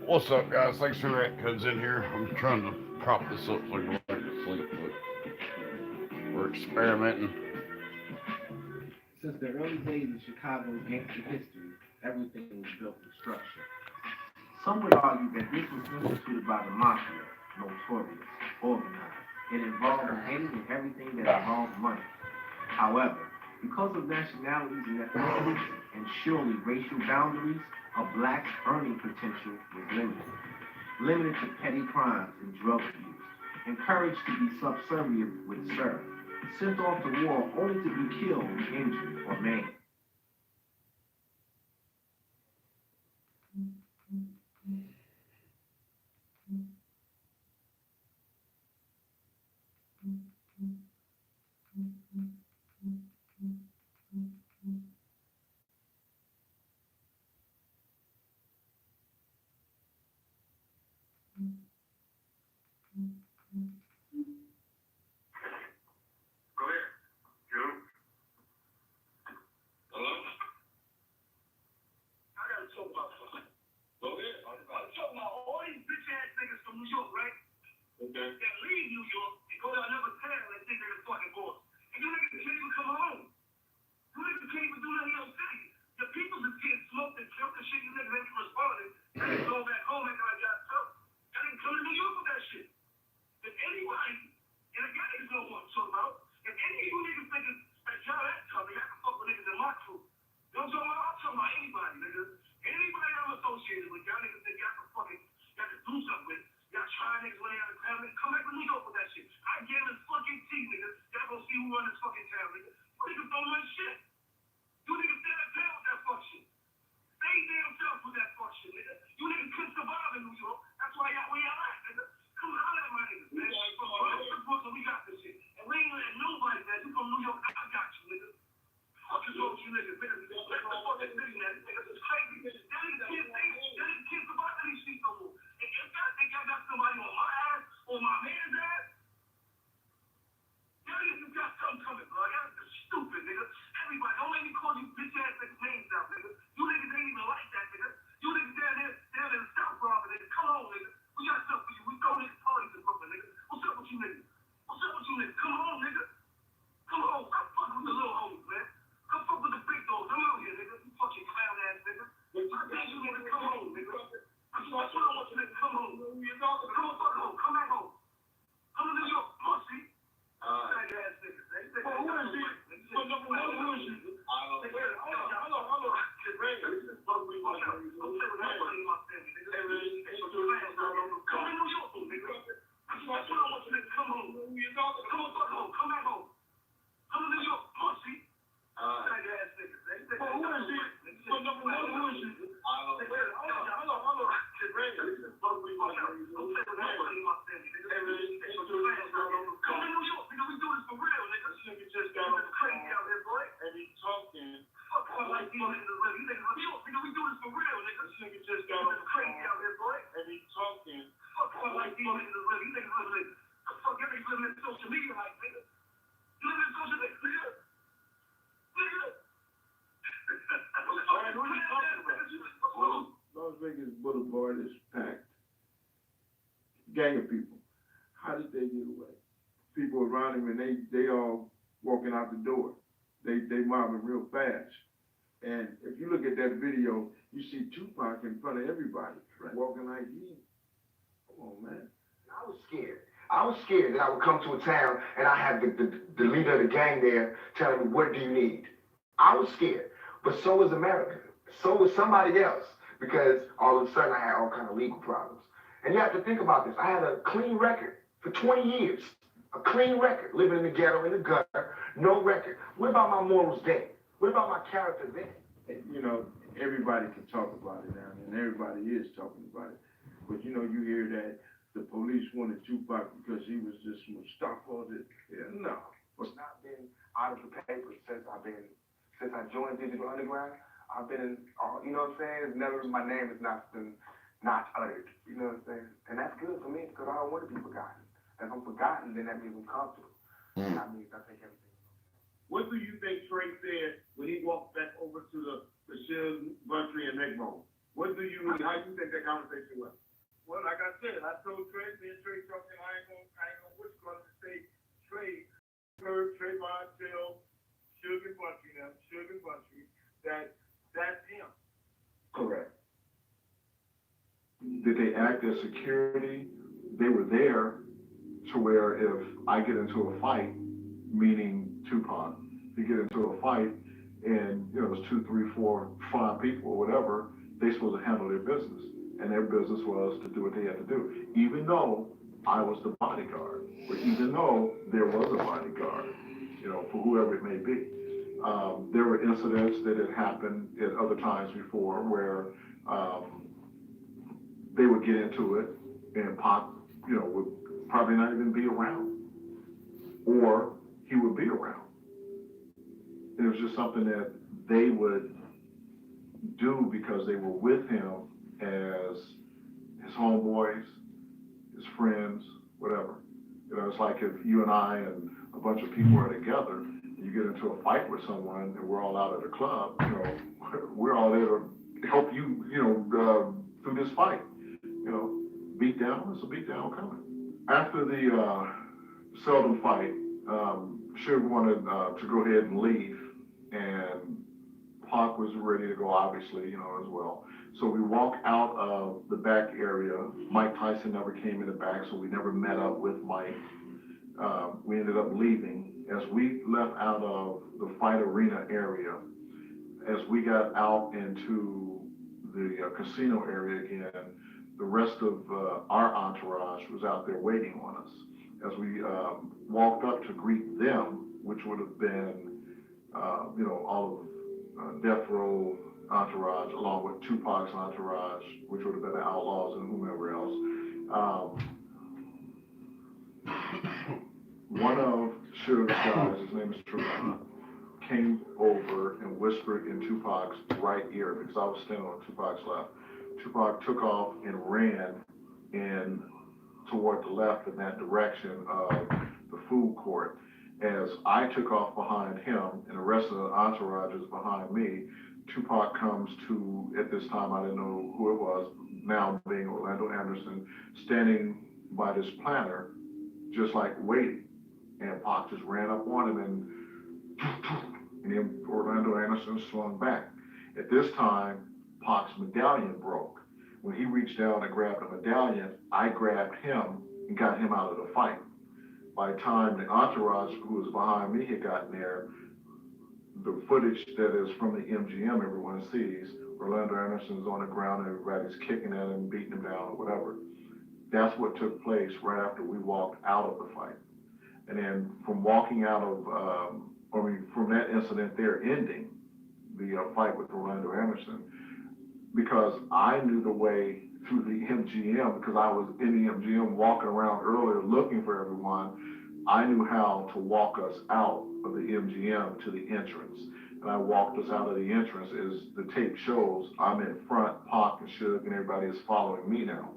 What's up, guys? Thanks for that comes in here. I'm trying to prop this up so I can go back to sleep, but we're experimenting. Since the early days of Chicago's gangster history, everything was built with structure. Some would argue that this was instituted by the mafia, notorious, organized. It involved any and everything that involved money. However, because of nationalities and ethnicities, and surely racial boundaries, a black's earning potential was limited. Limited to petty crimes and drug abuse. Encouraged to be subservient with serve. Sent off to war only to be killed, injured, or maimed. Go ahead. Joe? Hello? I gotta talk about something. Go ahead. I'm talking about all these bitch ass niggas from New York, right? Okay. That leave New York and go to another town and think they're the fucking boss. And you niggas can't even come home. You niggas can't even do nothing in your city. The people just get smoked and killed and shit. You niggas ain't responding. They just go back home and like y'all tough. Y'all didn't come to New York with that shit. If anybody, and again, niggas know what I'm talking about. If any of you niggas think that y'all that tough, y'all can fuck with niggas in my crew. You know what I'm talking about? I'm talking about anybody, nigga. Anybody I'm associated with, y'all niggas think y'all can fucking, y'all can do something with. Y'all try niggas when they out of town, nigga. Come back to New York with that shit. I give this fucking tea, nigga. Y'all gonna see who run this fucking town, nigga. You niggas don't run shit. You niggas stand up down with that fuck shit. Stay damn self with that fuck shit, nigga. You niggas couldn't survive in New York. That's why y'all where y'all at, nigga. Come on, holler at my niggas, man. From Brooklyn, we got this shit. And we ain't letting nobody, man. You from New York, I got you, nigga. Fuck is wrong with you niggas, nigga? Let the fucking city, man. Niggas is crazy. Y'all niggas can't survive in these streets no more. And if y'all think y'all got somebody on my ass or my man's ass, y'all niggas got something coming, bro. Y'all niggas stupid, nigga. Everybody, don't make me call you bitch ass niggas names out, nigga. You niggas ain't even like that, nigga. You niggas down in the South Bronx, nigga. Come on, nigga. We got stuff for you. We throw niggas parties in Brooklyn, nigga. What's up with you niggas? What's up with you niggas? Come on, nigga. Come on. Stop fucking with the little homies, man. Come fuck with the big dogs. I'm out here, nigga. You fucking clown ass nigga. I tell you niggas, come home, nigga. That's what I want you niggas, come home. Come on, fuck home. Come back home. Come to New York, pussy. Fag ass niggas, man. Who is he? Who is he? Hold on. Shit, Ray. I'm saying with nobody in my family, nigga. Come to New York, nigga. That's what I want you niggas, come home. Come on, fuck home. Come back home. Come to New York, pussy. Fag ass niggas, man. Who is he? Who is he? Hold on. Shit, Ray. I'm saying with nobody in my family, nigga. Come to New York, nigga. We do this for real, nigga. This nigga just got on crazy out here, boy. And he talking. Fuck all like these niggas is living. You niggas, New York, nigga. We do this for real, nigga. This nigga just got on crazy out here, boy. And he talking. Fuck all like these niggas is living. You niggas living. Fuck y'all niggas living in social media like, nigga. You living in social media, nigga. Alright, who are you talking about? Las Vegas Boulevard is packed. Gang of people. How did they get away? People around him and they all walking out the door. They mobbing real fast. And if you look at that video, you see Tupac in front of everybody, walking like he. Come on, man. I was scared. I was scared that I would come to a town and I had the leader of the gang there telling me, what do you need? I was scared. But so was America. So was somebody else. Because all of a sudden I had all kind of legal problems. And you have to think about this. I had a clean record for 20 years. A clean record. Living in the ghetto, in the gutter. No record. What about my morals then? What about my character then? You know, everybody can talk about it now, and everybody is talking about it. But you know, you hear that the police wanted Tupac because he was just Mustafa. No. It's not been out of the paper since I joined Digital Underground. I've been in, you know what I'm saying? It's never, my name has not been not uttered. You know what I'm saying? And that's good for me because I don't want to be forgotten. If I'm forgotten, then that means I'm comfortable. I think everything. What do you think Trey said when he walked back over to the Suge, Buntry, and Neckbone? How do you think that conversation went? Well, like I said, I told Trey, me and Trey talking, I ain't gonna what's going to say Trey, Trey Montel, Suge and Buntry, that's him. Correct. Did they act as security? They were there to where if I get into a fight, meaning Tupac, you get into a fight and, you know, there's 2, 3, 4, 5 people or whatever, they supposed to handle their business. And their business was to do what they had to do. Even though I was the bodyguard, or even though there was a bodyguard, you know, for whoever it may be. There were incidents that had happened at other times before where they would get into it and Pac, you know, would probably not even be around. Or he would be around. And it was just something that they would do because they were with him as his homeboys, his friends, whatever. You know, it's like if you and I and a bunch of people are together, and you get into a fight with someone and we're all out at a club, you know, we're all there to help you, you know, through this fight. You know, beat down, there's a beat down coming. After the Seldom fight, Suge wanted to go ahead and leave, and Pac was ready to go, obviously, you know, as well. So we walked out of the back area. Mike Tyson never came in the back, so we never met up with Mike. We ended up leaving. As we left out of the fight arena area, as we got out into the casino area again, the rest of our entourage was out there waiting on us. As we walked up to greet them, which would have been, you know, all of Death Row entourage, along with Tupac's entourage, which would have been the Outlaws and whomever else. One of Suge's guys, his name is Trevon, came over and whispered in Tupac's right ear because I was standing on Tupac's left. Tupac took off and ran in toward the left in that direction of the food court. As I took off behind him and the rest of the entourage is behind me, Tupac comes to, at this time I didn't know who it was, now being Orlando Anderson, standing by this planter, just like waiting. And Pac just ran up on him and then Orlando Anderson swung back. At this time, Pac's medallion broke. When he reached down and grabbed the medallion, I grabbed him and got him out of the fight. By the time the entourage who was behind me had gotten there, the footage that is from the MGM everyone sees, Orlando Anderson's on the ground and everybody's kicking at him, beating him down or whatever. That's what took place right after we walked out of the fight. And then from walking out of, from that incident there ending, the fight with Orlando Anderson, because I knew the way through the MGM, because I was in the MGM walking around earlier looking for everyone, I knew how to walk us out of the MGM to the entrance. And I walked us out of the entrance. As the tape shows, I'm in front, Pac and Suge, and everybody is following me now.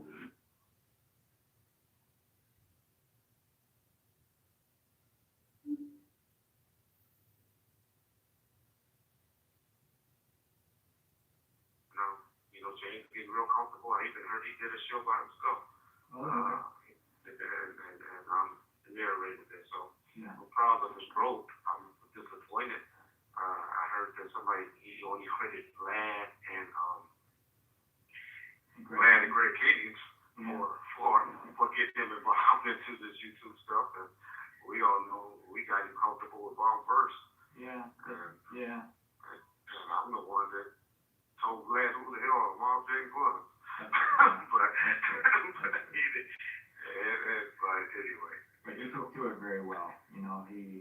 James getting real comfortable. I even heard he did a show by himself. And narrated it. So I'm proud of his growth. I'm disappointed. I heard that he only credited Vlad and Greg Cadence for getting him involved into this YouTube stuff. And we all know we got him comfortable with Von first. And I'm the one that told Vlad who the hell Mom James was. but anyway. But he took to it very well. You know, he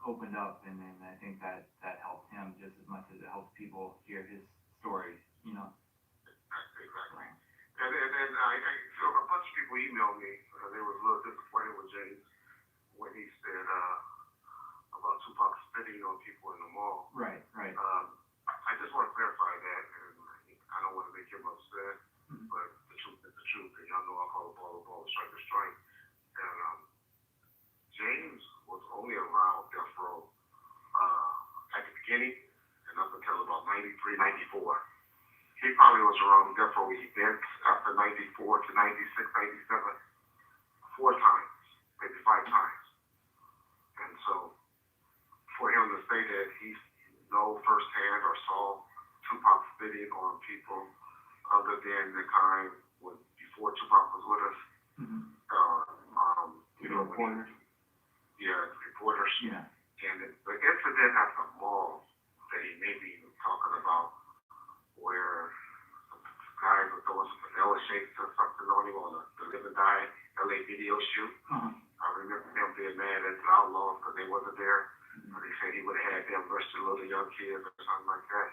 opened up, and then I think that helped him just as much as it helps people hear his story. You know. Exactly. And I feel a bunch of people emailed me. They were a little disappointed with James when he said about Tupac spitting on people in the mall. Right. I just want to clarify that, and I don't want to make him upset, but the truth is the truth, and y'all know I call a ball, strike a strike. And James was 93, 94. He probably was around Death Row events after 94 to 96, 97, 4 times, maybe 5 times. And so for him to say that he know firsthand or saw Tupac spitting on people other than the time when before Tupac was with us, you know, reporters. Reporters. Yeah. And the incident at the mall that he may be talking about, where guys were throwing some vanilla shakes or something on him on the Live and Die LA video shoot. I remember him being mad at the Outlaws because they wasn't there. Or they said he would have had them rush the little young kids or something like that.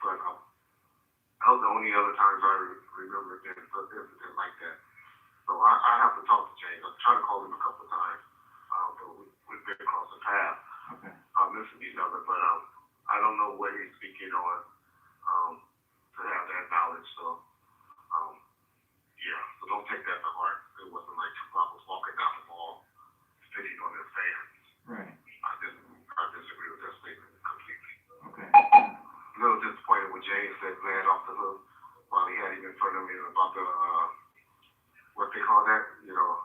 But that was the only other times I remember an incident like that. So I have to talk to James. I've tried to call him a couple of times, but we've been across the path. Okay. Missing each other, but I don't know what he's speaking on to have that knowledge. So so don't take that to heart. It wasn't like Tupac was walking down the mall spitting on his fans. Right. I disagree with that statement completely. Okay. A little disappointed with James that ran off the hook while he had him in front of me about the what they call that, you know,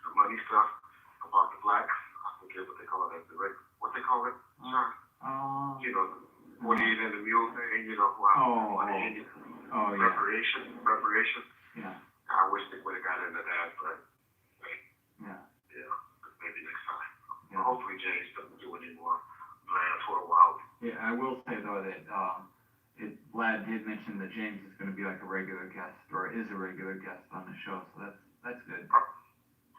the money stuff about the blacks. I forget what they call that. What they call it? You know, what he did in the mule thing. You know, reparations. Yeah. I wish they would have got into that, but maybe next time. Yeah. Hopefully James doesn't do any more plans for a while. Yeah, I will say though that Vlad did mention that James is going to be like a regular guest, or is a regular guest on the show, so that's good. So,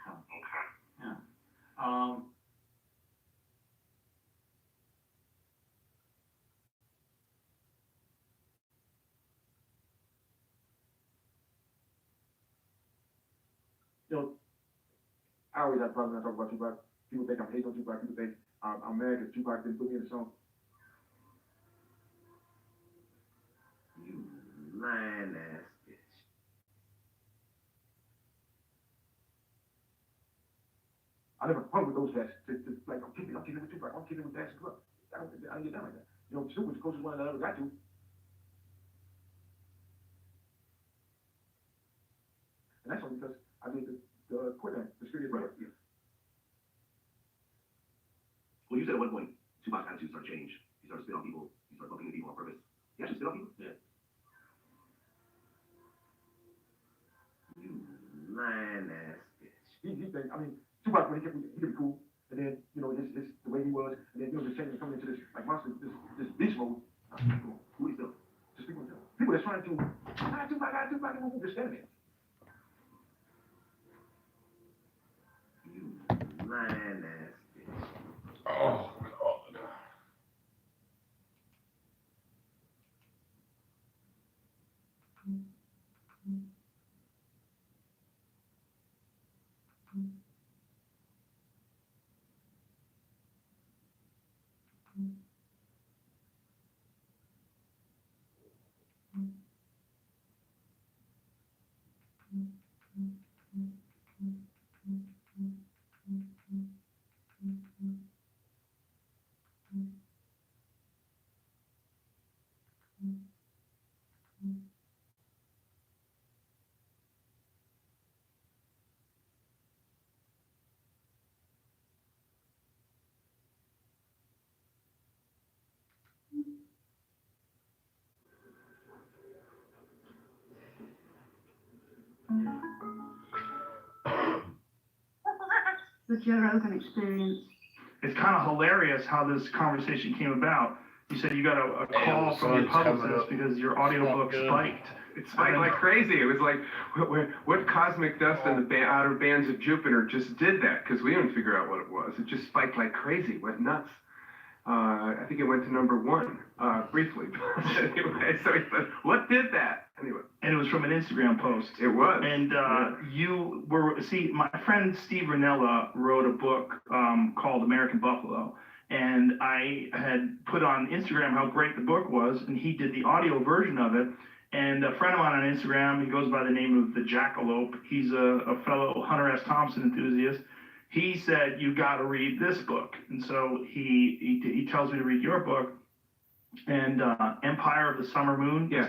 Okay. yeah. You know, I always have problems when I talk about Tupac. People think I'm hating on Tupac. People think I'm mad because Tupac didn't put me in the song. You lying ass bitch. I never hung with those cats. Like, I'm keeping with Tupac. I'm keeping with Dancing Club. I don't get down like that. You know, Snoop was the closest one that I ever got to. And that's only because I did the quit that, the street right. Yeah. Well, you said at one point Tupac's attitude started to change. He started to spit on people. He started bumping into people on purpose. He actually spit on people? Yeah. You lying ass bitch. He think, I mean, Tupac, when he could be cool, and then, you know, this the way he was, and then, you know, just changing, coming into this, like, monster, this beast mode. Who is them? Just people that's trying to, Tupac, and just standing there. You lying ass bitch. Oh, God. The Joe Rogan Experience. It's kind of hilarious how this conversation came about. You said you got a call from your publicist because your audiobook spiked. It spiked like crazy. It was like, what cosmic dust in the outer bands of Jupiter just did that? Because we didn't figure out what it was. It just spiked like crazy. It went nuts. I think it went to #1 briefly. Anyway, so he said, what did that? Anyway. And it was from an Instagram post. It was. And you were, my friend Steve Ranella wrote a book called American Buffalo. And I had put on Instagram how great the book was, and he did the audio version of it. And a friend of mine on Instagram, he goes by the name of the Jackalope. He's a fellow Hunter S. Thompson enthusiast. He said, you got to read this book. And so he tells me to read your book. and Empire of the Summer Moon. Yeah,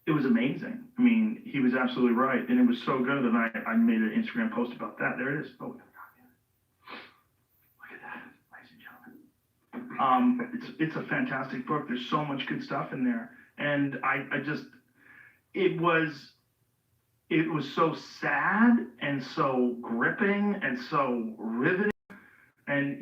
It was amazing. I mean, he was absolutely right, and it was so good. And I made an Instagram post about that. There it is. Oh, look at that, ladies and gentlemen. It's a fantastic book. There's so much good stuff in there, and it was so sad and so gripping and so riveting. And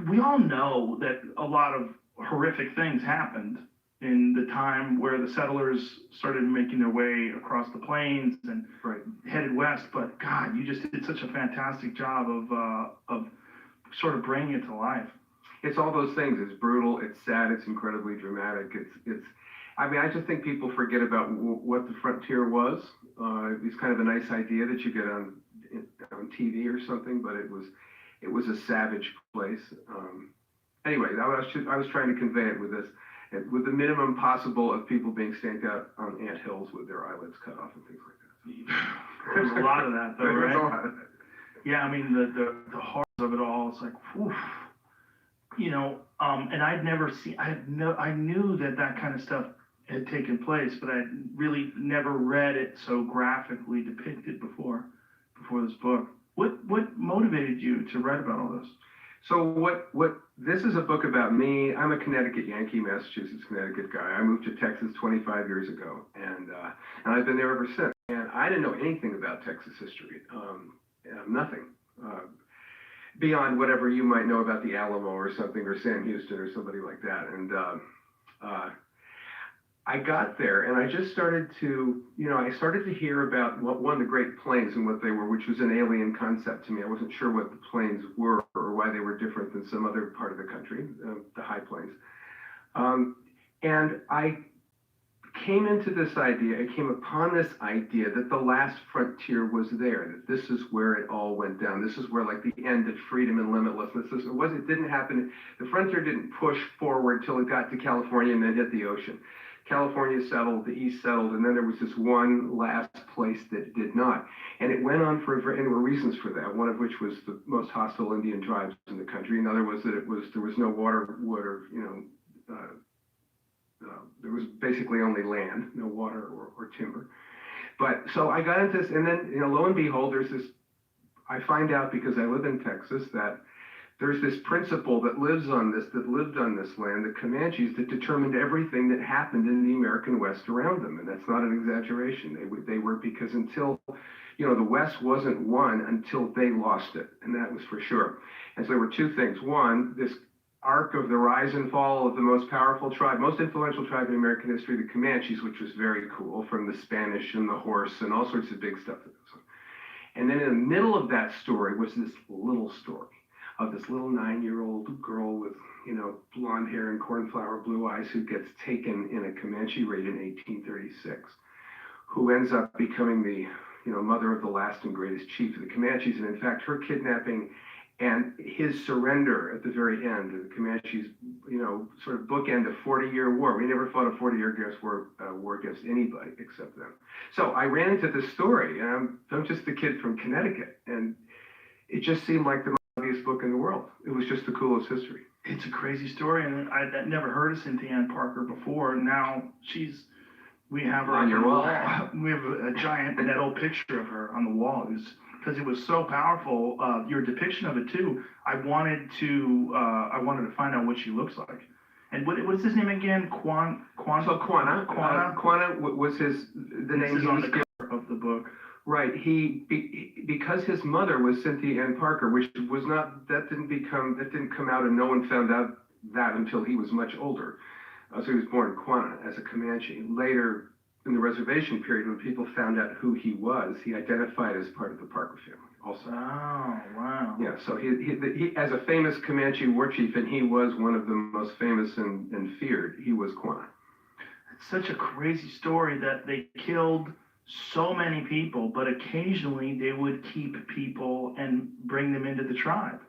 we all know that a lot of horrific things happened in the time where the settlers started making their way across the plains and headed west. But God, you just did such a fantastic job of sort of bringing it to life. It's all those things. It's brutal. It's sad. It's incredibly dramatic. I mean, I just think people forget about what the frontier was. It's kind of a nice idea that you get on TV or something, but it was a savage place. Anyway, I was trying to convey it with this, with the minimum possible of people being staked out on anthills with their eyelids cut off and things like that. There's a lot of that, though, There's right? a lot of that. Yeah, I mean, the horrors of it all. It's like, whew. You know, and I'd never seen. I knew that kind of stuff had taken place, but I really never read it so graphically depicted before this book. What motivated you to write about all this? So this is a book about me. I'm a Connecticut Yankee, Massachusetts, Connecticut guy. I moved to Texas 25 years ago, and I've been there ever since. And I didn't know anything about Texas history, nothing. Beyond whatever you might know about the Alamo or something, or Sam Houston or somebody like that. And I got there and I just started to, I started to hear about the Great Plains and what they were, which was an alien concept to me. I wasn't sure what the plains were or why they were different than some other part of the country, the high plains. And I came upon this idea that the last frontier was there, that this is where it all went down. This is where like the end of freedom and limitlessness. It didn't happen. The frontier didn't push forward till it got to California and then hit the ocean. California settled, the East settled, and then there was this one last place that did not. And it went on forever, and there were reasons for that, one of which was the most hostile Indian tribes in the country. Another was that there was no water, there was basically only land, no water or timber. But so I got into this, and then, lo and behold, I find out because I live in Texas that there's this principle that lived on this land, the Comanches, that determined everything that happened in the American West around them. And that's not an exaggeration. They were because until, the West wasn't won until they lost it. And that was for sure. And so there were two things. One, this arc of the rise and fall of the most powerful tribe, most influential tribe in American history, the Comanches, which was very cool, from the Spanish and the horse and all sorts of big stuff that goes on. And then in the middle of that story was this little story of this little 9-year-old girl with, blonde hair and cornflower blue eyes who gets taken in a Comanche raid in 1836, who ends up becoming the, mother of the last and greatest chief of the Comanches. And in fact, her kidnapping and his surrender at the very end of the Comanches, sort of bookend a 40-year war. We never fought a 40-year war against anybody except them. So I ran into this story, and I'm just a kid from Connecticut, and it just seemed like the obvious book in the world. It was just the coolest history. It's a crazy story, and I'd never heard of Cynthia Ann Parker before. Now we have her on your wall. We have a giant metal picture of her on the wall. Because it was so powerful. Your depiction of it too. I wanted to find out what she looks like. And what's his name again? Quanah. Quanah was the name he on the cover of the book. Right. Because his mother was Cynthia Ann Parker, which was not, that didn't come out, and no one found out that until he was much older. So he was born Quanah as a Comanche. Later, in the reservation period, when people found out who he was, he identified as part of the Parker family also. Oh, wow. Yeah, so he as a famous Comanche war chief, and he was one of the most famous and feared, he was Quanah. It's such a crazy story that they killed so many people, but occasionally they would keep people and bring them into the tribe.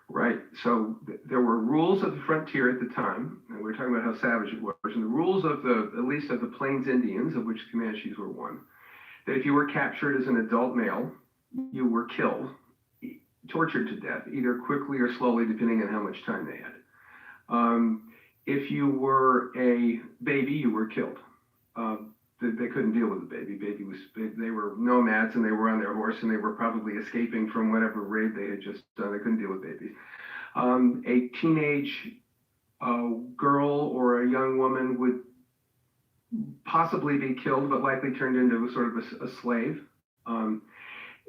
Right. So there were rules of the frontier at the time, and we're talking about how savage it was, and the rules of at least of the Plains Indians, of which Comanches were one, that if you were captured as an adult male, you were killed, tortured to death, either quickly or slowly, depending on how much time they had. If you were a baby, you were killed. They couldn't deal with the baby. They were nomads and they were on their horse and they were probably escaping from whatever raid they had just done. They couldn't deal with babies. A teenage girl or a young woman would possibly be killed, but likely turned into sort of a slave.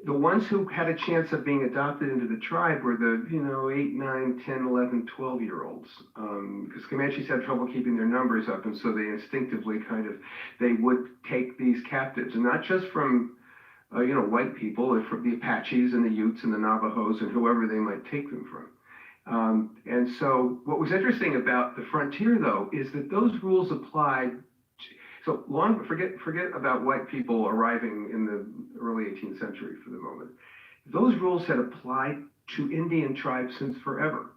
The ones who had a chance of being adopted into the tribe were the, 8, 9, 10, 11, 12-year-olds. Because Comanches had trouble keeping their numbers up, and so they instinctively they would take these captives, and not just from, white people, from the Apaches and the Utes and the Navajos and whoever they might take them from. And so what was interesting about the frontier, though, is that those rules applied. So forget about white people arriving in the early 18th century for the moment. Those rules had applied to Indian tribes since forever.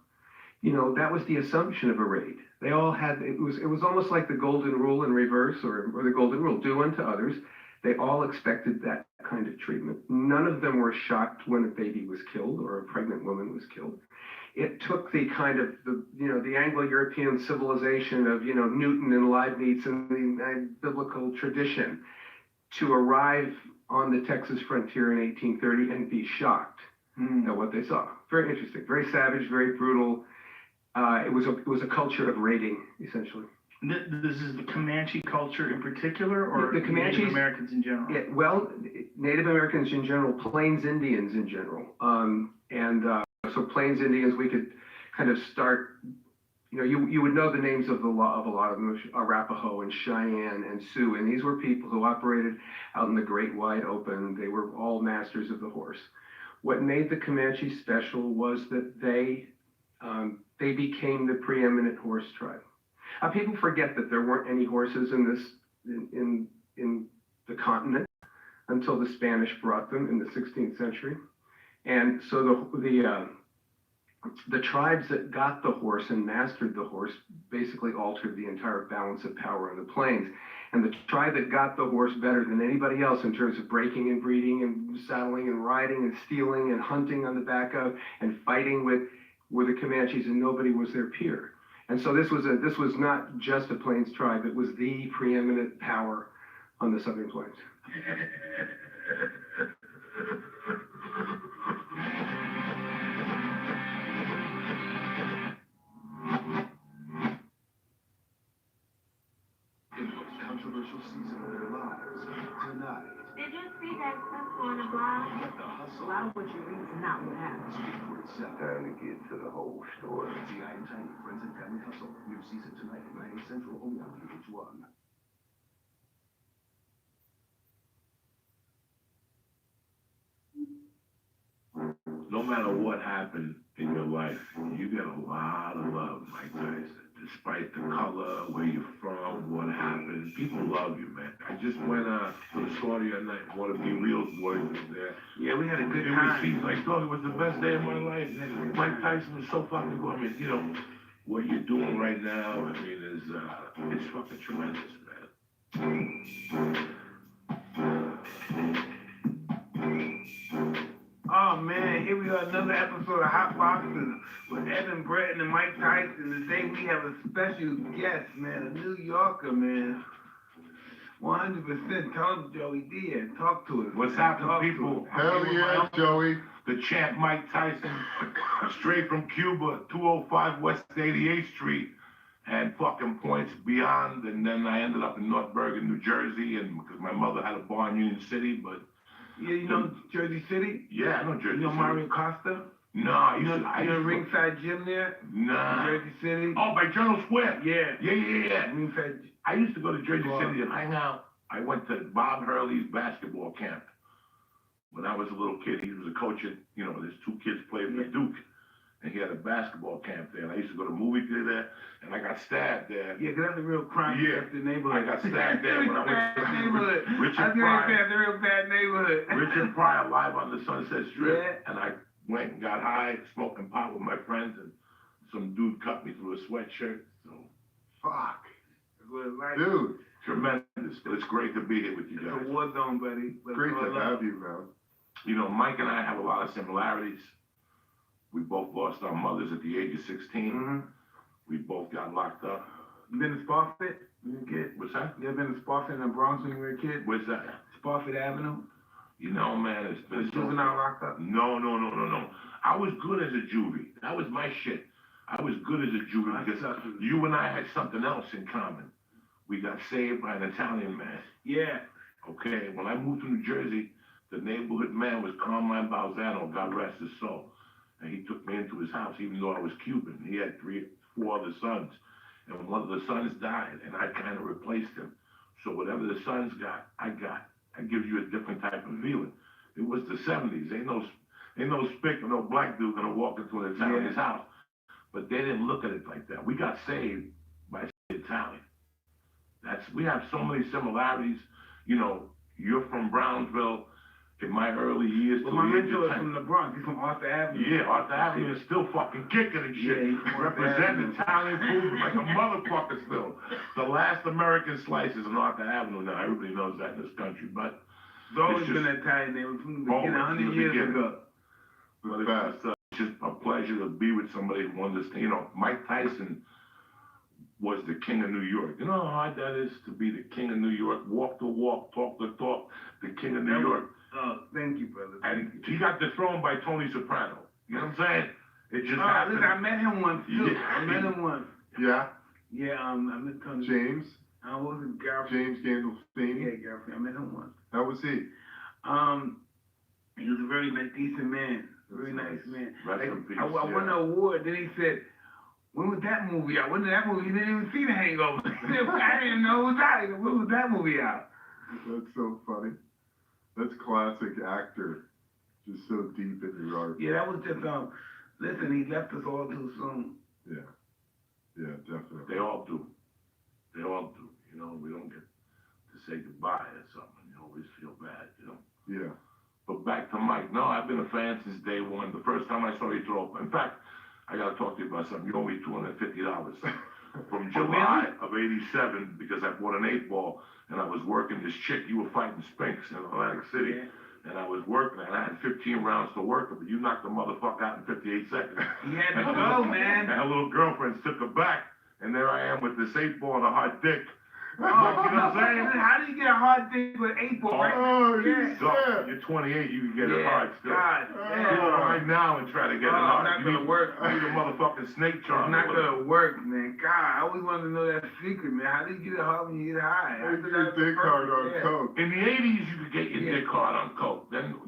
That was the assumption of a raid. They all had, it was almost like the golden rule in reverse, or the golden rule, do unto others. They all expected that kind of treatment. None of them were shocked when a baby was killed or a pregnant woman was killed. It took the kind of the Anglo-European civilization of Newton and Leibniz and the biblical tradition to arrive on the Texas frontier in 1830 and be shocked at what they saw. Very interesting, very savage, very brutal. It was a culture of raiding, essentially. This is the Comanche culture in particular, or the Comanches, Native Americans in general? Yeah, well, Native Americans in general, Plains Indians in general, so Plains Indians, we could kind of start. You would know the names of a lot of them: Arapaho and Cheyenne and Sioux, and these were people who operated out in the great wide open. They were all masters of the horse. What made the Comanches special was that they became the preeminent horse tribe. People forget that there weren't any horses in the continent until the Spanish brought them in the 16th century, and so the tribes that got the horse and mastered the horse basically altered the entire balance of power in the plains. And the tribe that got the horse better than anybody else in terms of breaking and breeding and saddling and riding and stealing and hunting on the back of and fighting were the Comanches, and nobody was their peer. And so this was not just a plains tribe, it was the preeminent power on the Southern Plains. Controversial season of their lives tonight. Did you see that stuff on the blog? The hustle. A lot of what you read is not what happens. Speak for itself. Time to get to the whole story. T.I. and Tiny, Friends and Family Hustle. New season tonight at 9 Central only on VH1. No matter what happened in your life, you get a lot of love, Mike Tyson. Despite the color, where you're from, what happened, people love you, man. I just went to the Saudi at night. One of the real boys was there. Yeah, we had a good It time. was like, dog, it was the best day of my life. Mike Tyson was so fucking good. I mean, what you're doing right now, I mean, it's fucking tremendous, man. Oh man, here we are, another episode of Hot Boxes with Evan Bretton and Mike Tyson. Today we have a special guest, man, a New Yorker, man. 100%. Tell him Joey D and talk to us. What's happening, people? Hell yeah, Joey. The champ Mike Tyson, straight from Cuba, 205 West 88th Street, and fucking points beyond. And then I ended up in North Bergen, New Jersey, and because my mother had a bar in Union City, but. Yeah, you know Jersey City? Yeah, I know Jersey City. You know Mario Costa? No, I You used know to. Ringside Gym there? Nah. Jersey City? Oh, by Journal Square. Yeah. Yeah. Ringside. I used to go to Jersey Wow. City and hang out. I went to Bob Hurley's basketball camp when I was a little kid. He was a coach at, there's two kids played for Duke. And he had a basketball camp there. And I used to go to movie theater there, and I got stabbed there. Yeah, 'cause that's a real crime infested neighborhood. I got stabbed there when I went to neighborhood. Richard Pryor. That's a real bad neighborhood. Richard Pryor live on the Sunset Strip. Yeah. And I went and got high, smoking pot with my friends, and some dude cut me through a sweatshirt. So, fuck. That's what it's like. Dude. Tremendous. But it's great to be here with you guys. It's a war zone, buddy. But Great it's all to love. have you, man. Mike and I have a lot of similarities. We both lost our mothers at the age of 16. Mhm. We both got locked up. You been to Spofford when you were a kid? What's that? You ever been to Spofford in the Bronx when you were a kid? What's that? Spofford Avenue? You know, man, it's been so... Juvenile locked up? No. I was good as a juvie. That was my shit. I was good as a juvie because you and I had something else in common. We got saved by an Italian man. Yeah. Okay, when I moved to New Jersey, the neighborhood man was Carmine Balzano, God rest his soul. And he took me into his house, even though I was Cuban. He had 4 other sons. And one of the sons died, and I kind of replaced him. So whatever the sons got, I got. I give you a different type of feeling. It was the 70s. Ain't no spick or no black dude gonna walk into an Italian's house. But they didn't look at it like that. We got saved by Italian. We have so many similarities. You know, you're from Brownsville. In my early years, Well, my mentor is from the Bronx. He's from Arthur Avenue. Yeah, Arthur Avenue is still fucking kicking and shit. Yeah, representing Italian food like a motherfucker still. The last American slices in Arthur Avenue now. Everybody knows that in this country, but it's always been Italian. They were from the beginning, 100 years ago. But it's just a pleasure to be with somebody who understands. You know, Mike Tyson was the king of New York. You know how hard that is to be the king of New York, walk the walk, talk the talk, the king of New York. Oh, thank you, brother. And he got dethroned by Tony Soprano. You know what I'm saying? It just happened. Listen, I met him once too. Yeah. I met him once. Yeah? Yeah, I met Tony. James? What was it, Garfield? James Gandolfini? Yeah, Garfield. I met him once. How was he? He was a very decent man. Very nice man. Rest in peace, I won an award. Then he said, when was that movie out? When did that movie? He didn't even see The Hangover. I didn't know it was out. When was that movie out? That's so funny. That's classic actor. Just so deep in your art. Yeah, that was just, listen, he left us all too soon. Yeah. Yeah, definitely. They all do. They all do. You know, we don't get to say goodbye or something. You always feel bad, you know. Yeah. But back to Mike. No, I've been a fan since day one. The first time I saw you throw up. In fact, I got to talk to you about something. You owe me $250 from July of '87 because I bought an 8-ball and I was working this chick. You were fighting Spinks in Atlantic City. Yeah. And I was working and I had 15 rounds to work, but you knocked the motherfucker out in 58 seconds. You had to go, man. And her little girlfriends took her back. And there I am with this 8-ball and a hard dick. Oh, you know what I'm saying? How do you get a hard dick with 8-ball, right? Oh, yeah. So, you're 28, you can get it hard still. God, go right now and try to get it hard. It's not going to work. You need a motherfucking snake charm. It's not going to work, man. God, I always wanted to know that secret, man. How do you get it hard when you get high? You get your dick hard on coke. In the 80s, you could get your dick hard on coke. Then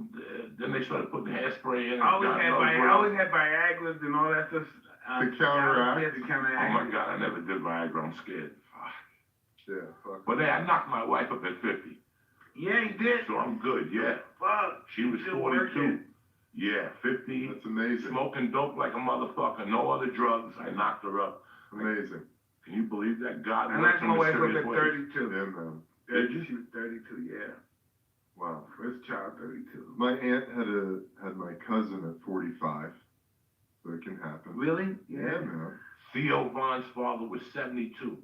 they started putting hairspray in. I always had Viagra's and all that stuff. To counteract? Yeah, to counteract. Oh my God, I never did Viagra. I'm scared. Yeah, fuck. But hey, I knocked my wife up at 50. Yeah, you did. So I'm good, yeah. Fuck. She was 42. Yeah, 50. That's amazing. Smoking dope like a motherfucker. No other drugs. I knocked her up. Amazing. Can you believe that? God I works knocked in my wife up mysterious at ways. 32. Yeah, man. Did you? She was 32, yeah. Wow. First child, 32. My aunt had my cousin at 45. So it can happen. Really? Yeah, man. Theo Von's father was 72.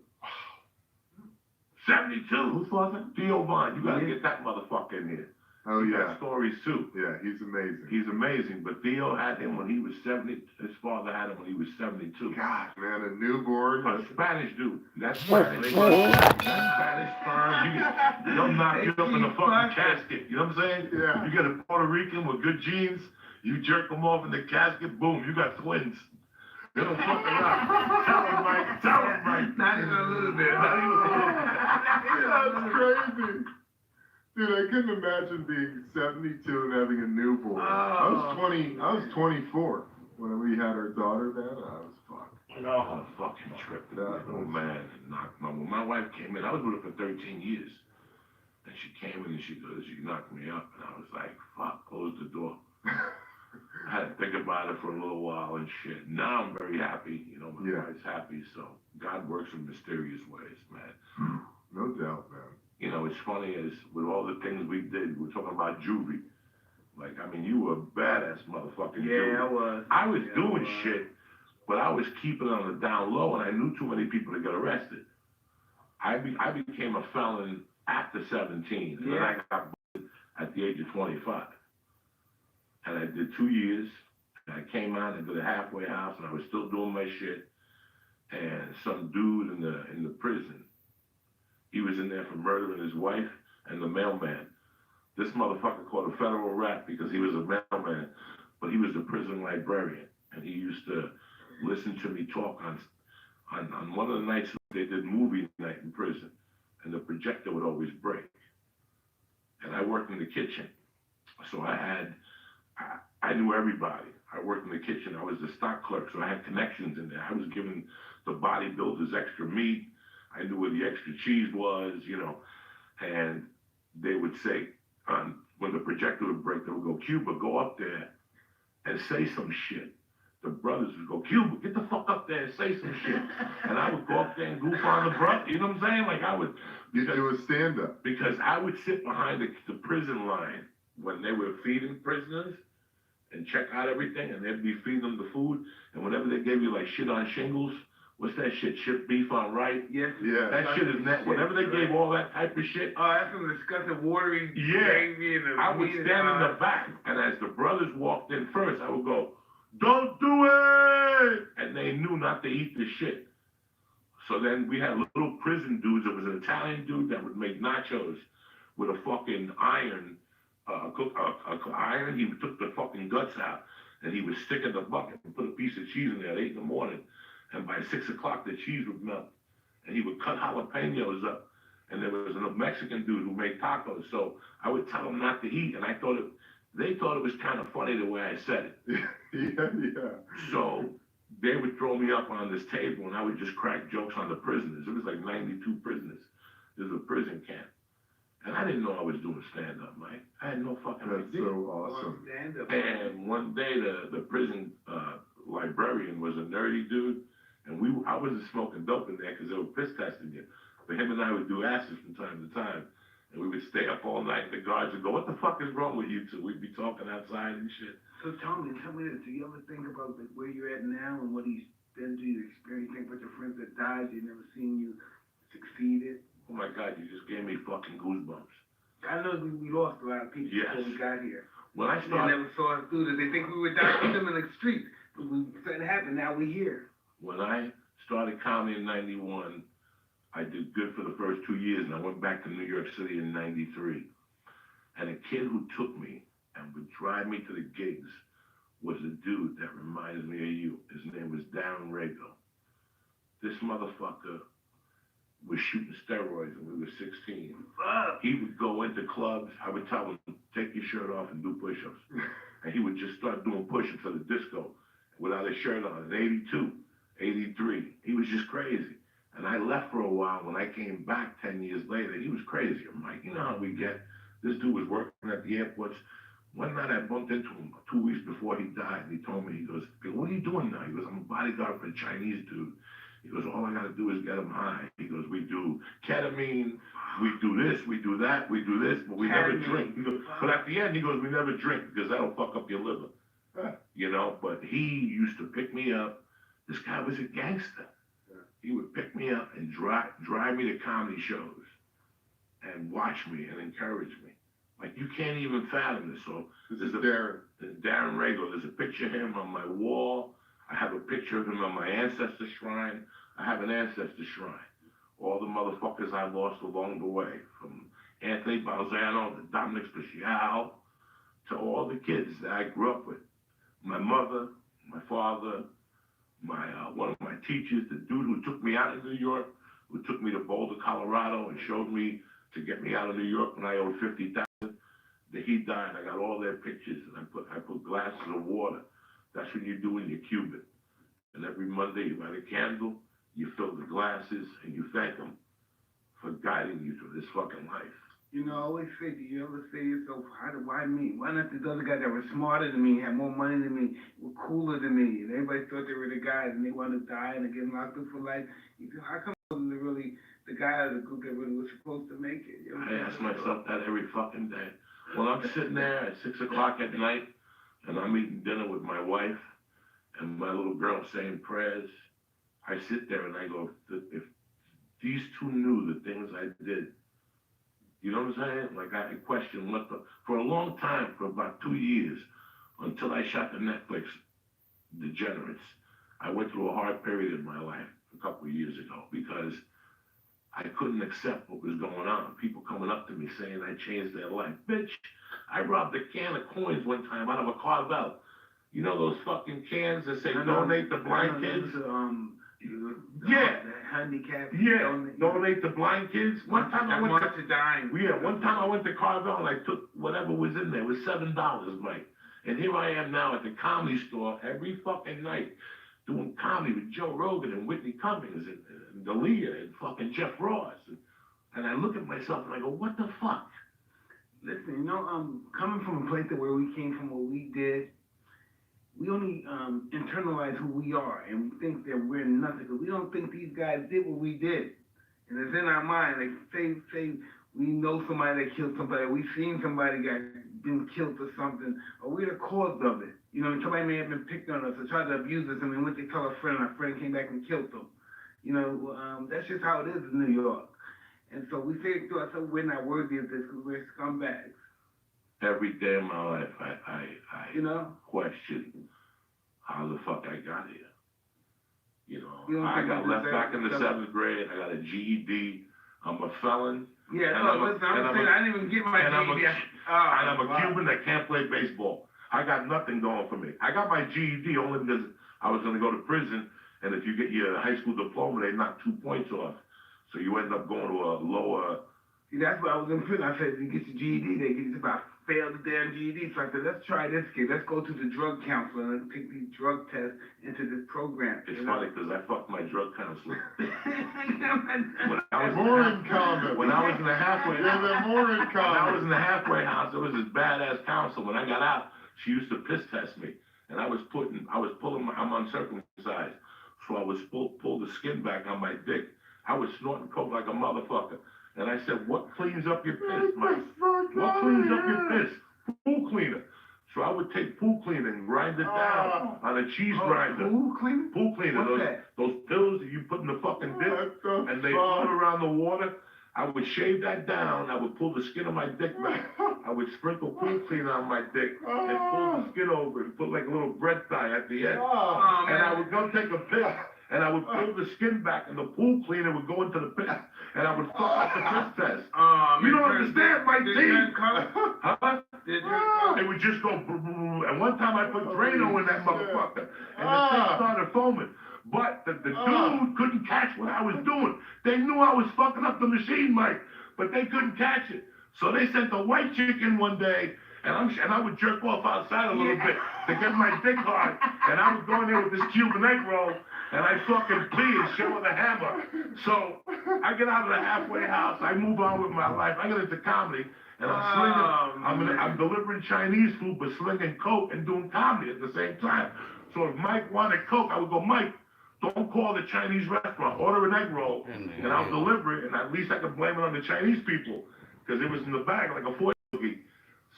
72? Whose father? Theo Von. You gotta get that motherfucker in here. Oh, He yeah. got stories too. Yeah, he's amazing. He's amazing. But Theo had him when he was 70. His father had him when he was 72. God, man, a newborn. A Spanish dude. That's Spanish. That's Spanish sperm. They'll knock you up in a fucking casket. You know what I'm saying? Yeah. You get a Puerto Rican with good genes. You jerk them off in the casket. Boom. You got twins. They don't fuck around. Tell them right. Tell them right. Not even a little bit. That's crazy. Dude, I couldn't imagine being 72 and having a newborn. I was 24 when we had our daughter, man. I was fucked. Oh, fucking tripped. Oh, man. When my wife came in, I was with her for 13 years. And she came in and she knocked me up. And I was like, fuck, close the door. I had to think about it for a little while and shit. Now I'm very happy. You know, my wife's happy. So God works in mysterious ways, man. No doubt, man. You know, it's funny as with all the things we did, we're talking about juvie. Like, I mean, you were a badass motherfucking juvie. Yeah, I was. I was doing shit, but I was keeping it on the down low, and I knew too many people to get arrested. I became a felon after 17, and then I got busted at the age of 25. And I did 2 years, and I came out and did a halfway house, and I was still doing my shit. and some dude in the prison, he was in there for murdering his wife and the mailman. This motherfucker caught a federal rap because he was a mailman, but he was a prison librarian, and he used to listen to me talk on one of the nights they did movie night in prison, and the projector would always break. And I worked in the kitchen, so I knew everybody. I worked in the kitchen. I was the stock clerk, so I had connections in there. I was giving the bodybuilders extra meat. I knew where the extra cheese was, you know, and they would say, when the projector would break, they would go, Cuba, go up there and say some shit. The brothers would go, Cuba, get the fuck up there and say some shit. And I would go up there and goof on the brother. You know what I'm saying? Like I would. You do a stand-up. Because I would sit behind the prison line when they were feeding prisoners and check out everything, and they'd be feeding them the food. And whenever they gave you like shit on shingles, what's that shit? Shit beef on right? Yes. Yeah. That shit is net. Whenever they gave all that type of shit. Oh, that's some disgusting watery Yeah. gravy and the I would meat stand in and, the back, and as the brothers walked in first, I would go, don't do it! And they knew not to eat the shit. So then we had little prison dudes. There was an Italian dude that would make nachos with a fucking iron, iron. He took the fucking guts out, and he would stick in the bucket and put a piece of cheese in there at 8 in the morning. And by 6 o'clock, the cheese would melt. And he would cut jalapenos up. And there was a Mexican dude who made tacos. So I would tell them not to eat. And they thought it was kind of funny the way I said it. Yeah. So they would throw me up on this table, and I would just crack jokes on the prisoners. It was like 92 prisoners. There's a prison camp. And I didn't know I was doing stand-up, Mike. I had no fucking That's idea. so awesome. stand-up. And one day, the prison librarian was a nerdy dude, and I wasn't smoking dope in there because they were piss testing you. But him and I would do acid from time to time, and we would stay up all night. And the guards would go, "What the fuck is wrong with you two?" We'd be talking outside and shit. So tell me this, do you ever think about like, where you're at now and what he's been through, your experience, think about your friends that died, you never seen you succeeded? Oh my God, you just gave me fucking goosebumps. I know we lost a lot of people Yes. before we got here. When I They started, never saw us do this. They think we were dying them in the street. But something happened, now we're here. when I started comedy in 91, I did good for the first 2 years, and I went back to New York City in 93. And a kid who took me and would drive me to the gigs was a dude that reminds me of you. His name was Darren Rago. This motherfucker was shooting steroids when we were 16. He would go into clubs. I would tell him, take your shirt off and do push-ups. And he would just start doing push-ups at the disco without his shirt on. In 82, 83, he was just crazy. And I left for a while. When I came back 10 years later, he was crazy. I'm like, you know how we get. This dude was working at the airports. One night I bumped into him 2 weeks before he died. And he told me, he goes, what are you doing now? He goes, I'm a bodyguard for a Chinese dude. He goes, all I got to do is get him high. He goes, we do ketamine, we do this, we do that, we do this, but we never drink. He goes, but at the end, he goes, we never drink because that'll fuck up your liver. You know, but he used to pick me up. This guy was a gangster. He would pick me up and drive me to comedy shows and watch me and encourage me. Like, you can't even fathom this. So there's Darren Rago. There's a picture of him on my wall. I have a picture of him on my ancestor shrine. I have an ancestor shrine. All the motherfuckers I lost along the way, from Anthony Balzano to Dominic Speciale, to all the kids that I grew up with. My mother, my father, one of my teachers, the dude who took me out of New York, who took me to Boulder, Colorado, and showed me to get me out of New York when I owed $50,000. He died. I got all their pictures, and I put glasses of water. That's what you do in your cubit. And every Monday you light a candle, you fill the glasses, and you thank them for guiding you through this fucking life. You know, I always say, do you ever say to yourself, why me? Why not the other guys that were smarter than me, had more money than me, were cooler than me, and everybody thought they were the guys, and they wanted to die and get locked up for life? You feel, how come I wasn't really the guy of the group that really was supposed to make it? You know, I ask myself that every fucking day. When I'm sitting there at 6 o'clock at night, and I'm eating dinner with my wife, and my little girl saying prayers, I sit there and I go, if these two knew the things I did, you know what I'm saying? Like, I questioned for a long time, for about 2 years, until I shot the Netflix Degenerates. I went through a hard period in my life. a couple of years ago because I couldn't accept what was going on. People coming up to me saying I changed their life. Bitch, I robbed a can of coins one time out of a Carvel. You know those fucking cans that say donate to blind kids? Yeah. Handicap. Yeah, donate to blind kids. One time I went to dime. Yeah, one time I went to Carvel and I took whatever was in there. It was $7, Mike. And here I am now at the Comedy Store every fucking night doing comedy with Joe Rogan and Whitney Cummings and Dalia and fucking Jeff Ross. And I look at myself and I go, what the fuck? Listen, coming from a place that where we came from, what we did, we only internalize who we are, and we think that we're nothing, because we don't think these guys did what we did. And it's in our mind, like, say we know somebody that killed somebody, we've seen somebody got been killed or something, or we're the cause of it. Somebody may have been picked on us or tried to abuse us, and we went to tell a friend, and our friend came back and killed them. That's just how it is in New York. And so we say to ourselves, we're not worthy of this because we're scumbags. Every day of my life, I question how the fuck I got here. I got left back in the 7th grade. I got a GED. I'm a felon. Yeah, I didn't even get my GED. And I'm a Cuban that can't play baseball. I got nothing going for me. I got my GED only because I was going to go to prison, and if you get your high school diploma, they knock 2 points off. So you end up going to a lower. See, that's why I was in prison. I said, you get your GED, they get you about failed the damn GED. So I said, let's try this kid. Let's go to the drug counselor and take these drug tests into this program. It's funny because I fucked my drug counselor. When I was in the halfway house. When I was in the halfway house, it was this badass counselor. When I got out, she used to piss test me. And I'm uncircumcised. So I was pull the skin back on my dick. I was snorting coke like a motherfucker. And I said, what cleans up your piss, Mike? What cleans up your piss? Pool cleaner. So I would take pool cleaner and grind it down on a cheese grinder. Pool cleaner? Pool cleaner. Those pills that you put in the fucking dip and they float around the water. I would shave that down. I would pull the skin of my dick back. I would sprinkle pool cleaner on my dick and pull the skin over and put like a little bread thigh at the end. And I would go take a piss. And I would pull the skin back, and the pool cleaner would go into the piss, and I would fuck up the piss test. You don't understand, my team? Huh? It would just go, and one time I put Drano in that motherfucker, and the thing started foaming. But the dude couldn't catch what I was doing. They knew I was fucking up the machine, Mike, but they couldn't catch it. So they sent the white chick in one day, and I would jerk off outside a little bit to get my dick hard, and I would go in there with this Cuban egg roll, and I fucking pee and show her the hammer. So I get out of the halfway house, I move on with my life, I get into comedy, and I'm slinging, I'm delivering Chinese food, but slinging coke and doing comedy at the same time. So if Mike wanted coke, I would go, Mike, don't call the Chinese restaurant, order an egg roll, and I'll deliver it, and at least I can blame it on the Chinese people, because it was in the bag like a 40 cookie.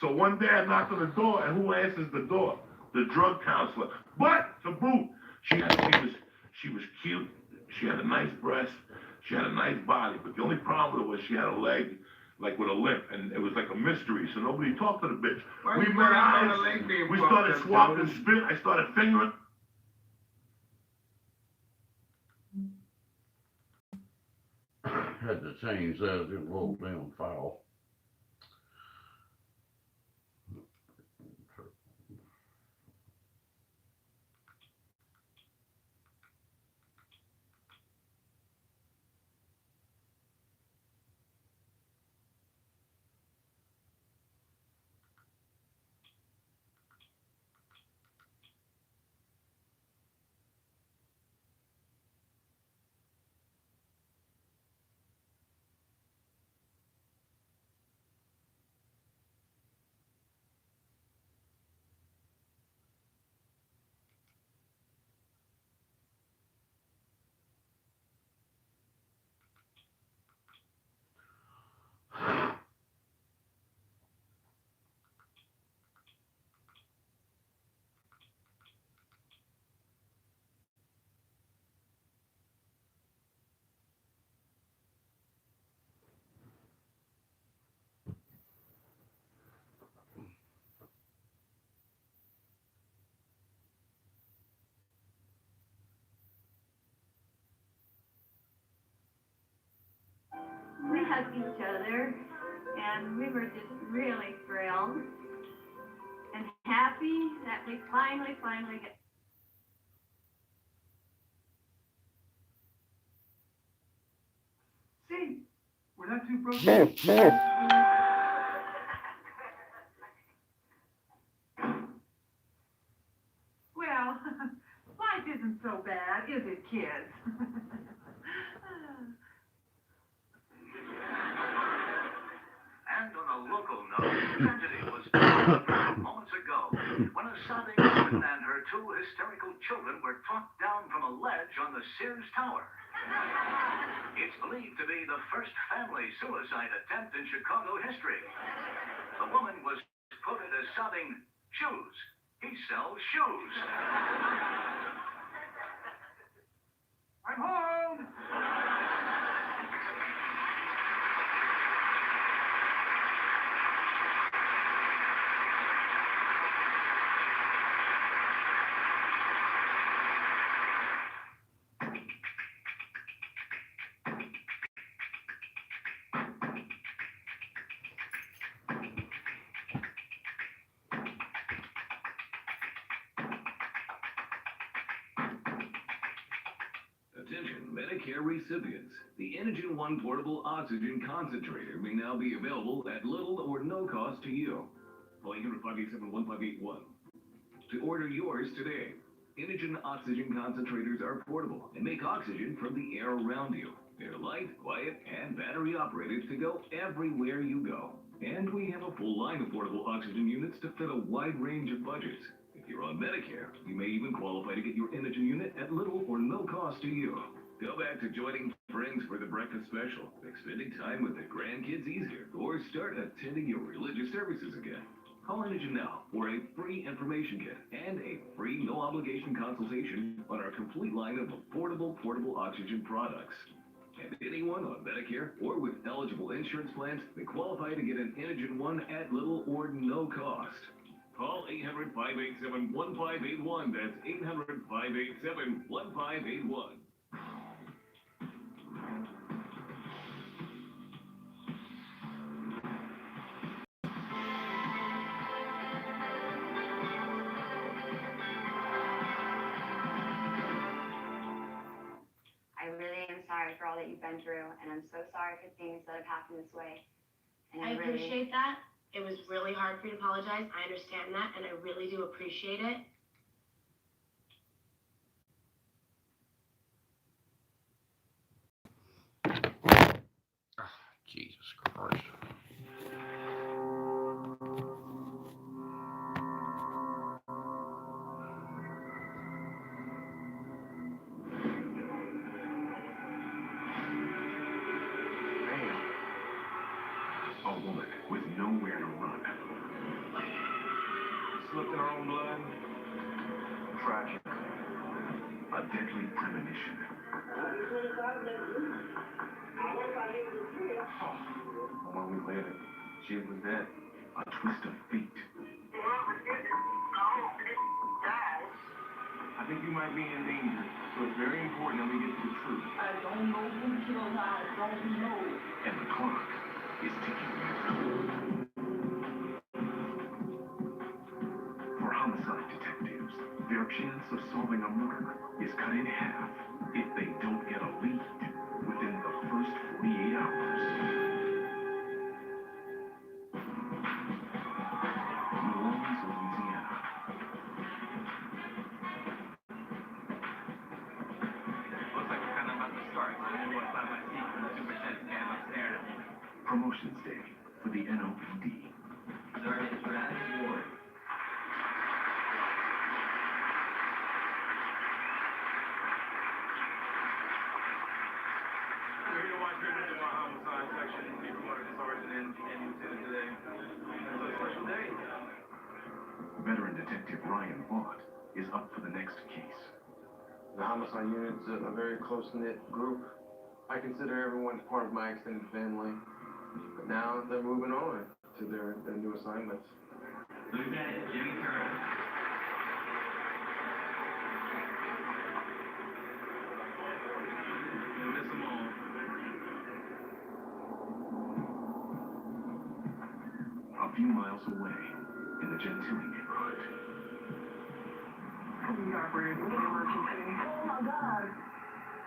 So one day I knocked on the door, and who answers the door? The drug counselor. But to boot, she was cute. She had a nice breast. She had a nice body. But the only problem was she had a leg like with a limp, and it was like a mystery. So nobody talked to the bitch. We met eyes. We started swapping spit. I started fingering. Had to change that. It rolled down foul. hugged each other, and we were just really thrilled and happy that we finally got. See, we're not too broke. Well, life isn't so bad, is it, kids? And on a local note, tragedy was moments ago when a sobbing woman and her two hysterical children were talked down from a ledge on the Sears Tower. It's believed to be the first family suicide attempt in Chicago history. The woman was quoted as sobbing, "Shoes. He sells shoes." I'm home! Attention Medicare recipients. The Inogen One Portable Oxygen Concentrator may now be available at little or no cost to you. Call 800-587-1581 to order yours today. Inogen Oxygen Concentrators are portable and make oxygen from the air around you. They're light, quiet, and battery operated to go everywhere you go. And we have a full line of portable oxygen units to fit a wide range of budgets. If you're on Medicare, you may even qualify to get your Inogen unit at little or no cost to you. Go back to joining friends for the breakfast special, make spending time with the grandkids easier, or start attending your religious services again. Call Inogen now for a free information kit and a free no-obligation consultation on our complete line of affordable portable oxygen products. And anyone on Medicare or with eligible insurance plans may qualify to get an Inogen One at little or no cost. Call 800-587-1581. That's 800-587-1581. I really am sorry for all that you've been through, and I'm so sorry for things that have happened this way. And I appreciate that. It was really hard for you to apologize. I understand that, and I really do appreciate it. Jesus Christ. A woman with nowhere to run. Slipped in her own blood. Tragic. A deadly premonition. A moment later, she was dead. A twist of fate. I think you might be in danger, so it's very important that we get to the truth. I don't know who killed her. I don't know. And the clock is ticking. For homicide detectives, their chance of solving a murder is cut in half if they don't get a lead within the first 48 hours. New Orleans, Louisiana. Looks like we're kind of about to start. So you want to find my seat from the 2% scam upstairs. Promotions Day for the NOPD. Sergeant Travis Ward. We're here to watch members of our homicide section be promoted to sergeant and lieutenant today. It's a special day. Veteran Detective Ryan Vaught is up for the next case. The homicide unit's a very close-knit group. I consider everyone part of my extended family. But now they're moving on to their new assignments. Lieutenant Jimmy Curran. You'll miss them all. few miles away in the Gentili neighborhood. Police operator, what's the emergency? Oh my God.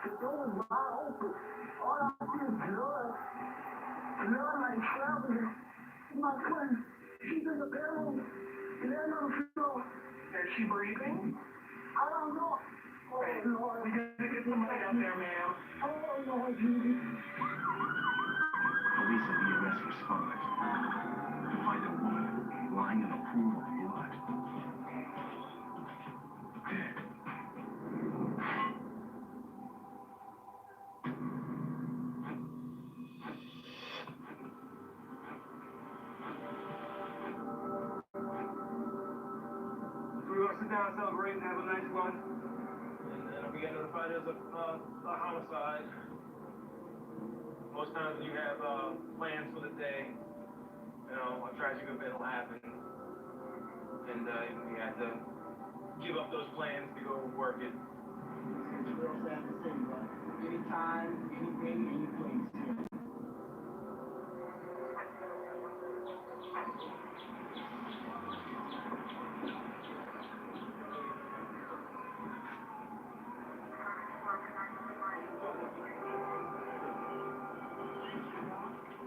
The door was wide open. All I see is blood. Blood like traveling. My friend, she's in the bedroom. Laying on the floor. Is she breathing? I don't know. Oh Lord. We gotta get somebody out there, ma'am. Oh Lord Jesus. Police and EMS respond to find a woman lying in a pool of blood. Dead. We're gonna sit down and celebrate and have a nice one. And we got notified there's a homicide. Most times when you have plans for the day, you know, a tragic event will happen. And we had to give up those plans to go work it. It's real sad to say, but anytime, anything, any place.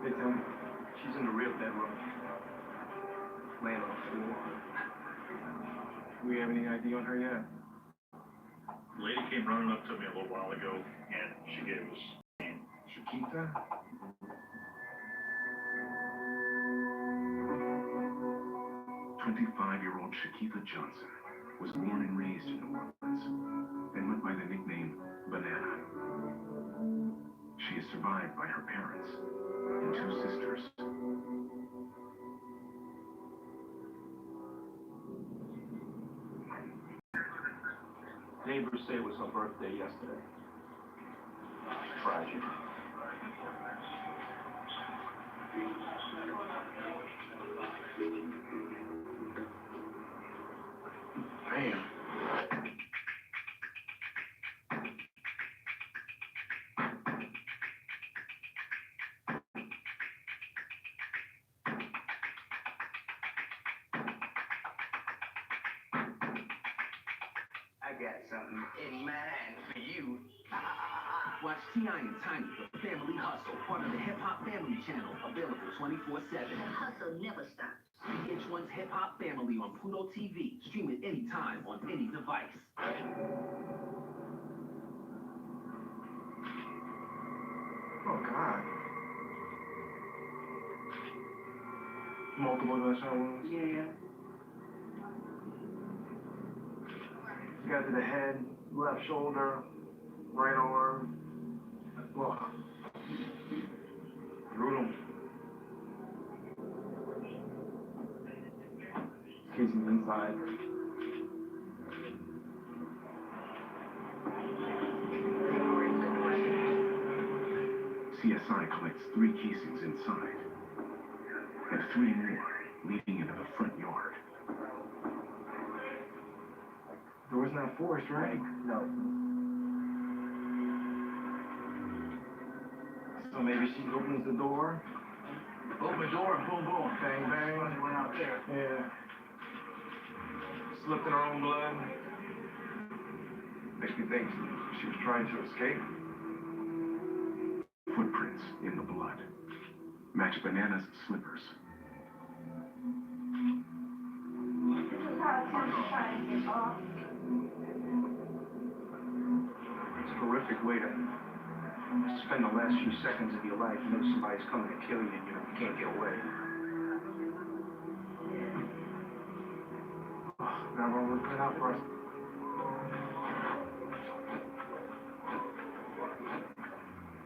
Victim, she's in the rear bedroom, laying on the floor. Do we have any ID on her yet? The lady came running up to me a little while ago, and she gave us name. Shakita? "25-year-old Shakita Johnson was born and raised in New Orleans and went by the nickname Banana. She is survived by her parents and 2 sisters. Neighbors say it was her birthday yesterday. Tragic. Damn. I got something in mind for you. Watch T.I. and Tiny, the Family Hustle, part of the Hip Hop Family Channel, available 24/7. The hustle never stops. VH1's Hip Hop Family on Pluto TV. Stream it anytime on any device. Oh, God. Multiple gunshot wounds? Yeah. Got to the head, left shoulder, right arm. Whoa. Brutal. Casing inside. CSI collects 3 casings inside and 3 more leading into the front yard. Door's not forced, right? No. So maybe she opens the door. Open the door and boom, boom. Bang, bang. Somebody went out there. Yeah. Slipped in her own blood. Makes me think she was trying to escape. Footprints in the blood match Banana's slippers. It's a horrific way to spend the last few seconds of your life. You know somebody's coming to kill you and you can't get away. Now we're looking out for us.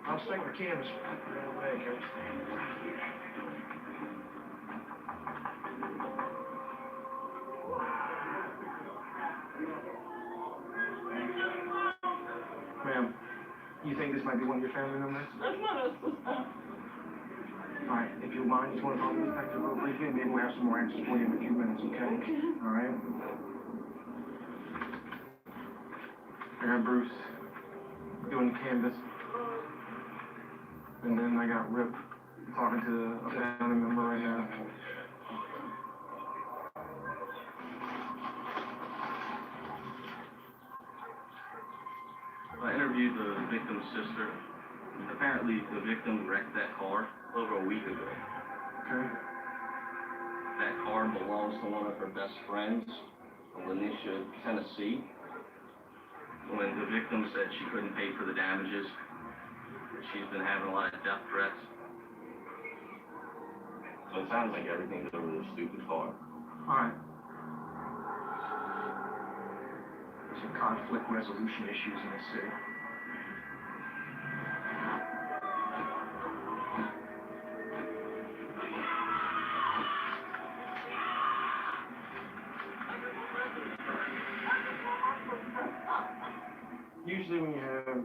I'll sink the canvas. Thank you. Ma'am, you think this might be one of your family members? That's not us. Alright, if you mind, just want to call the detective real briefly, and maybe we'll have some more answers for you in a few minutes, okay? Alright? I got Bruce doing the canvas. And then I got Rip talking to a family member right now. I interviewed the victim's sister. Apparently, the victim wrecked that car over a week ago. Okay. That car belongs to one of her best friends, Lanisha, Tennessee. When the victim said she couldn't pay for the damages, she's been having a lot of death threats. So it sounds like everything's over this stupid car. Alright. Some conflict resolution issues in this city. Usually when you have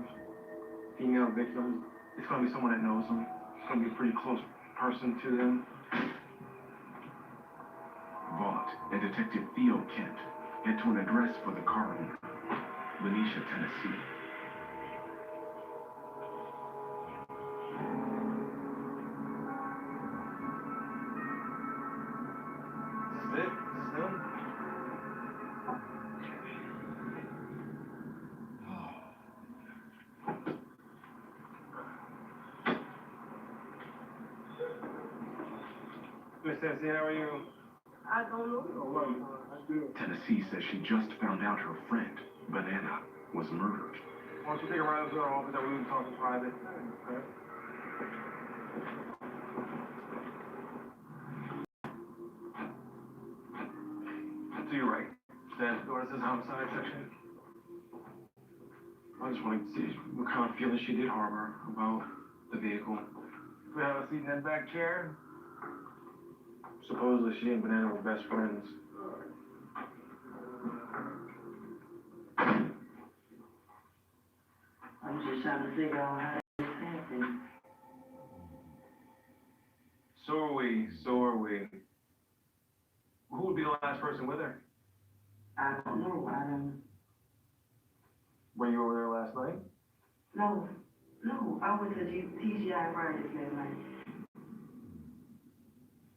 female victims, it's going to be someone that knows them. It's going to be a pretty close person to them. Vaught and Detective Theo Kent head to an address for the car owner, Lanisha, Tennessee. Is it? Still? Miss Tennessee, how are you? I don't know. Oh, well, I do. Tennessee says she just found out her friend, Banana, was murdered. Why don't you take a ride up to our office that we can talk in private? Okay. To your right. That door says homicide section. I just wanted to see what kind of feelings she did harbor about the vehicle. We have a seat in that back chair. Supposedly she and Banana were best friends. I'm just trying to figure out how this happened. So are we. Who would be the last person with her? I don't know. Were you over there last night? No, I went to TGI Fridays last night.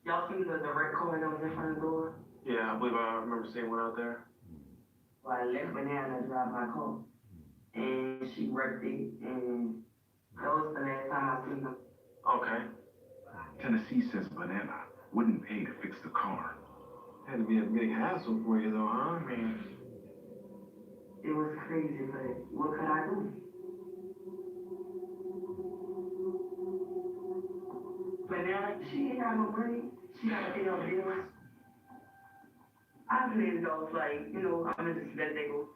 Y'all see the red car that was in front of the door? Yeah, I believe I remember seeing one out there. Well, I left Banana to drive my car. And she wrecked it, and that was the last time I seen her. Okay. Tennessee says Banana wouldn't pay to fix the car. Had to be a big hassle for you though, huh? I mean, it was crazy, but what could I do? Banana, she ain't got no money. She gotta pay her bills. I played it off like, I'm gonna just let that go.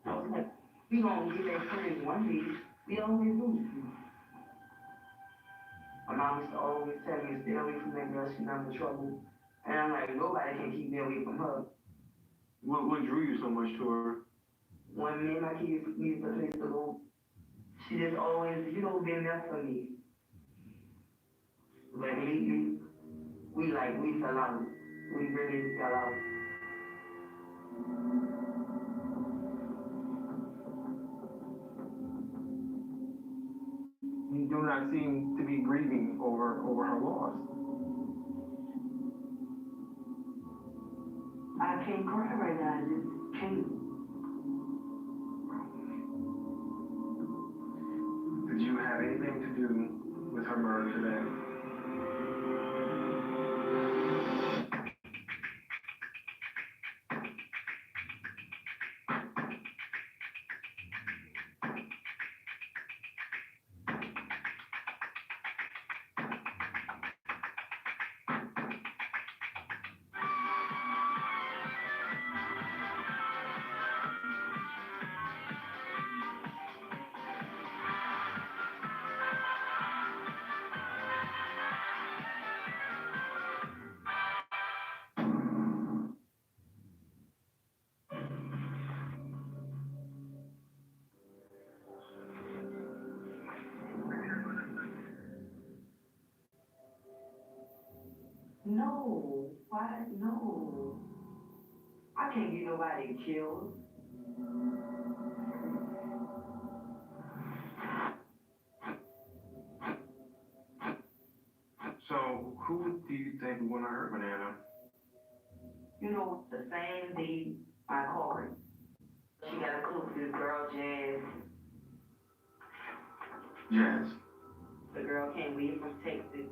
I was like, we gonna get that friends one day. We always do. My mom used to always tell me, stay away from that girl, she's not in trouble. And I'm like, nobody can keep me away from her. what drew you so much to her? When me and my kids needed a place to go, she just always, been there for me. But lately, we fell out. We really fell out. You do not seem to be grieving over her loss. I can't cry right now. I just can't. Did you have anything to do with her murder today? No. Why? No. I can't get nobody killed. So, who do you think would want to hurt Banana? The same day I called her. She got a clue to this girl, Jazz. Jazz. The girl came with from Texas.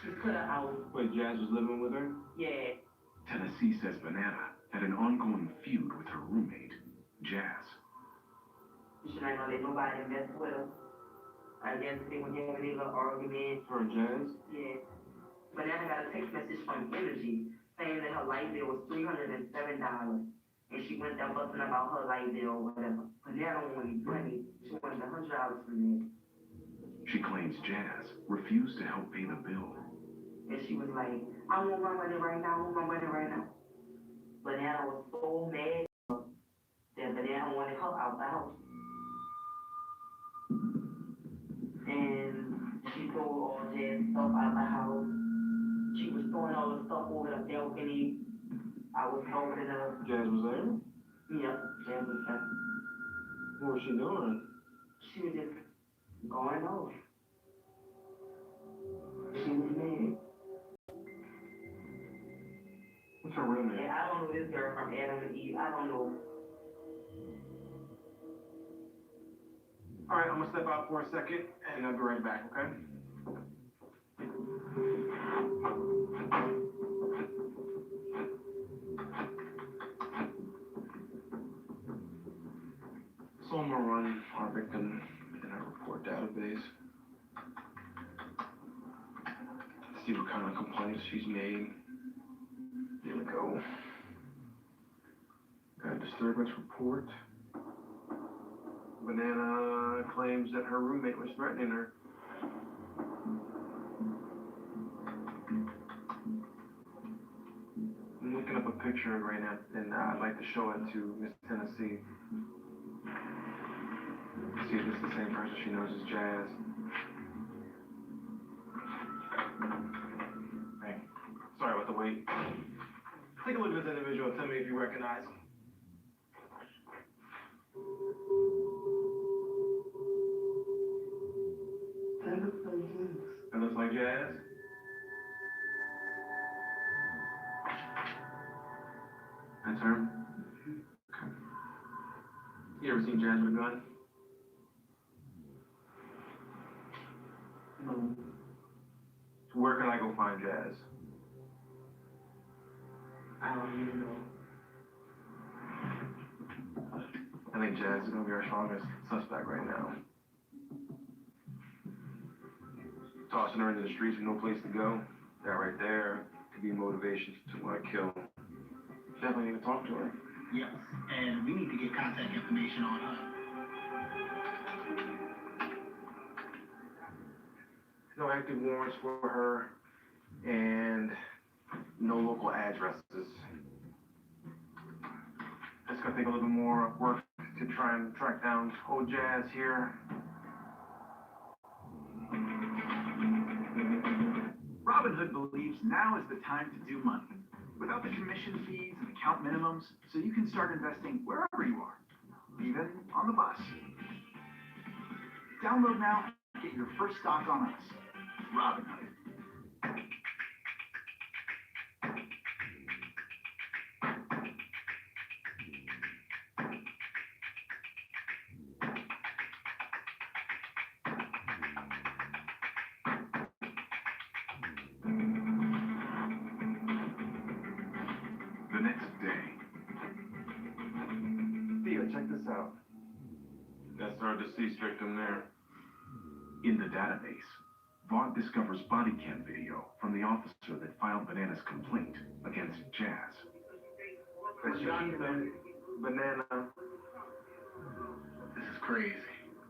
She put her out. Wait, Jazz was living with her? Yeah. Tennessee says Banana had an ongoing feud with her roommate, Jazz. She ain't gonna let nobody mess with her. I guess they were having a little argument. Her and Jazz? Yeah. Banana got a text message from Energy saying that her light bill was $307. And she went there busting about her light bill or whatever. Banana wanted money. She wanted $100 from me. She claims Jazz refused to help pay the bill. And she was like, I want my money right now, I want my money right now. Banana was so mad that Banana wanted her out the house. And she threw all Jazz stuff out the house. She was throwing all the stuff over the balcony. I was helping her. Jazz was there? Yeah, Jazz was there. What was she doing? She was just going off. She was mad. What's her real name? Yeah, I don't know this girl from Adam and Eve. I don't know. All right, I'm gonna step out for a second, and I'll be right back, okay? So I'm gonna run our victim in our report database. See what kind of complaints she's made. Here we go. Got a disturbance report. Banana claims that her roommate was threatening her. I'm looking up a picture right now, and I'd like to show it to Miss Tennessee. See if it's the same person she knows as Jazz. Hey, sorry about the wait. Take a look at this individual and tell me if you recognize him. That looks like Jazz. That's her? Okay. You ever seen Jazz with a gun? No. So where can I go find Jazz? I don't even know. I think Jazz is gonna be our strongest suspect right now. Tossing her into the streets with no place to go. That right there could be motivation to want to kill. Definitely need to talk to her. Yes, and we need to get contact information on her. No active warrants for her, and no local addresses. It's gonna take a little bit more work to try and track down old Jazz here. Robinhood believes now is the time to do money, without the commission fees and account minimums, so you can start investing wherever you are, even on the bus. Download now and get your first stock on us. Robinhood. The next day, Theo, check this out. That's our deceased victim there. in the database, Vaughn discovers body cam video from the officer that filed Banana's complaint against Jazz. That's Shakita, Banana. This is crazy.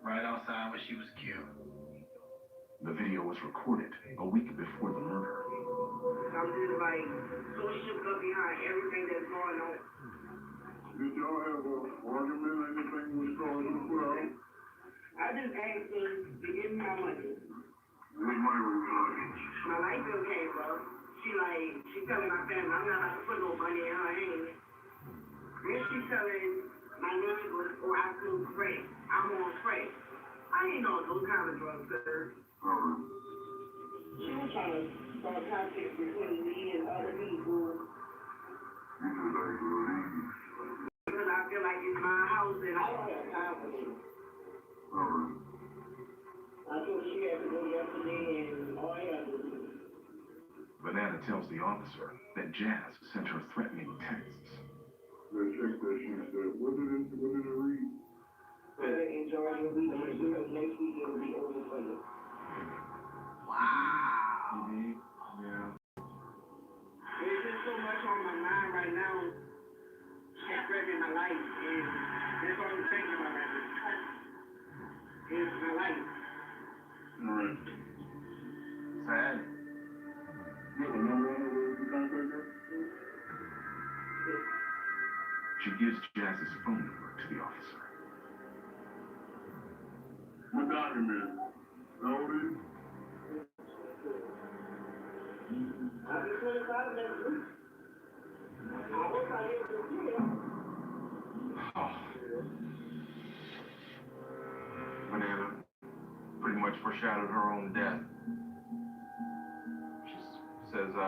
Right outside where she was killed. The video was recorded a week before the murder. I'm just like so shook up behind everything that's going on. Did y'all have an argument or anything when you called her put out? I just asked her to give me my money. What money were you talking? My light bill came up. She telling my family I'm not about to put no money in her hand. Then she telling my neighbor, oh, I flew crack. I'm on crack. I ain't on those kind of drugs, sir. She was trying to start conflict between me and other people. Because I feel like it's my house and I don't have time for it. I told she had to go yesterday and all I had to do. Banana tells the officer that Jazz sent her threatening texts. Let's check that she said. What did it read? In Georgia, we next week it'll be over for you. Wow. Yeah. There's just so much on my mind right now. It's threatening my life, and that's all I'm thinking about right now. It's my life. All right. Sad. She gives Jazz's phone number to the officer. What document? How old are you? I'll be 25 next week. I hope I get to see him. Banana pretty much foreshadowed her own death. She says, I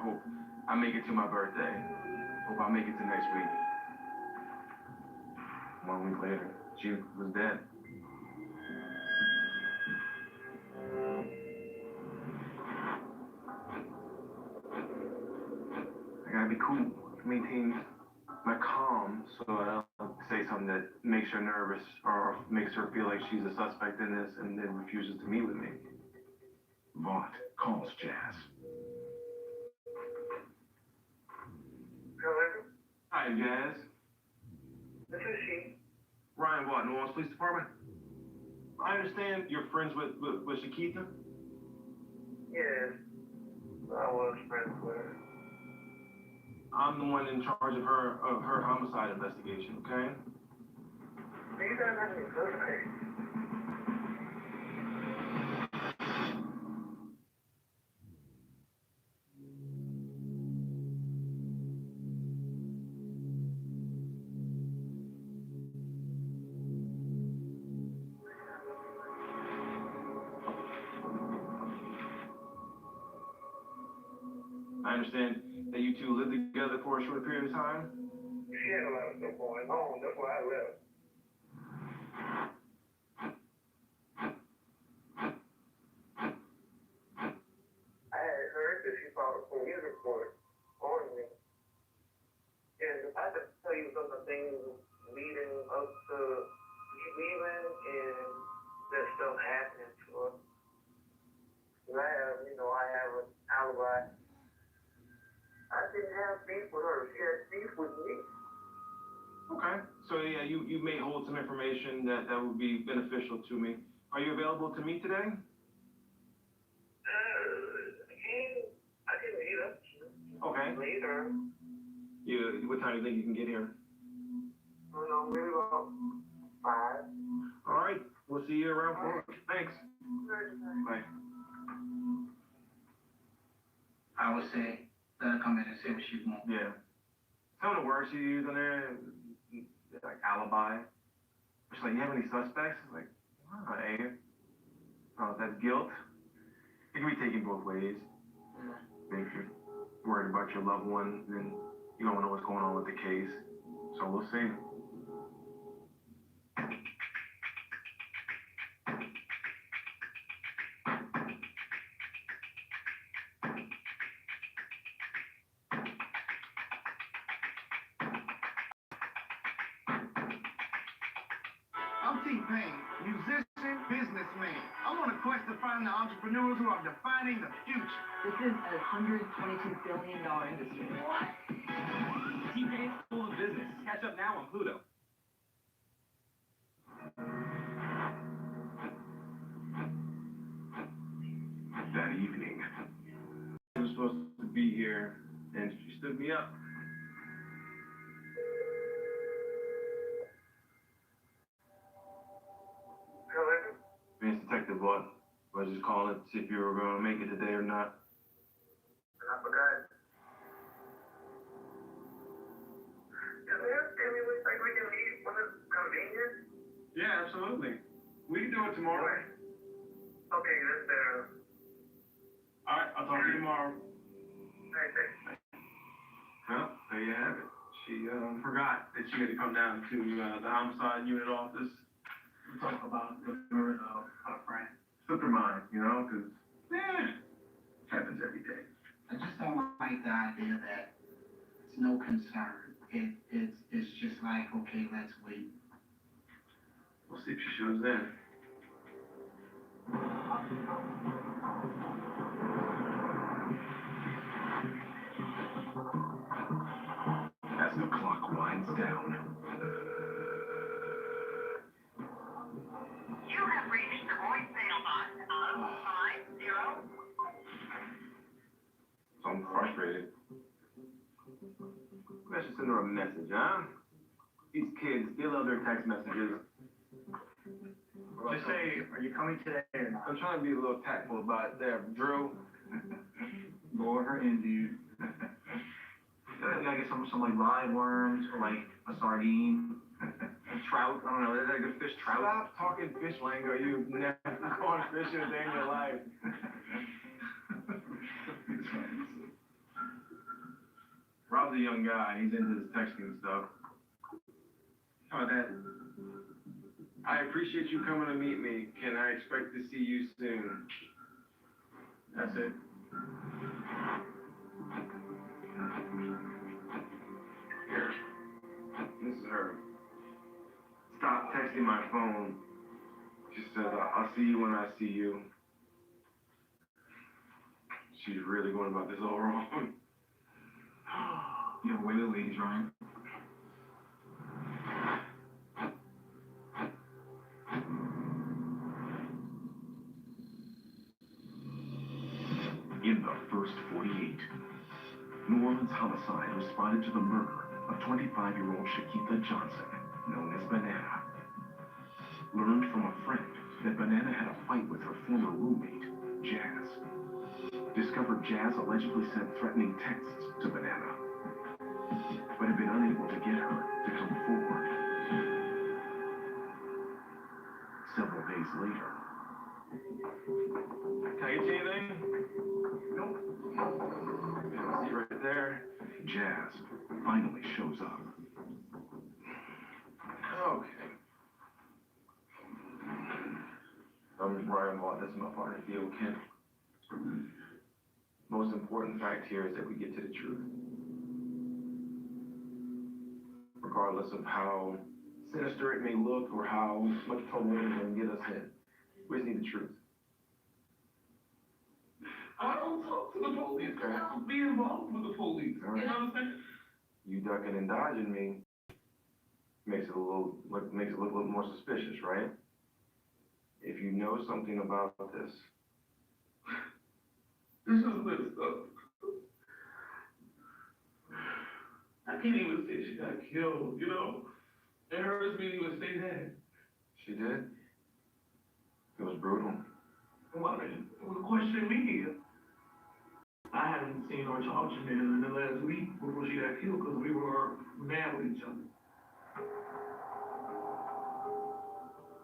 hope I make it to my birthday. Hope I make it to next week. 1 week later, she was dead. I gotta be cool, maintain my calm so I don't say something that makes her nervous or makes her feel like she's a suspect in this and then refuses to meet with me. Vaught calls Jazz. Hello? Hi, Jazz. This is she. Ryan Vaught, New Orleans Police Department. I understand you're friends with Shakita? Yes. I was friends with her. I'm the one in charge of her homicide investigation, okay? These are not any suspects. I understand that you two lived together for a short period of time? She had a lot of stuff going on. That's why I left. I had heard that she filed a police report on me. And I just tell you some of the things leading up to me leaving and that stuff happening to her. And I have an alibi. I didn't have beef with her. She had beef with me. Okay. So yeah, you may hold some information that would be beneficial to me. Are you available to meet today? I can meet up. Okay. Later. What time do you think you can get here? I don't know, maybe about 5. All right. We'll see you around 4. Thanks. Bye. I would say, let her come in and say what she wants. Yeah. Some of the words she used on there, like alibi. She's like, you have any suspects? It's like, that's guilt. It can be taken both ways. If you're worried about your loved one, then you don't know what's going on with the case. So we'll see. I'm T-Pain, musician, businessman. I'm on a quest to find the entrepreneurs who are defining the future. This is a $122 billion industry. What? T-Pain School of Business. Catch up now on Pluto. That evening, I was supposed to be here, and she stood me up. Hello? Vince Detective Vaught. I was just calling to see if you were going to make it today or not. I forgot. Can we can leave when it's convenient? Yeah, absolutely. We can do it tomorrow. Okay, that's better. All right, I'll talk to you tomorrow. Alright, thanks. Well, there you have it. She forgot that she had to come down to the homicide unit office to talk about her and her friend. Slipped her mind, you know, because, happens every day. I just don't like the idea that it's no concern. It's just like, okay, let's wait. We'll see if she shows in. As the clock winds down, You have reached the voicemail box of 50. So I'm frustrated. I should send her a message, huh? These kids, they love their text messages. Just say, are you coming today or not? I'm trying to be a little tactful about it there, Drew. Lure her in, dude. I guess some like live worms or like a sardine, a trout. I don't know. Is that a good fish? Trout. Stop talking fish lingo. You've never gone fishing a day in your life. Rob's a young guy. He's into this texting stuff. How about that? I appreciate you coming to meet me. Can I expect to see you soon? That's it. Here. This is her. Stop texting my phone. She says, I'll see you when I see you. She's really going about this all wrong. You know, way to leave, right? in the first 48, New Orleans homicide responded to the murder of 25-year-old Shakitha Johnson, known as Banana. Learned from a friend that Banana had a fight with her former roommate, Jazz. Discovered Jazz allegedly sent threatening texts to Banana, but had been unable to get her to come forward. Several days later, can I get you anything? Nope. See right there. Jazz finally shows up. Okay. I'm Ryan Watt. This is my partner, Theo Kent. Most important fact here is that we get to the truth. Regardless of how sinister it may look or how much trouble it can get us in, we just need the truth. I don't talk to the police. I don't be involved with the police. All right. You know what I'm saying? You ducking and dodging me makes it look a little more suspicious, right? If you know something about this, This is messed up. I can't even say she got killed, you know? It hurts me to even say that. she did. It was brutal. Well, it was a question me. I haven't seen or talked to her in the last week before she got killed because we were mad with each other.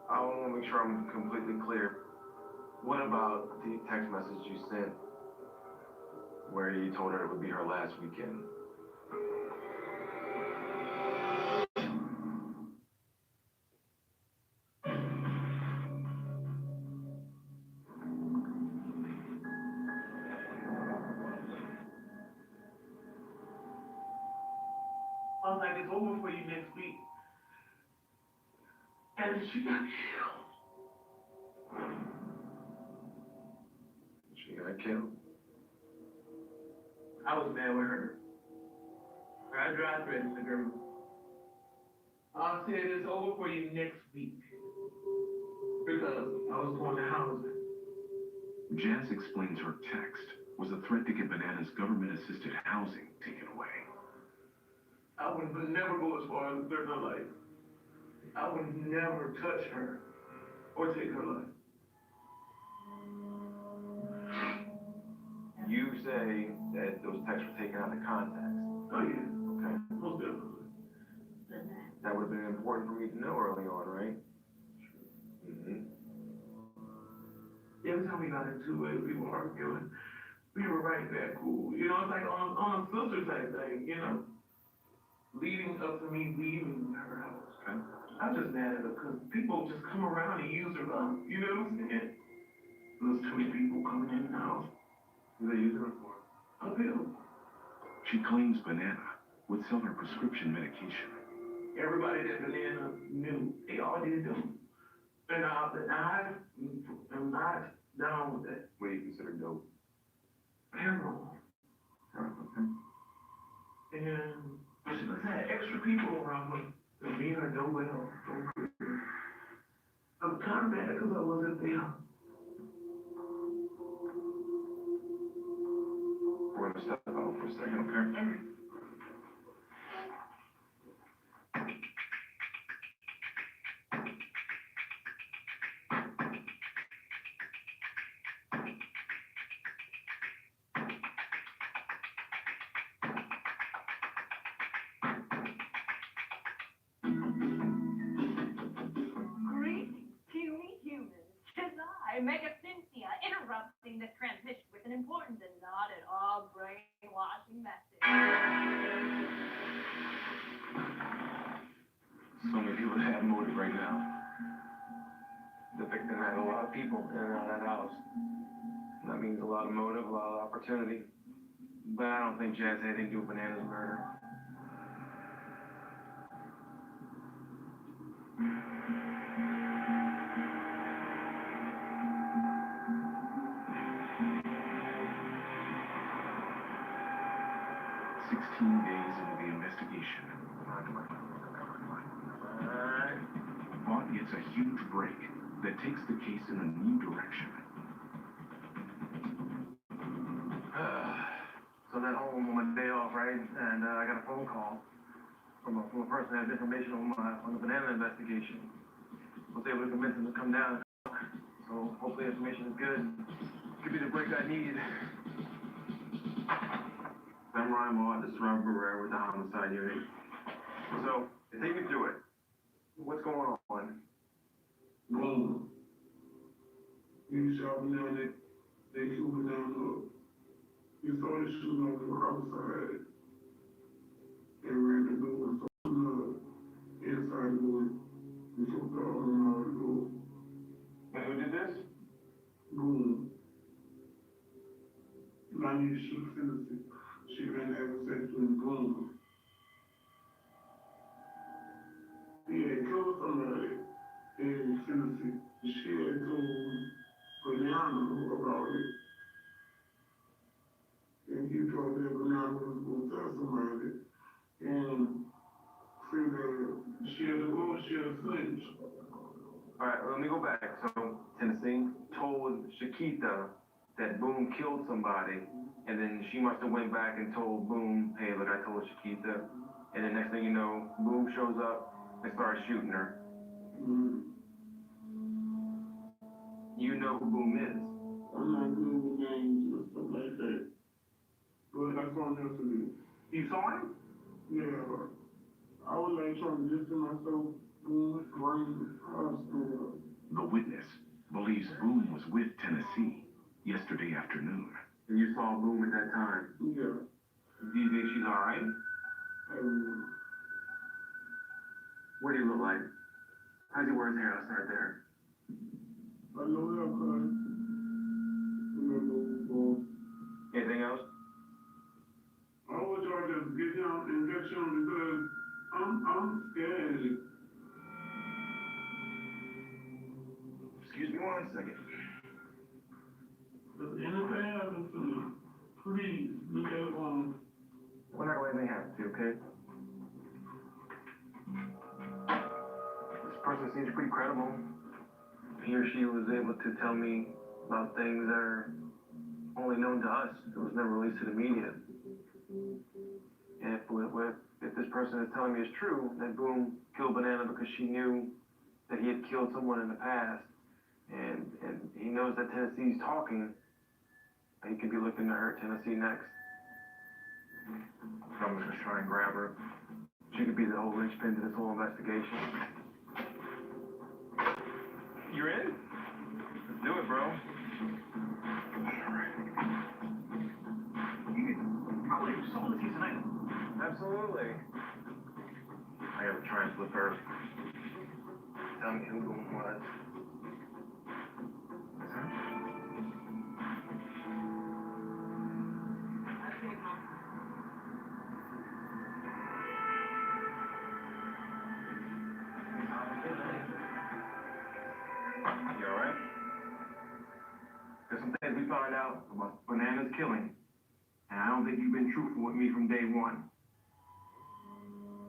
I want to make sure I'm completely clear. What about the text message you sent where you told her it would be her last weekend? I was like, it's over for you next week. And she got killed. She got killed. I was mad with her. I drive threatened the girl. I said it's over for you next week. Because I was going to housing. Jazz explains her text was a threat to get Banana's government-assisted housing taken away. I would never go as far as threaten her life. I would never touch her or take her life. You say that those texts were taken out of context. Oh, yeah. Okay. Most definitely. That would have been important for me to know early on, right? Mm-hmm. Every time we got into it, we were arguing. We were right there cool. You know, it's like on a sister type thing, you know? Leading up to me leaving her house. Okay. I'm just mad at her because people just come around and use her up. You know what I'm saying? There's too many people coming in and out. What are they using her for? A pill. She claims Banana would sell her prescription medication. Everybody that Banana knew, they all did them. And I am not down with that. What do you consider dope? Heroin. And she just had extra people around her. And me and her don't well. I'm kind of mad because I wasn't there. We're gonna step out for a second, okay? Mega Cynthia, interrupting the transmission with an important and not at all brainwashing message. So many people that have motive right now. The victim had a lot of people in and out of that house. That means a lot of motive, a lot of opportunity. But I don't think Jazz had anything to do with Banana's murder. Days into the investigation, Vaught gets a huge break that takes the case in a new direction. So I'm at home on my day off, right? And I got a phone call from a person that has information on the Banana investigation. I was able to convince him to come down. So hopefully the information is good. Could be the break I need. I'm Ryan Moore, this is Robert Barrera with the Homicide Unit. So, take me through it. What's going on? Boom. You shot me down it. They shoot me down the. You saw the shooting on the outside. They ran the door, so the inside door. You saw the other door. And who did this? Boom. I need to shoot Tennessee. She ran having sex with Boom. He had killed somebody in Tennessee. She had told Banana about it. And he told that Banana was going to tell somebody. And said that she had to go, she had to flinch. Alright, let me go back. So, Tennessee told Shakita that Boom killed somebody. And then she must have went back and told Boom, hey, look, I told Shakita. And then next thing you know, Boom shows up and starts shooting her. Mm-hmm. You know who Boom is. I'm not good with names and stuff like that. But I saw him yesterday. You saw him? Yeah. I was like trying to distance myself from Green Hospital. The witness believes Boom was with Tennessee yesterday afternoon. And you saw Boom at that time? Yeah. Do you think she's alright? What do you look like? How's he wear his hair? Let's start there. I know haircut. Anything else? I was trying to get him injection because I'm scared. Excuse me 1 second. If anything happens to me, please look at We're not going to have to, okay? This person seems pretty credible. He or she was able to tell me about things that are only known to us. It was never released to the media. And if this person is telling me is true, that Boom killed Banana because she knew that he had killed someone in the past, and he knows that Tennessee's talking, he could be looking to hurt Tennessee next. So I'm just trying to grab her. She could be the whole linchpin to this whole investigation. You're in? Let's do it, bro. Alright. Probably someone to see tonight. Absolutely. I gotta try and flip her. time who Boone was. You alright? There's some things we found out about Banana's killing, and I don't think you've been truthful with me from day one.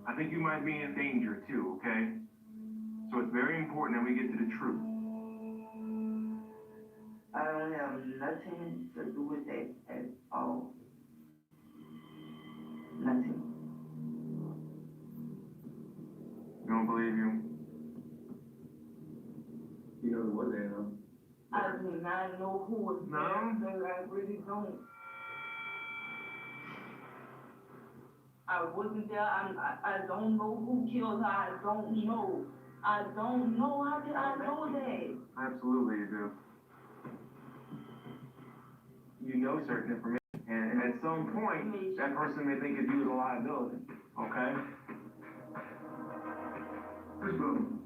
I think you might be in danger too, okay? So it's very important that we get to the truth. I don't have nothing to do with that at all. Nothing. You don't believe you? You know what they know? I do not know who was there, so I really don't. I wasn't there. I don't know who killed her. I don't know. I don't know. How did I know that? Absolutely you do. You know certain information, and at some point, that person may think of you as a liability, okay? Where's Boone?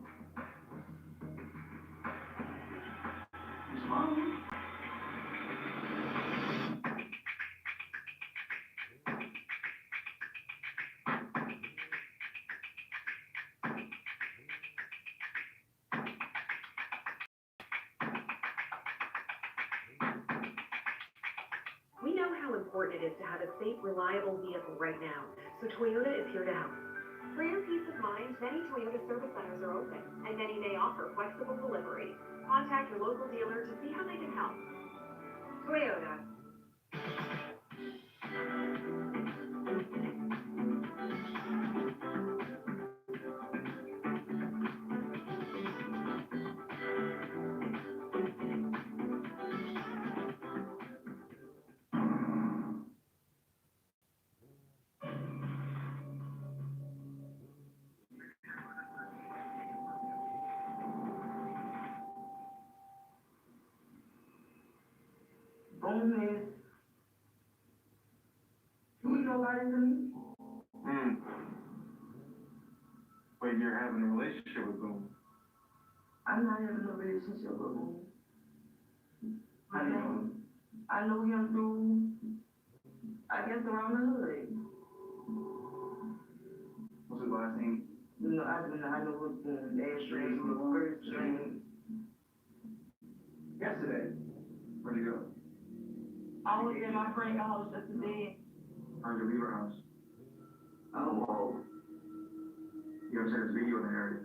We know how important it is to have a safe, reliable vehicle right now, so Toyota is here to help. For your peace of mind, many Toyota service centers are open, and many may offer flexible delivery. Contact your local dealer to see how they can help. Toyota. Boone is. Do you know about it to me? But you're having a relationship with Boone. I'm not having a relationship with Boone. I know him through, I guess, around the hood. What's his last name? You know, I know what's Boone. Last name, first name. Yesterday. Where'd you go? I was at my friend's house yesterday. How'd you leave her house? Oh. You ever seen this video in the area?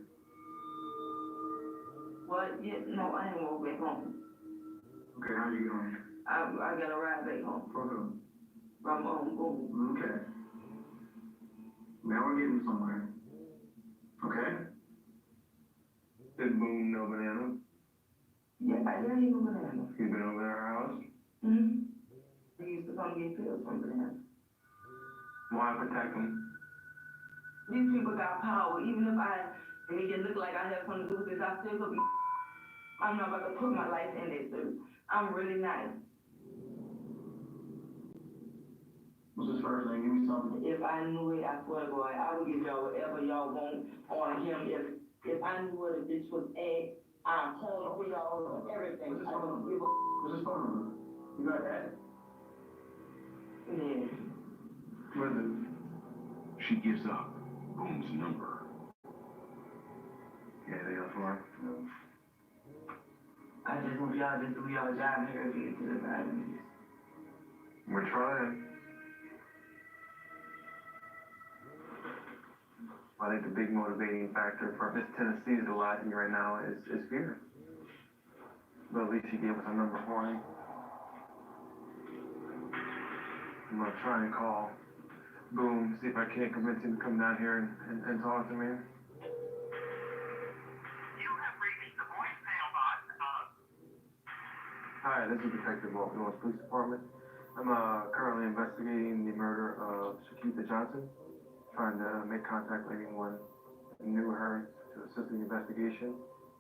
What? Yeah, no, I ain't walk back home. Okay, how'd you get home? I got a ride back home. From who? From Boone. Okay. Now we're getting somewhere. Okay? Did Boone know Banana? Yeah, he knew Banana. He's been over at our house? Mm-hmm. He used to come get pills from Banana. Why protect him? These people got power. Even if I make it look like I have something to do with this, I still could be. I'm not about to put my life in this, dude. I'm really not. What's his first name? Give me something. If I knew it, I swear to God, I would give y'all whatever y'all want on him. If I knew where the bitch was at, I'm calling for y'all everything. What's his phone number? What's his phone number? You got that? Yeah. What is it? She gives up Boone's number. Yeah, they got far. I just want y'all to do y'all job here if you get to the bottom. We're trying. I think the big motivating factor for Miss Tennessee is a lot right now is fear. But at least she gave us a number for him. I'm gonna try and call Boone, see if I can't convince him to come down here and talk to me. Hi, this is Detective Walton, North Police Department. I'm currently investigating the murder of Shakita Johnson, trying to make contact with anyone who knew her to assist in the investigation.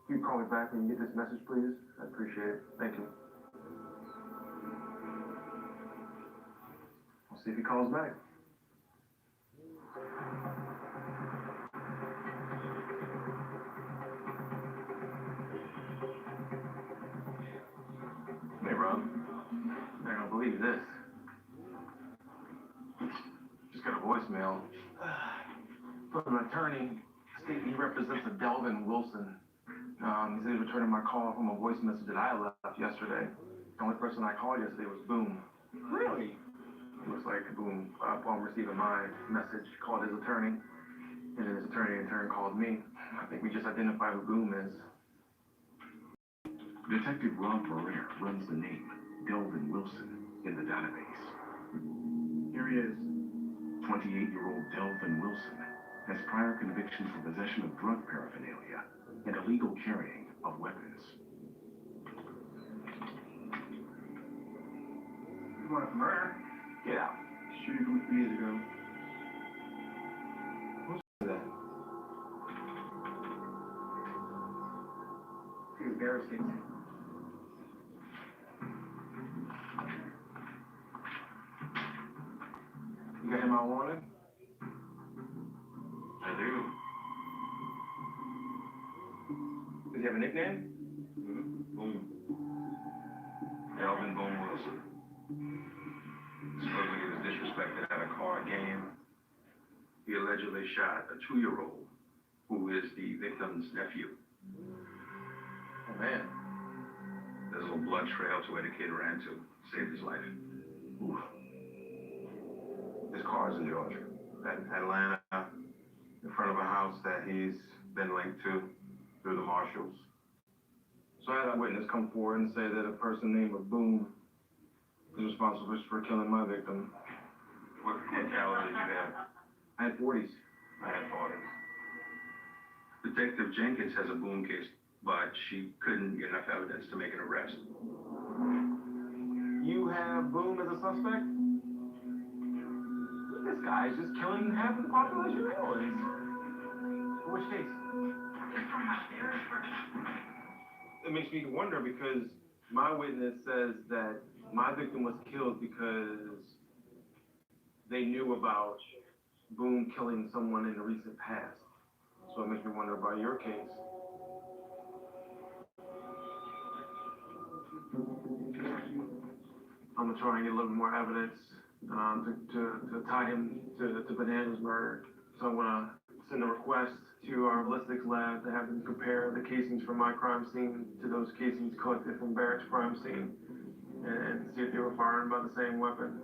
Can you call me back when you get this message, please? I appreciate it. Thank you. We'll see if he calls back. Rob. You're not gonna believe this. Just got a voicemail from an attorney stating he represents a Delvin Wilson. He said he's returning my call from a voice message that I left yesterday. The only person I called yesterday was Boom. Really? It looks like Boom, upon receiving my message, called his attorney, and then his attorney in turn called me. I think we just identified who Boom is. Detective Rob Ferrer runs the name Delvin Wilson in the database. Here he is. 28-year-old Delvin Wilson has prior convictions for possession of drug paraphernalia and illegal carrying of weapons. You want a murder? Get out. Shooting from 3 years ago. Who's that? It's embarrassing. You got him out wanted? I do. Does he have a nickname? Boom. Delvin Boom Wilson. Supposedly he was disrespected at a card game. He allegedly shot a 2-year-old who is the victim's nephew. Oh man. There's a little blood trail to where the kid ran to. Saved his life. Oof. His car's in Georgia. At Atlanta, in front of a house that he's been linked to through the marshals. So I had a witness come forward and say that a person named Boom is responsible for killing my victim. What caliber did you have? I had 40s. I had 40s. Detective Jenkins has a Boom case, but she couldn't get enough evidence to make an arrest. You have Boom as a suspect? This guy's just killing half of the population anyways. For which case? It makes me wonder because my witness says that my victim was killed because they knew about Boom killing someone in the recent past. So it makes me wonder about your case. I'm gonna try and get a little bit more evidence to tie him to Banana's murder. So I'm gonna send a request to our ballistics lab to have them compare the casings from my crime scene to those casings collected from Barrett's crime scene and see if they were fired by the same weapon.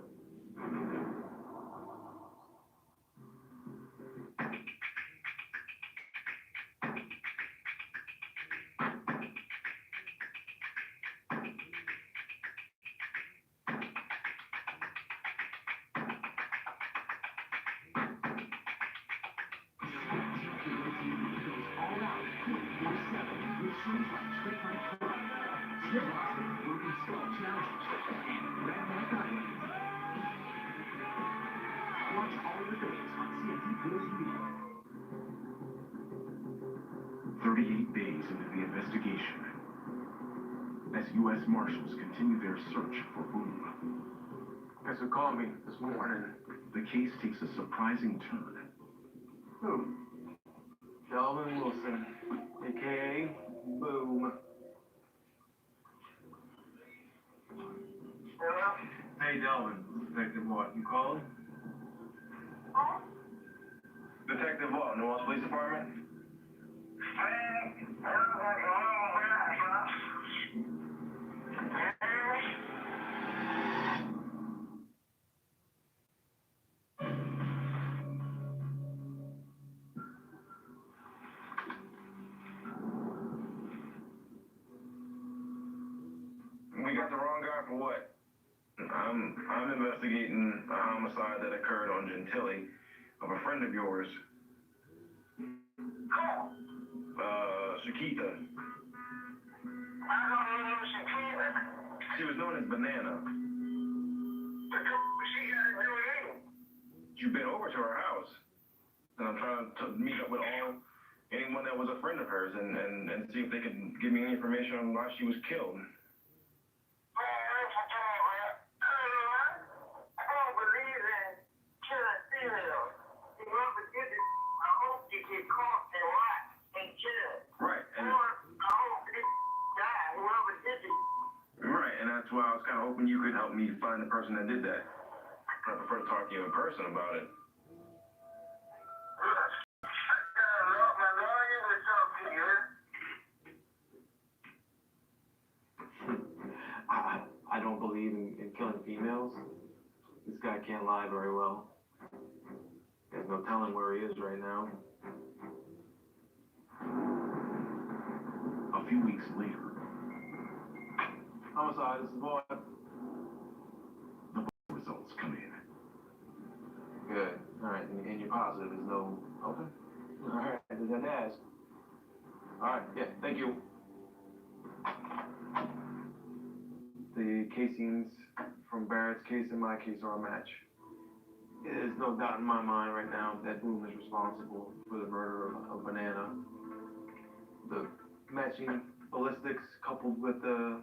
Watch all the debates on CNT News Media. 38 days into the investigation, as U.S. Marshals continue their search for Boom. Guess who called me this morning? The case takes a surprising turn. Who? Delvin Wilson, a.k.a. Boom. Hey, Delvin. Detective Watt, you calling? Detective Watt, New Orleans Police Department? We got the wrong guy for what? I'm investigating a homicide that occurred on Gentili of a friend of yours. Shakita. She was known as Banana. You've been over to her house, and I'm trying to meet up with anyone that was a friend of hers and see if they can give me any information on why she was killed. Right, and I That's why I was kind of hoping you could help me find the person that did that. I prefer to talk to you in person about it. I don't believe in killing females. This guy can't lie very well. There's no telling where he is right now. A few weeks later, Homicide, this is Boyd. the results come in. Good. All right, and you're positive. There's no. Okay. All right. I didn't ask. All right. Yeah. Thank you. The casings from Barrett's case and my case are a match. There's no doubt in my mind right now that Boom is responsible for the murder of Banana. The matching ballistics coupled with the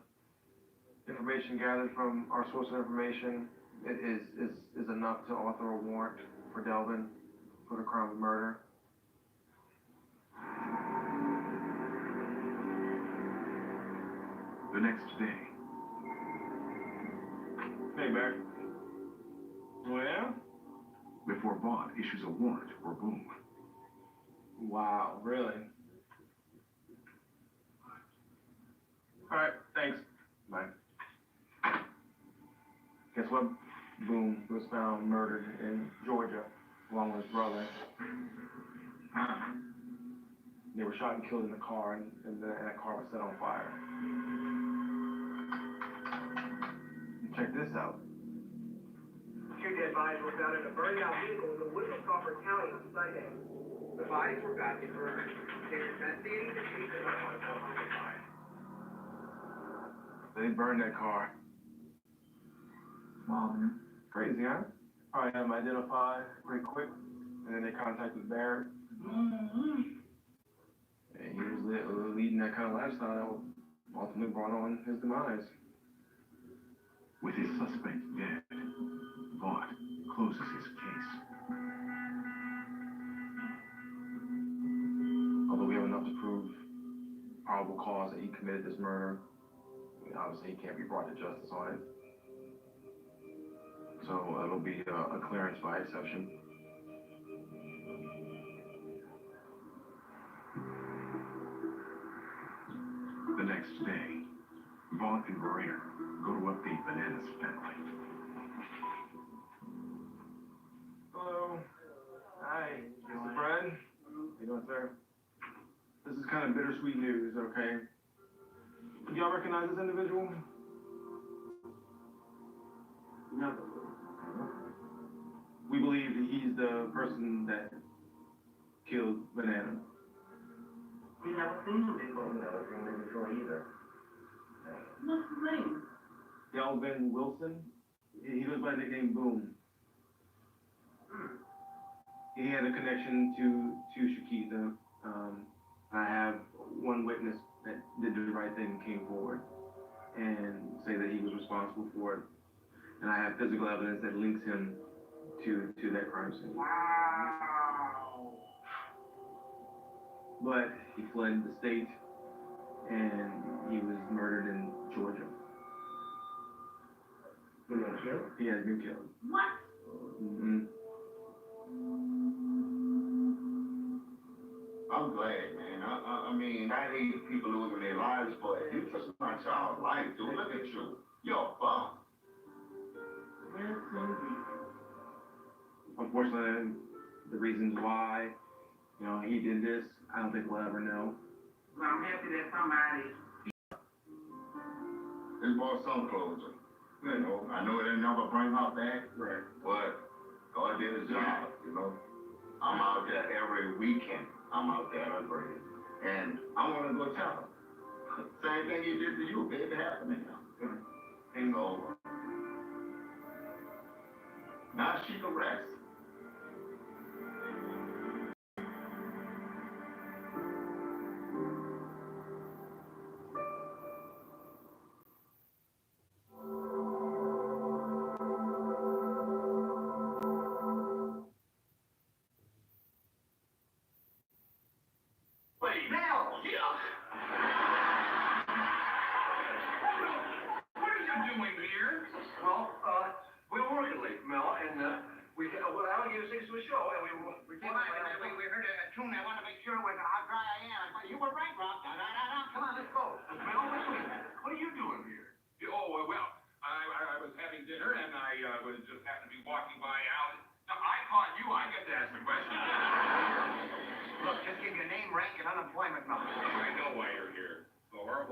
information gathered from our source of information is enough to author a warrant for Delvin for the crime of murder. The next day, Hey, Barrett. Oh, yeah? before Vaughn issues a warrant for Boom. Wow, really? All right, thanks. Bye. Guess what? Boom was found murdered in Georgia, along with his brother. They were shot and killed in the car, and that car was set on fire. And check this out. Two dead bodies were found in a burned out vehicle in the woods of Crawford County on Sunday. The bodies were badly burned. They were investigating the case of homicide. They burned that car. Wow, man. Crazy, huh? Probably had them identified pretty quick, and then they contacted Barrett. And he was leading that kind of lifestyle that ultimately brought on his demise. With his suspect dead, Vaught closes his case. Although we have enough to prove probable cause that he committed this murder, obviously he can't be brought to justice on it. So it'll be a clearance by exception. The next day, Vaught and Barrera go to update Banana's family. Hello. Hi, Mr. Brad. How you doing, sir? This is kind of bittersweet news, okay? Do y'all recognize this individual? No. We believe that he's the person that killed Banana. We never seen him before. Never seen him before either. What's his name? Delvin Wilson. He goes by the nickname Boom. He had a connection to Shakita. I have one witness that did the right thing and came forward and say that he was responsible for it. And I have physical evidence that links him to that crime scene. Wow. But he fled the state and he was murdered in Georgia. He has been killed. What? Mm-hmm. I'm glad, man. I mean, I hate people losing their lives, but you just not y'all life, dude. Look at you. You're a bum. Unfortunately, the reasons why, he did this, I don't think we'll ever know. Well, I'm happy that somebody. It's brought some closure. I know it didn't never bring her back, right? But God did his job, I'm out there every weekend. I'm out there, I agree. And I want to go tell her. Same thing you did to you, baby, happened to him. It's over. Now she can rest. What are you doing?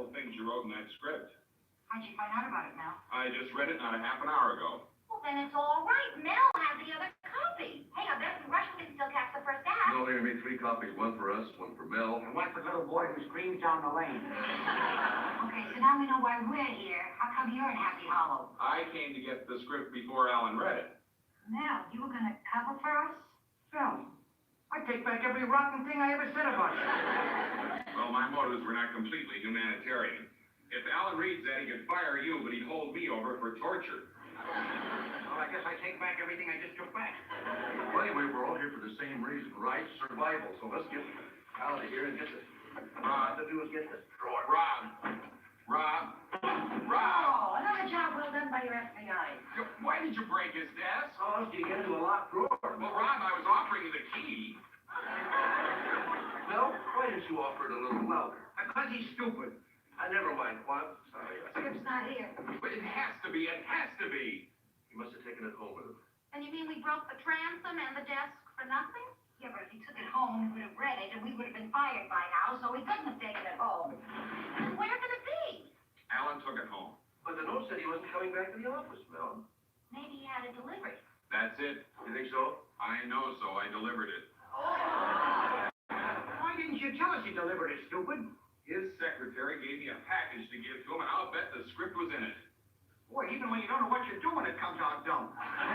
several things you wrote in that script. How'd you find out about it, Mel? I just read it not a half an hour ago. Well, then it's all right. Mel has the other copy. Hey, I bet if we rush, we can still catch the first act. No, there are going to be 3 copies, one for us, one for Mel. And one for little boy who screams down the lane. Okay, so now we know why we're here. How come you're in Happy Hollow? I came to get the script before Alan read it. Mel, you were gonna cover for us? Phil, I take back every rotten thing I ever said about you. Well, my motives were not completely humanitarian. If Alan reads that, he could fire you, but he'd hold me over for torture. Well, I guess I take back everything I just took back. Well, anyway, we're all here for the same reason, right? Survival. So let's get out of here and get this. All to do is get this drawer. Rob! Oh, another job well done by your FBI. Why did you break his desk? Oh, so you get into a locked drawer. Well, Rob, I was offering you the key. Mel, why didn't you offer it a little louder? Because he's stupid. Never mind, Quad. Sorry. Script's not here. But it has to be. He must have taken it home with him. And you mean we broke the transom and the desk for nothing? Yeah, but if he took it home, we would have read it, and we would have been fired by now, so he couldn't have taken it home. Then where could it be? Alan took it home. But the note said he wasn't coming back to the office, Mel. Maybe he had it delivered. That's it. You think so? I know so. I delivered it. Why didn't you tell us you delivered it, stupid? His secretary gave me a package to give to him, and I'll bet the script was in it. Boy, even when you don't know what you're doing, it comes out dumb. Okay,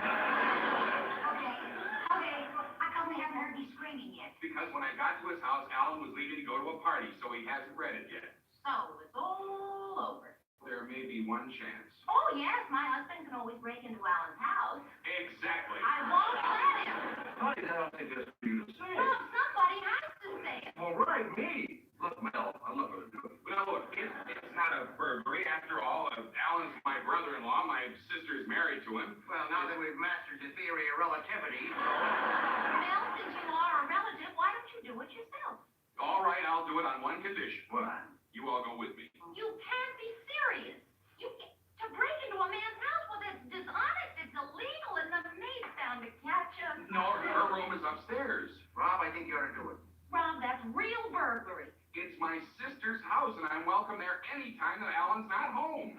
how come we haven't heard you screaming yet? Because when I got to his house, Alan was leaving to go to a party, so he hasn't read it yet. So it's all over. There may be one chance. Oh, yes, my husband can always break into Alan's house. Exactly. I won't let him. Honey, I don't think that's for you to say. Well, somebody has to say it. All right, me. Look, Mel, I'm not going to do it. Now, look, it's not a burglary. After all, Alan's my brother-in-law. My sister's married to him. Well, now that we've mastered the theory of relativity, Mel, since you are a relative, why don't you do it yourself? All right, I'll do it on one condition. What? You all go with me. You can't be serious. To break into a man's house, well, that's dishonest. It's illegal, and the maid's bound to catch us. No, her room is upstairs. Rob, I think you ought to do it. Rob, that's real burglary. It's my sister's house, and I'm welcome there any time that Alan's not home.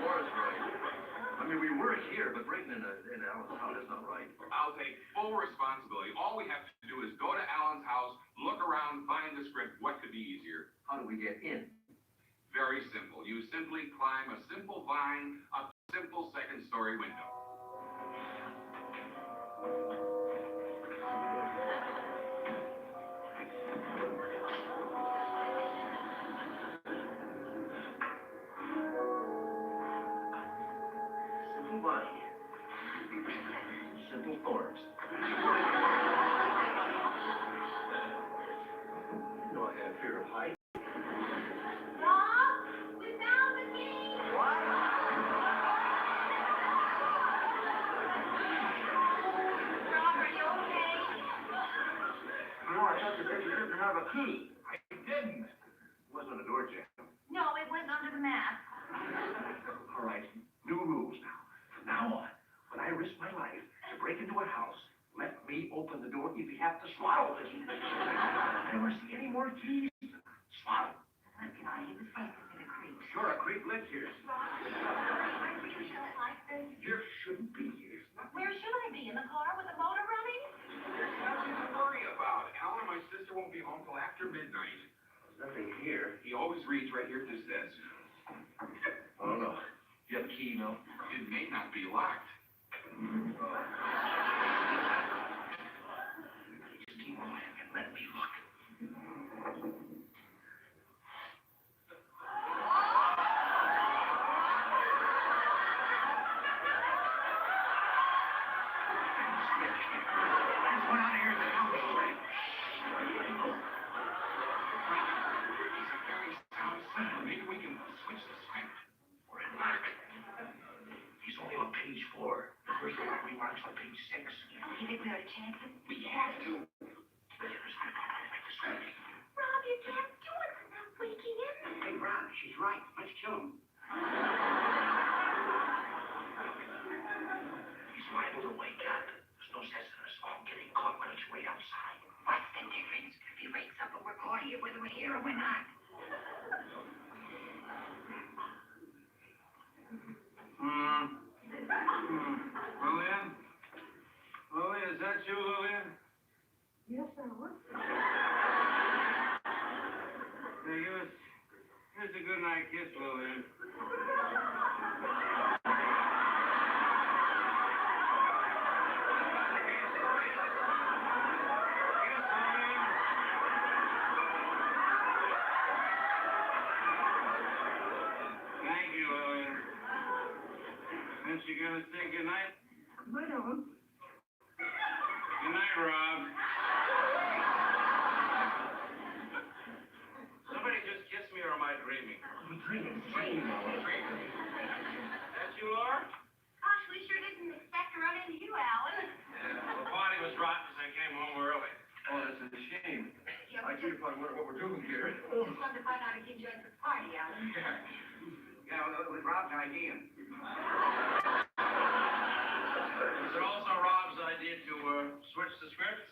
Laura's right. I mean, we were here, but breaking in Alan's house is not right. I'll take full responsibility. All we have to do is go to Alan's house, look around, find the script. What could be easier? How do we get in? Very simple. You simply climb a simple vine up a simple second-story window. Simple vine. Simple thorns. You know I had fear of heights. Rob, we found the key. What? Rob, are you okay? No, I thought you said you didn't have a key. I didn't. It wasn't a door jam. No, it was under the mat. All right, new rules now. From now on, when I risk my life to break into a house, let me open the door if you have to swallow it. Never see any more keys. Swallow. Let's get out of here. This place is gonna creep. Sure, a creep lives here. I really feel it like this. You shouldn't be here. Where should I be? In the car with the motor running? There's nothing to worry about. Alan and my sister won't be home till after midnight. There's nothing here. He always reads right here at this desk. I don't know. You have a key, no? It may not be locked. Just keep quiet and let me look. This one out of here is a house. He's a very sound sleeper. Maybe we can switch the script. We're in luck. He's only on page 4. The first one remarks on page 6. You think we ought to chance it? We have to. Make the script. Rob, you can't do it without breaking in. Hey, Rob, she's right. Let's kill him. He's liable to wake up. There's no sense in us all getting caught when it's right outside. What's the difference? If he wakes up and we're caught here, whether we're here or we're not. Lillian? Lillian, is that you, Lillian? Yes, sir. Hey, here's a good night kiss, Lillian. Thank you, Lillian. Since you're gonna say goodnight, Good on. good night, Rob. Somebody just kiss me, or am I dreaming? I'm dreaming. That you, Laura? Gosh, we sure didn't expect to run into you, Alan. The party was rotten, so I came home early. Oh, that's a shame. I should have thought what we're doing here. Just wanted to find out if you enjoyed the party, Alan. Yeah, it was Rob's idea. Was it also Rob's idea to switch the script?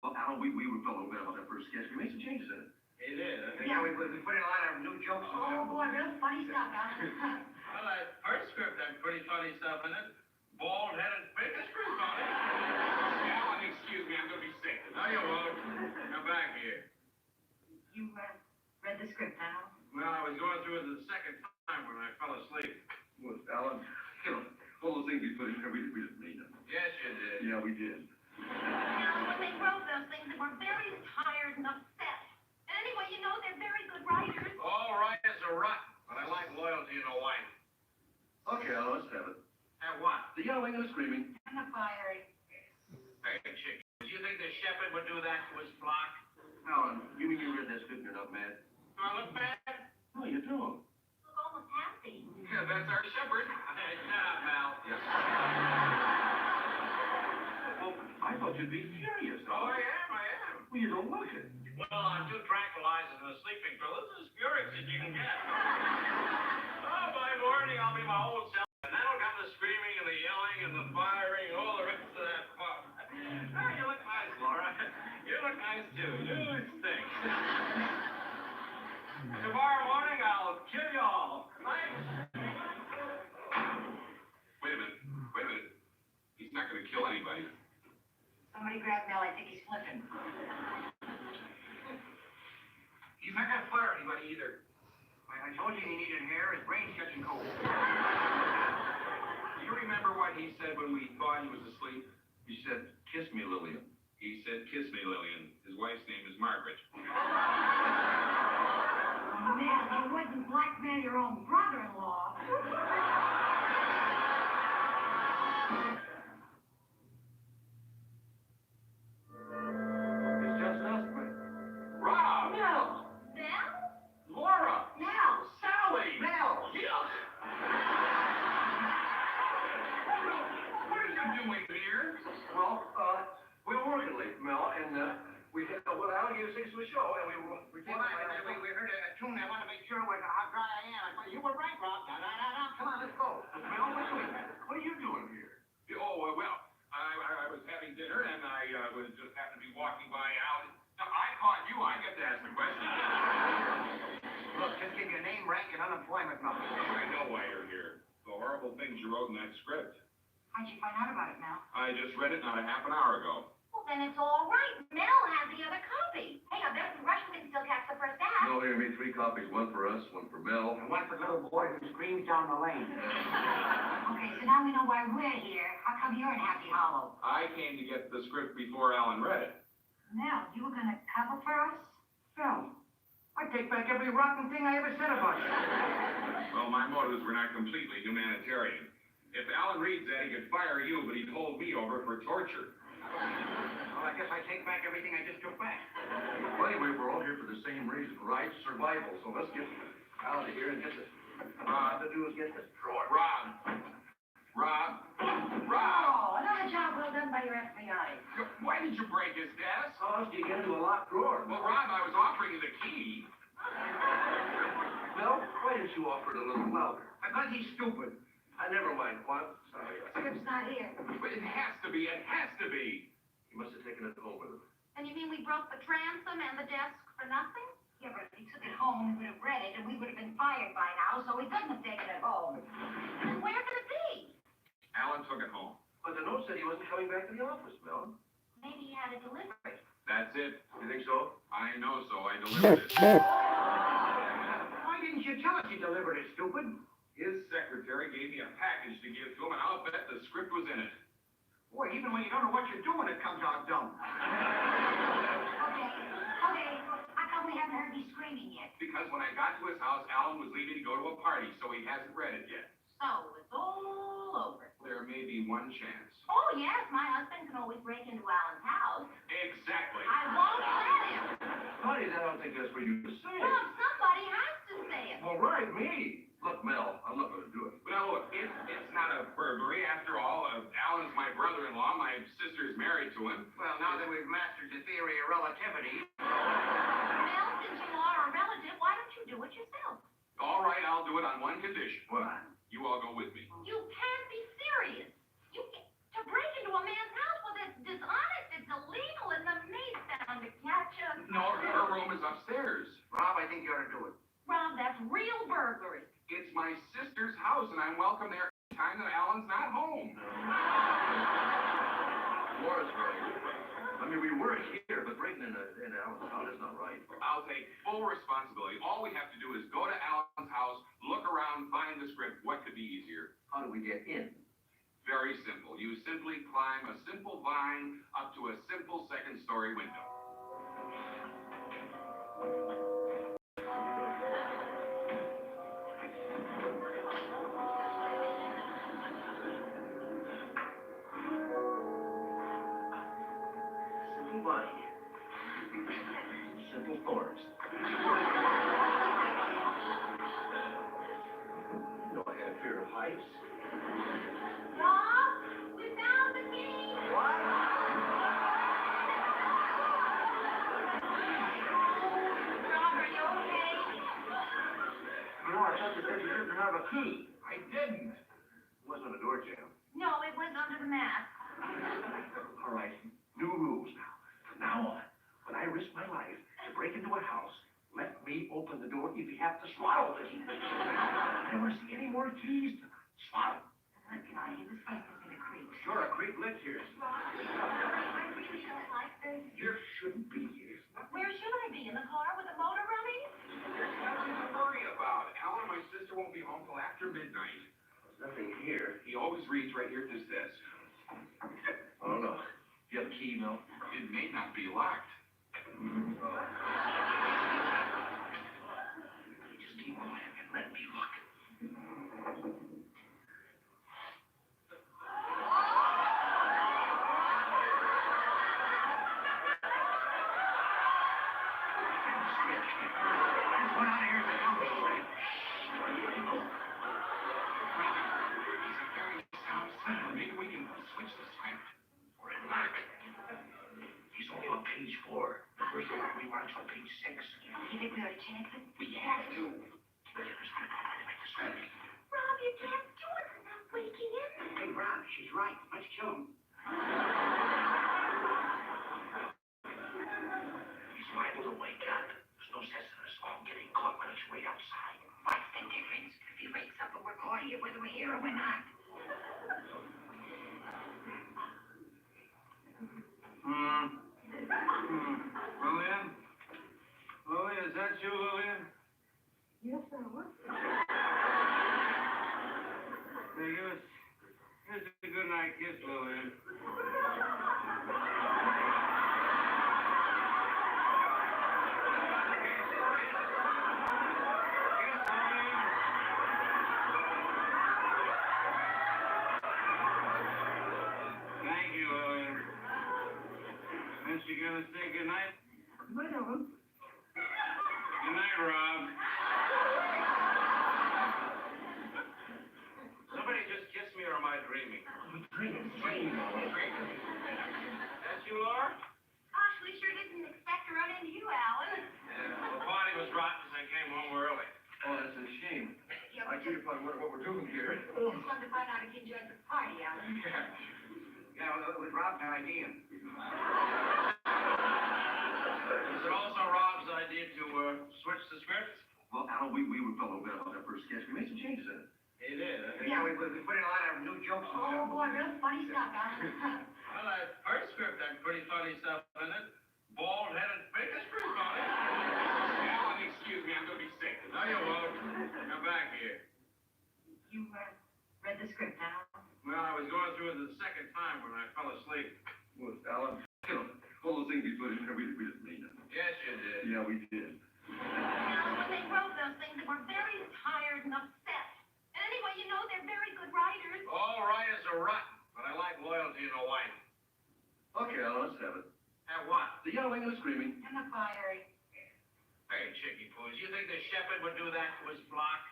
Well, Alan, we felt a little bit about that first sketch. We made some changes in it. He did. Yeah, we put in a lot of new jokes and Oh, stuff. boy, real funny stuff, Alan. Well, that first script had pretty funny stuff in it. Bald-headed figure script on it. Alan, excuse me, I'm gonna be sick. No, you won't. Come back here. You read the script, Alan? Well, I was going through it the second time when I fell asleep. Well, Alan, you know, all those things we put in there, we didn't mean them. Yes, you did. Yeah, we did. Alan, when they wrote those things, they were very tired and upset. And anyway, you know, they're very good writers. All writers are rotten, but I like loyalty in a wife. Okay, Alan, let's have it. And what? The yelling and the screaming. And the firing. Hey, chick, do you think the shepherd would do that to his flock? Alan, you mean you read that script and you're not mad? Do I look bad? No, you don't. Look almost happy. Yeah, that's our shepherd. Hey, shut up, Mal. Well, I thought you'd be furious. Oh, I am. Well, you don't look it. Well, on 2 tranquilizers and a sleeping pill, this is as furious as you can get. Oh, by morning, I'll be my old self. And then will come the screaming and the yelling and the firing and all the rest of that fun. Oh, you look nice, Laura. You look nice, too. You stink. Tomorrow morning, I'll kill you all. Wait a minute. He's not going to kill anybody. Somebody grab Mel, I think he's flipping. He's not going to fire anybody either. I told you he needed hair. His brain's catching cold. Do you remember what he said when we thought he was asleep? He said, kiss me, Lillian. He said, kiss me, Lillian. His wife's name is Margaret. Man, you wouldn't blackmail your own brother-in-law. It's just us, but... Rob! Mel! Mel? Laura! Mel! Sally! Mel! Yuck! What are you doing here? Well, we were working late, Mel, and, well, Alan gave us things to the show, and we came we heard a tune. I want to make sure how dry I am. You were right, Rob. Come on, let's go. Mel, what are you doing here? Oh, well, I was having dinner, and I was just happened to be walking by Alan. Now, I caught you. I get to ask the question. Look, just give your name, rank, and unemployment number. I know why you're here. The horrible things you wrote in that script. How'd you find out about it, Mel? I just read it not a half an hour ago. Well, then it's all right. Mel has the other copy. Hey, I bet Russian can still catch the first act. No, here, made 3 copies. One for us, one for Mel. And one for little boy who screams down the lane. Okay, so now we know why we're here. How come you're in Happy Hollow? I came to get the script before Alan read it. Mel, you were gonna cover for us? Phil, I take back every rotten thing I ever said about you. Well, my motives were not completely humanitarian. If Alan Reed said he could fire you, but he'd hold me over for torture. Well, I guess I take back everything I just took back. Well, anyway, we're all here for the same reason, right? Survival. So let's get out of here and get this. All to do is get this drawer. Rob! Oh, another job well done by your FBI. Why did you break his desk? How else do you get into a locked drawer? Well, Rob, I was offering you the key. Well, why didn't you offer it a little louder? Because he's stupid. Never mind, what? Sorry. Script's not here. But it has to be. He must have taken it home with him. And you mean we broke the transom and the desk for nothing? Yeah, but if he took it home, home, we would have read it, and we would have been fired by now, so we couldn't have taken it home. Then where could it be? Alan took it home. But the note said he wasn't coming back to the office, Mel. Maybe he had it delivered. That's it. You think so? I know so. I delivered it. Why didn't you tell us you delivered it, stupid? His secretary gave me a package to give to him, and I'll bet the script was in it. Boy, even when you don't know what you're doing, it comes out dumb. Okay. How come we haven't heard me screaming yet? Because when I got to his house, Alan was leaving to go to a party, so he hasn't read it yet. So it's all over. There may be one chance. Oh, yes, my husband can always break into Alan's house. Exactly. I won't let him. Honey, I don't think that's for you to say. Well, somebody has to say it. All right, me. Look, Mel, I'm not going to do it. Now, look, it's not a burglary. After all, Alan's my brother-in-law. My sister's married to him. Well, now that we've mastered the theory of relativity. Mel, since you are a relative, why don't you do it yourself? All right, I'll do it on one condition. What? You all go with me. You can't be serious. To break into a man's house, well, that's dishonest. It's illegal, and the maid's bound to catch us. No, her room is upstairs. Rob, I think you ought to do it. Rob, that's real burglary. It's my sister's house, and I'm welcome there any time that Alan's not home. Laura's right. I mean, we were here, but breaking into Alan's house is not right. I'll take full responsibility. All we have to do is go to Alan's house, look around, find the script. What could be easier? How do we get in? Very simple. You simply climb a simple vine up to a simple second-story window. Simple vine. Simple thorns. You know I had a fear of heights. Rob, we found the key. What? Rob, are you okay? You know, I thought you said you didn't have a key. I didn't. It wasn't a door jam. No, it was under the mat. All right, new rules now. From now on, when I risk my life to break into a house, let me open the door if you have to swallow this. I never see any more keys tonight. Swallow. Can I hear the stairs in the creek? Sure, a creek lives here. I really don't like this. You shouldn't be here. Where should I be? In the car with the motor running? There's nothing to worry about. Alan and my sister won't be home till after midnight. There's nothing here. He always reads right here at this desk. Oh, no. Do you have a key, Mel? It may not be locked. Just keep quiet and let me look. What out of here is the house. Maybe we can switch the switch. Relax. He's only on page 4. The first one we watched on page 6. Give it good, Jackson. We have to. Rob, you can't do it without breaking in. Hey, Rob, she's right. Let's kill him. He's liable to wake up. There's no sense in us all getting caught when he's way outside. What's the difference? If he wakes up and we're caught here, whether we're here or we're not. Lillian? Lillian, is that you, Lillian? Yes, sir. Hey, here's a good night kiss, Lillian. Thank you, Lillian. Is she gonna say good night? Whatever. Good night, Rob. Somebody just kiss me, or am I dreaming? That's you, Laura? Gosh, we sure didn't expect to run into you, Alan. Yeah, the party was rotten, so I came home early. Oh, that's a shame. Yeah, I can't find what we're doing here. we just wanted to find out if you enjoyed the party, Alan. Yeah, with Rob and I, Ian. Was it also Rob's idea to switch the script? Well, Alan, we felt a little bit about that first sketch. We made some changes in it. He did. Yeah, we put in a lot of new jokes and stuff. Oh, boy, real funny stuff, Alan. Well, that first script had pretty funny stuff in it. Bald-headed fingers proof on it. Alan, excuse me, I'm gonna be sick. No, you won't. Come back here. You read the script now? Well, I was going through it the second time when I fell asleep. Well, Alan, you know, all those things we put in there, we didn't mean them. Yes, you did. Yeah, we did. Alan, when they wrote those things, they were very tired and upset. And anyway, you know, they're very good writers. All writers are rotten, but I like loyalty in a wife. Okay, Alan, let's have it. Have what? The yelling and the screaming. And the firing. Hey, Chicky Poos, you think the shepherd would do that to his flock?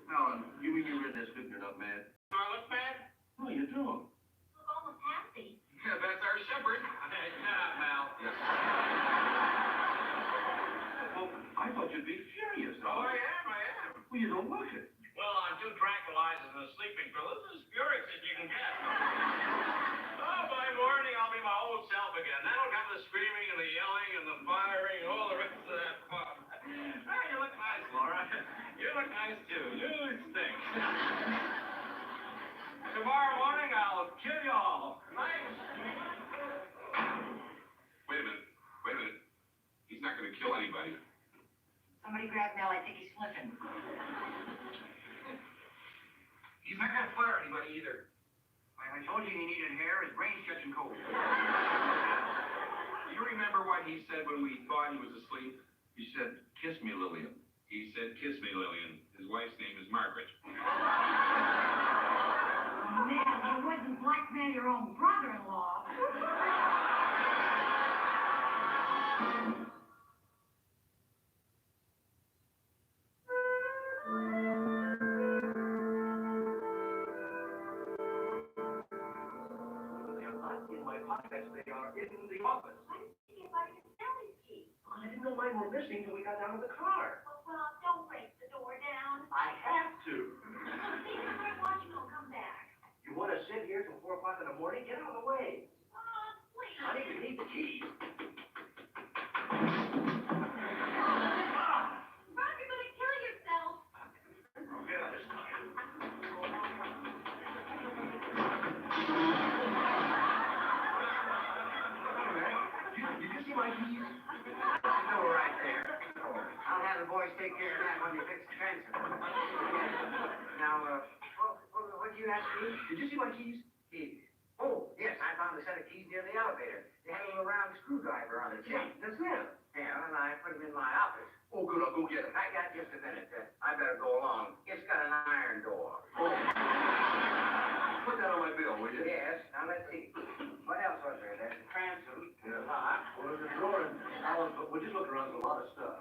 Alan, you mean you read that script and you're not mad? Do I look bad? No, you don't. Look almost happy. Yeah, that's our shepherd. Hey, shut up, Mal. Yes. Well, I thought you'd be furious. Oh, I Alan. am. Well, you don't look it. Well, on 2 tranquilizers and a sleeping pill, this is as furious as you can get. Oh, by morning, I'll be my old self again. That'll come the screaming and the yelling and the firing and all the rest of that fun. Hey, you look nice, Laura. You look nice, too. You stink. Tomorrow morning, I'll kill you all. Nice. Wait a minute. He's not gonna kill anybody. Somebody grab Mel, I think he's slipping. He's not gonna fire anybody either. I told you he needed hair. His brain's catching cold. You remember what he said when we thought he was asleep? He said, "Kiss me, Lillian." He said, "Kiss me, Lillian." His wife's name is Margaret. Man, you wouldn't blackmail your own brother-in-law. In my pockets, they are in the office. Why didn't you get by your Sally's key? I didn't know mine were missing until we got down to the car. Well, don't break the door down. I have to. See, somebody watching will come back. You want to sit here till 4 o'clock in the morning? Get out of the way. Please. Honey, you need the keys. Rob, you're gonna kill yourself. I'll get out this time. Did you see my keys? No, right there. I'll have the boys take care of that when they fix the transfer. Now, what did you ask me? Did you see my keys? Keys. Oh, yes, I found a set of keys near the elevator. They had a little round screwdriver on it. Yeah, that's them. Yeah, and I put them in my office. Oh, good, I'll go get them. I got just a minute. I better go along. It's got an iron door. Oh. Put that on my bill, will you? Yes. Now, let's see. What else was there? There's a transom. Yeah. Lock. Well, there's a drawer in Alan, but we're just looking around for a lot of stuff.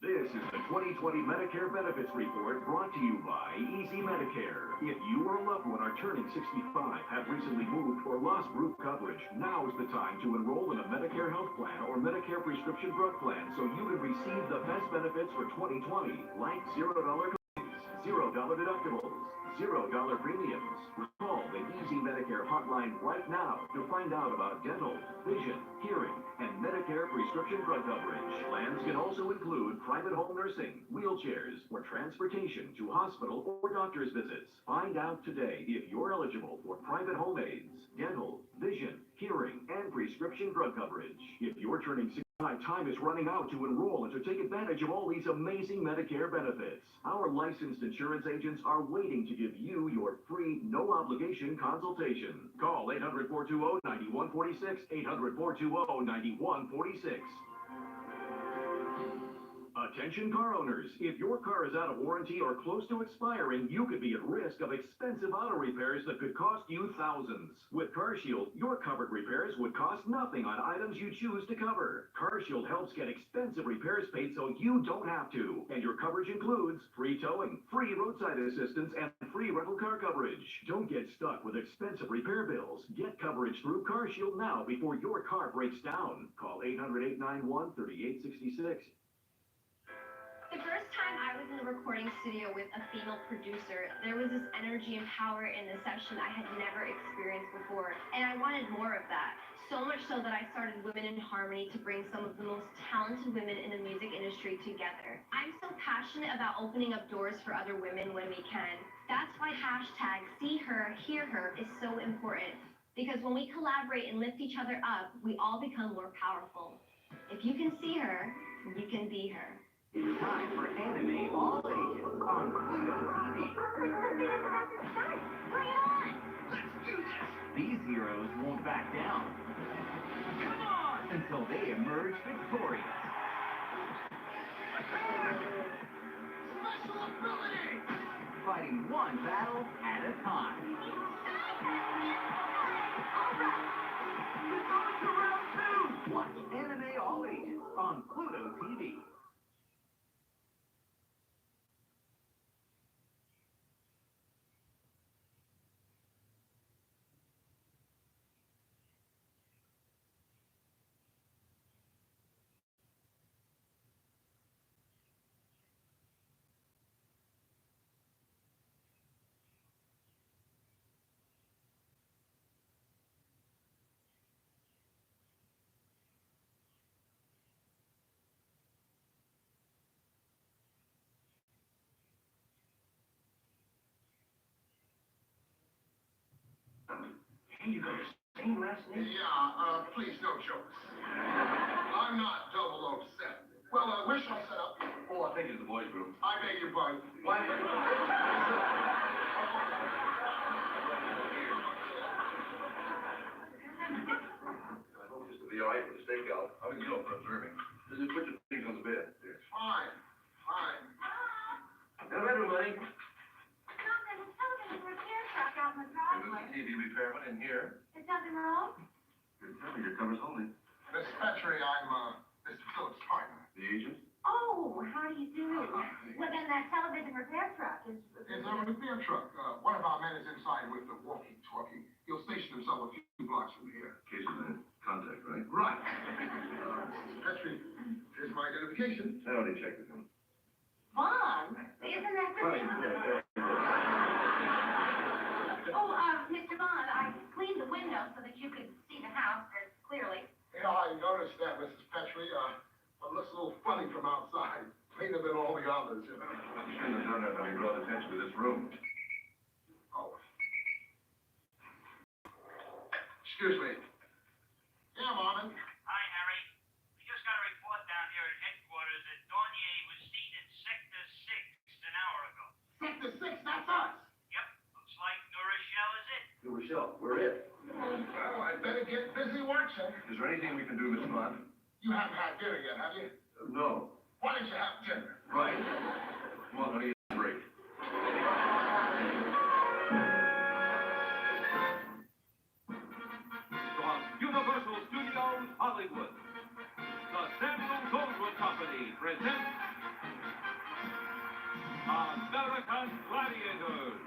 This is the 2020 Medicare Benefits Report brought to you by Easy Medicare. If you or a loved one are turning 65, have recently moved, or lost group coverage, now is the time to enroll in a Medicare health plan or Medicare prescription drug plan so you can receive the best benefits for 2020, like $0 copays, $0 deductibles, $0 premiums. Call the Easy Medicare hotline right now to find out about dental, vision, hearing, and Medicare prescription drug coverage. Plans can also include private home nursing, wheelchairs, or transportation to hospital or doctor's visits. Find out today if you're eligible for private home aids, dental, vision, hearing, and prescription drug coverage. If you're turning Time is running out to enroll and to take advantage of all these amazing Medicare benefits. Our licensed insurance agents are waiting to give you your free, no-obligation consultation. Call 800-420-9146, 800-420-9146. Attention car owners, if your car is out of warranty or close to expiring, you could be at risk of expensive auto repairs that could cost you thousands. With CarShield, your covered repairs would cost nothing on items you choose to cover. CarShield helps get expensive repairs paid so you don't have to. And your coverage includes free towing, free roadside assistance, and free rental car coverage. Don't get stuck with expensive repair bills. Get coverage through CarShield now before your car breaks down. Call 800-891-3866. The first time I was in the recording studio with a female producer, there was this energy and power in the session I had never experienced before, and I wanted more of that. So much so that I started Women in Harmony to bring some of the most talented women in the music industry together. I'm so passionate about opening up doors for other women when we can. That's why hashtag See Her, Hear Her is so important. Because when we collaborate and lift each other up, we all become more powerful. If you can see her, you can be her. It's time for Anime All Ages on Pluto TV. Bring it on! Let's do this! These heroes won't back down. Come on! Until they emerge victorious. Special ability! Fighting one battle at a time. Alright! We're going to round two! Watch Anime All Ages on Pluto TV. Hey, you got the same last name? Yeah, please no jokes. I'm not 007. Well, where shall I set up? Oh, I think it's the boys' room. I beg your pardon. Why? I hope this will be all right for the stakeout. How do you know for observing? Just put your things on the bed. Yes. Fine, fine. In the bedroom, honey. Mom, there's a television repair truck out in the driveway. TV repairman in here. Is something wrong? Good tell me, your cover's holding. Miss Petrie, I'm, Mr. Phillips' partner. The agent? Oh, how do you do? Well, then that television repair truck is... It's a repair truck. One of our men is inside with the walkie-talkie. He'll station himself a few blocks from here. Case of the contact, right? Right. Mrs. Petrie, here's my identification. I already checked with him. Vaughn? Isn't that the Right. Oh, Mr. Vaughn, I cleaned the window so that you could see the house as clearly. Yeah, I noticed that, Mrs. Petrie. It looks a little funny from outside. Cleaner than all the others, you know. You shouldn't have done that when you brought attention to this room. Oh. Excuse me. Yeah, Marvin. Hi, Harry. We just got a report down here at headquarters that Dornier was seen in Sector 6 an hour ago. Sector 6, that's us. Yep, looks like New Rochelle is it. New Rochelle, we're it. Well, I better get busy watching. Is there anything we can do, Mr. Bond? You haven't had dinner yet, have you? No. Why didn't you have dinner? Right. Come on, honey, break. From Universal Studios, Hollywood, the Samuel Goldwyn Company presents American Gladiators.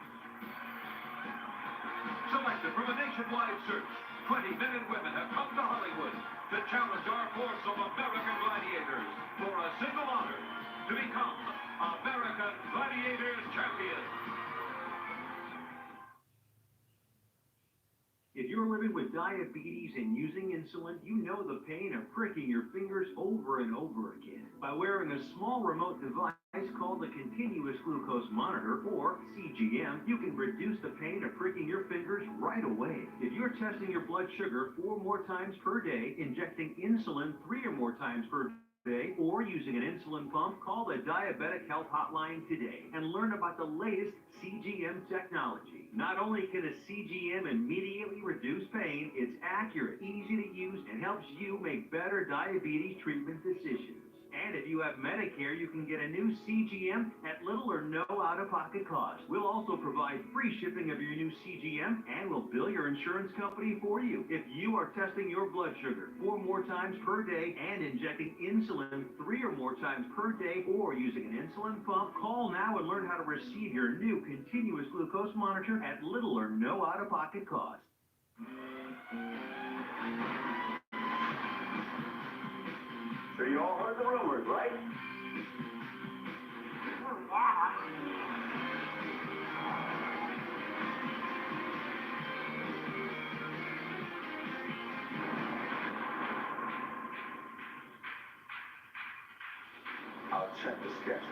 Selected from a nationwide search, 20 men and women have come to Hollywood to challenge our force of American Gladiators for a single honor, to become American Gladiators champions. If you're living with diabetes and using insulin, you know the pain of pricking your fingers over and over again. By wearing a small remote device called the continuous glucose monitor, or CGM, you can reduce the pain of pricking your fingers right away. If you're testing your blood sugar 4 more times per day, injecting insulin 3 or more times per day, or using an insulin pump, call the Diabetic Health Hotline today and learn about the latest CGM technology. Not only can a CGM immediately reduce pain, it's accurate, easy to use, and helps you make better diabetes treatment decisions. And if you have Medicare, you can get a new CGM at little or no out-of-pocket cost. We'll also provide free shipping of your new CGM, and we'll bill your insurance company for you. If you are testing your blood sugar 4 more times per day and injecting insulin 3 or more times per day, or using an insulin pump, call now and learn how to receive your new continuous glucose monitor at little or no out-of-pocket cost. So you all heard the rumors, right? I'll check the schedule.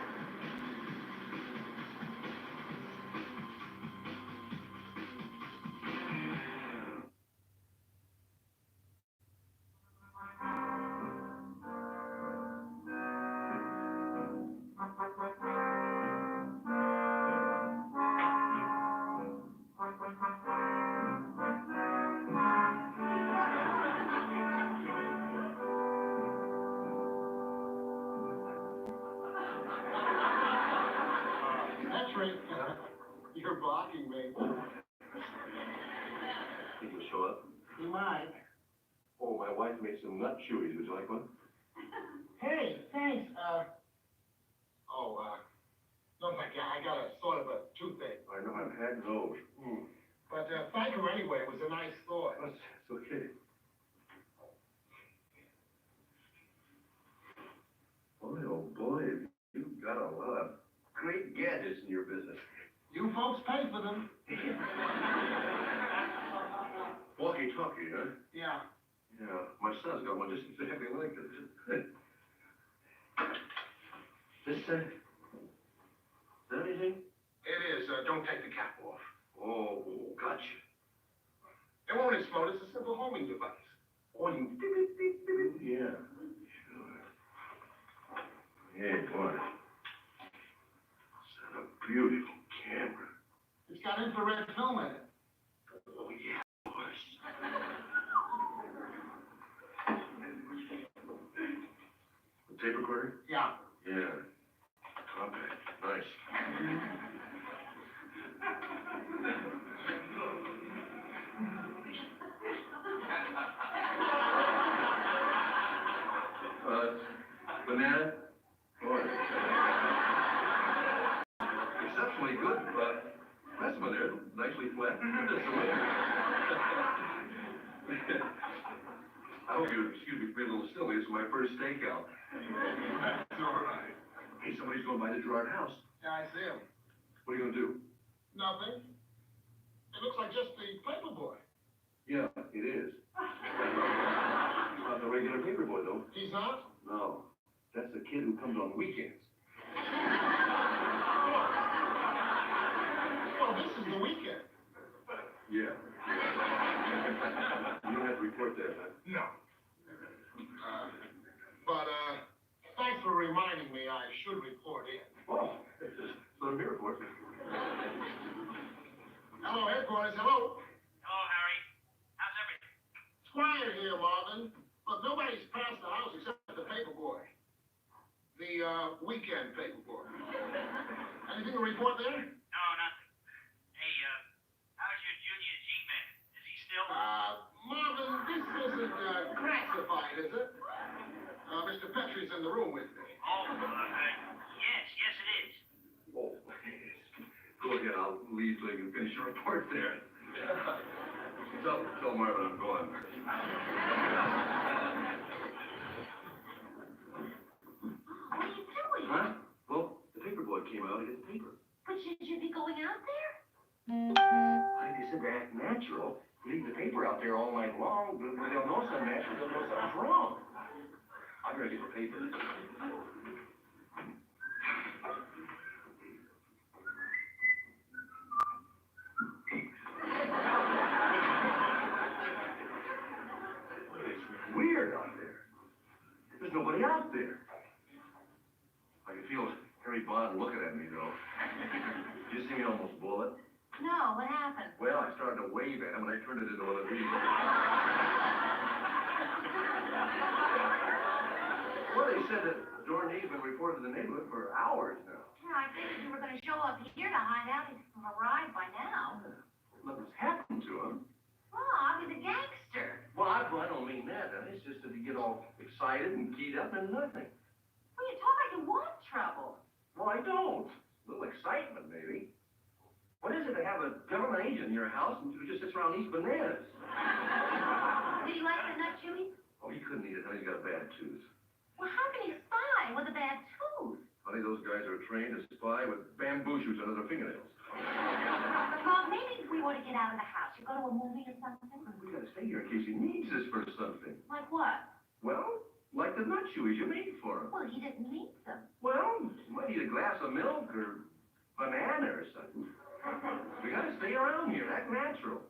You're blocking me. Think you'll show up? You might. Oh, my wife made some nut chewies. Would you like one? Hey, thanks. No, thank you. I got a sort of a toothache. I know, I've had those. But thank you anyway. It was a nice thought. That's okay. Boy, oh boy, you've got a lot of great gadgets in your business. You folks pay for them. Walkie-talkie, huh? Yeah. Yeah, my son's got one just exactly like this. Is that anything? It is. Don't take the cap off. Oh, gotcha. It won't explode. It's a simple homing device. Oh, you beep, beep, beep, beep, beep. Yeah. Sure. Hey, boy. It's a beautiful camera. It's got infrared film in it. Oh, yeah, of course. The tape recorder? Yeah. Yeah. Compact. Nice. Banana? Boy. Exceptionally good, specimen there. Nicely flat. That's the way. I hope you excuse me for being a little silly. This is my first stakeout. That's all right. Hey, somebody's going by the Gerard house. Yeah, I see him. What are you going to do? Nothing. It looks like just the paperboy. Yeah, it is. He's not the regular paperboy, though. He's not? No. That's the kid who comes on weekends. Well, this is the weekend. Yeah. You don't have to report that, huh? No. Thanks for reminding me I should report in. Oh, that's what I'm here for. Hello, headquarters. Hello. Hello, Harry. How's everything? It's quiet here, Marvin. But nobody's passed the house except the paperboy. The weekend paperboy. Anything to report there? No, nothing. Hey, how's your junior G-man? Is he still? Marvin, this isn't classified, is it? Mr. Petrie's in the room with me. Oh, yes, it is. Oh, go ahead. I'll leave so you can finish your report there. Tell Marvin I'm going. What are you doing? Huh? Well, the paperboy came out to get the paper. But should you be going out there? I just said to act natural. Leave the paper out there all night long, but they'll know something natural, they'll know something's wrong. I'm gonna get the paper. me almost bullet? No, what happened? Well, I started to wave at him and I turned it into one of these. Well, they said that Dorney's been reported in the neighborhood for hours now. Yeah, I figured you were gonna show up here to hide out. He's arrived by now. Nothing's happened to him. Bob, he's a gangster. Well, I don't mean that. It's just that you get all excited and keyed up and nothing. Well, you talk like you want trouble. Well, I don't. A little excitement, maybe. What is it to have a government agent in your house who just sits around and eats bananas? Did he like the nut chewy? Oh, he couldn't eat it. Honey, he's got a bad tooth. Well, how can he spy with a bad tooth? Honey, those guys are trained to spy with bamboo shoots under their fingernails. Bob, maybe if we were to get out of the house, you go to a movie or something? We gotta stay here in case he needs us for something. Like what? Well, like the nut chewies you made for him. Well, he didn't need them. Well, you might need a glass of milk or banana or something. We gotta stay around here, act natural.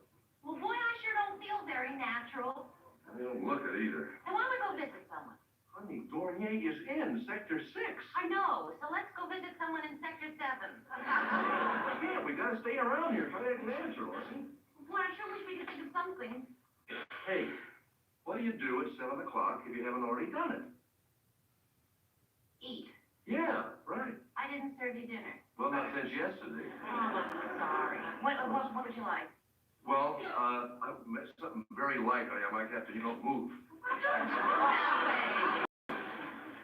Well, boy, I sure don't feel very natural. I don't look it either. And why don't we go visit someone? Honey, Dornier is in Sector 6. I know, so let's go visit someone in Sector 7. Yeah, we gotta stay around here, try to act natural, see? Boy, I sure wish we could think of something. Hey, what do you do at 7 o'clock if you haven't already done it? Eat. Yeah, right. I didn't serve you dinner. Well, not since yesterday. Oh, I'm sorry. What would you like? Well, something very light, honey. I might have to, move.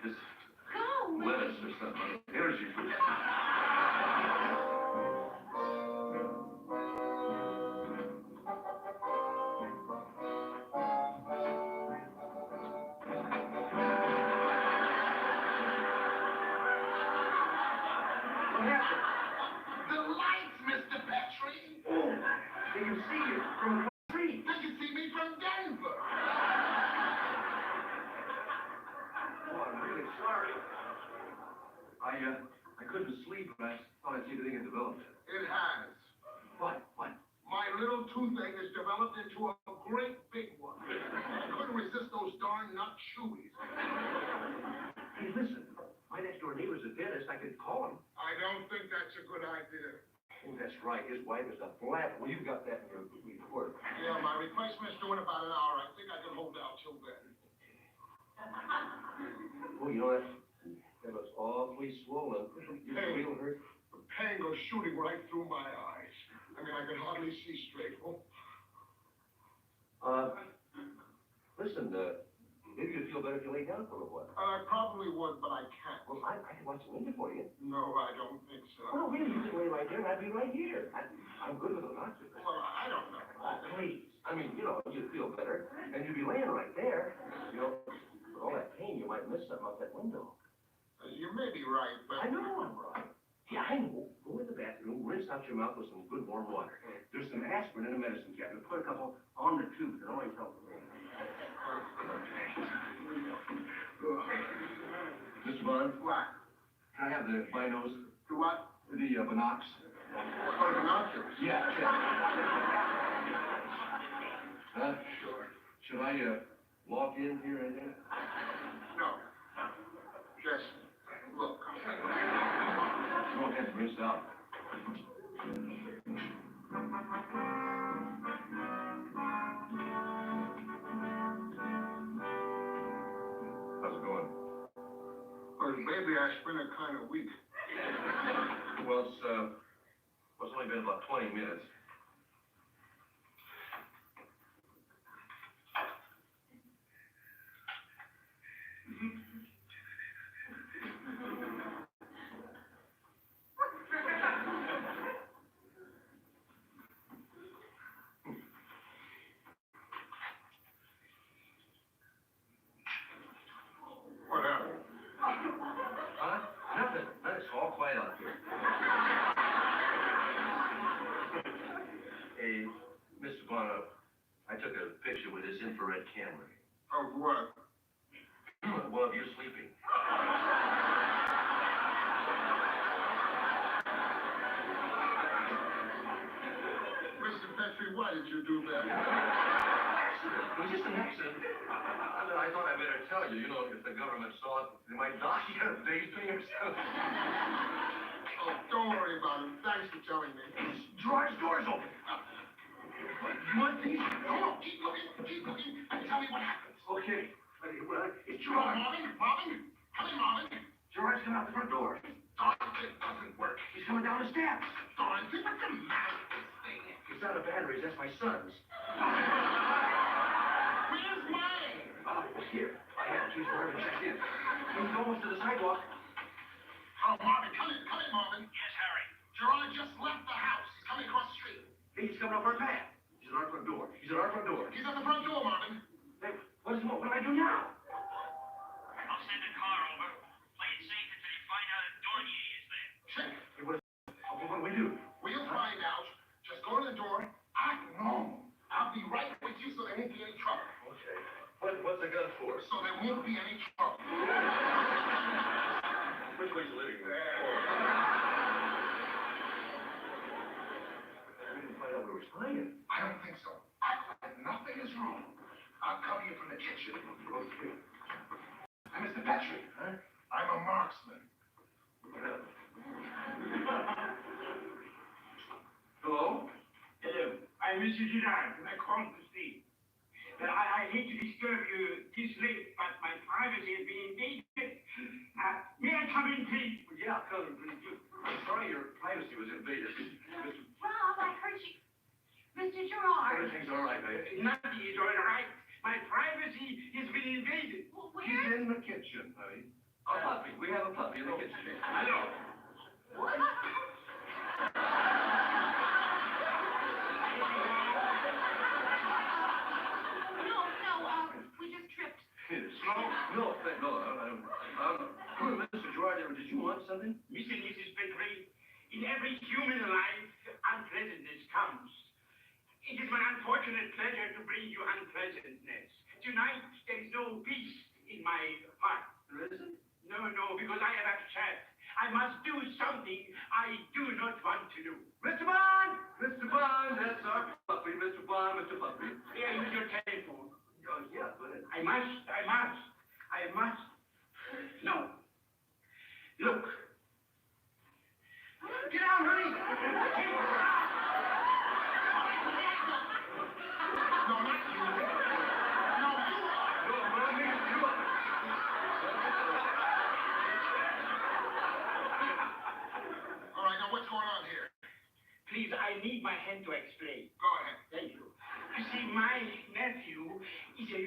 Just Go, lettuce or something. Energy food. The lights, Mr. Petrie. Oh, can you see it from the tree? They can see me from Denver. Oh, I'm really sorry. I couldn't sleep and I thought I'd see if anything had developed. It has. What? My little toothache has developed into a great big one. I couldn't resist those darn nut chewies. Hey, listen. My next door neighbor's a dentist. I could call him. I don't think that's a good idea. Oh, that's right. His wife is a flat. Well, you've got that in your report. Yeah, my replacement's due in about an hour. I think I can hold out till then. Oh, that looks awfully swollen. You feel hurt? The pain goes shooting right through my eyes. I mean, I can hardly see straight. Listen, maybe you'd feel better if you lay down for a while. I probably would, but I can't. Well, I can watch the window for you. No, I don't think so. Well, really, you can lay right there and I'd be right here. I'm good with a doctor. Well, I don't know. Please. I mean, you'd feel better. And you'd be laying right there. With all that pain, you might miss something out that window. You may be right, but... I know I'm right. Yeah, I know. Go in the bathroom, rinse out your mouth with some good warm water. There's some aspirin in the medicine cabinet. Put a couple on the tube. It always helps. Mr. Bond? What? Can I have the binos? The what? The binocs. Oh, the binoculars? Yeah. Sure. Should I walk in here and there? No. Just look. Go ahead, rinse out. How's it going? Well, baby, aspirin are kind of weak. Well, it's only been about 20 minutes. What happened? Huh? Nothing. It's all quiet out here. Hey, Mr. Bono, I took a picture with this infrared camera. Of what? Well, of you sleeping. Mr. Petrie, why did you do that? It was just an accident. I thought I'd better tell you. If the government saw it, they might knock you out of days or something. Oh, don't worry about him. Thanks for telling me. Gerard's door's open. You want these? No, keep looking, and tell me what happens. Okay. It's Gerard. Marvin, come in, Marvin. Gerard's coming out the front door. It doesn't work. He's coming down the steps. Dorothy, what's the matter with this thing? It's not a battery, that's my son's. Where's mine? Here. I have keys for him checked in. He's almost to the sidewalk. Oh, Marvin, come in, Marvin. Yes, Harry. Gerard just left the house. He's coming across the street. He's coming up our path. He's at our front door. He's at the front door, Marvin. Hey, what do I do now? I'll send a car over. Play it safe until you find out if Dornier is there. Check. Hey, what do we do? We'll find out. Just go to the door. Act normal. I'll be right with you so there won't be any trouble. Okay. What's the gun for? So there won't be any trouble. Which way's the living room? We didn't find out we were spying. I don't think so. Act like nothing is wrong. I'll cover you from the kitchen. Okay. I'm Mr. Petrie, huh? I'm a marksman. Hello? Hello. I'm Mr. Gerard, from across the street. I hate to disturb you this late, but my privacy has been invaded. May I come in, please? Yeah, come in, please. I'm sorry your privacy was invaded. Rob, I heard you. Mr. Gerard. Everything's all right, baby. Nothing is all right. My privacy has been invaded. He's in the kitchen, honey. A puppy. We have a puppy in the kitchen. Hello. What? We just tripped. No. Mr. Gerard, did you want something? Mr. and Mrs. Petrie, in every human life, unpleasantness comes. It is my unfortunate pleasure to bring you unpleasantness. Tonight, there is no peace in my heart. There isn't? No, because I have upset. I must do something I do not want to do. Mr. Bond! Mr. Bond, that's our puppy. Mr. Bond, Mr. Puppy. Here, use your telephone. Oh, yeah, but I must. No. Look. Get out, honey! No, not you. No, you. No, Mommy, you. All right, now what's going on here? Please, I need my hand to explain. Go ahead. Thank you. You see, my nephew is a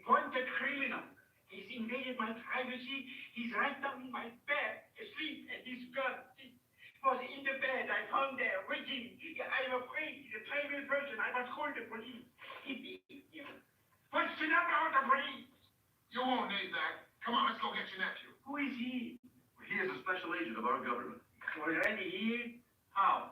wanted criminal. He's invaded my privacy. He's right down in my bed, asleep, and his gun was in the bed. I found there, waiting. I'm afraid he's a terrible person. I must call the police. What's the number of the police? You won't need that. Come on, let's go get your nephew. Who is he? He is a special agent of our government. Already here? How?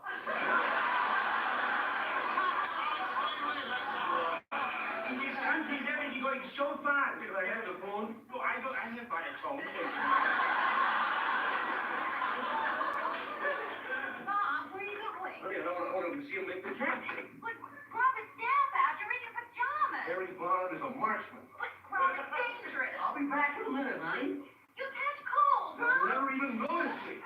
In this country, is everything going so fast? Do I have the phone? No, I have got a phone. Mom, where are you going? Okay, I want to see him make the capture. But Rob is staff out. You're in your pajamas. Harry Bond is a marksman. But Rob, it's dangerous. I'll be back in a minute, honey. You catch cold, I'll Rob. never even notice me.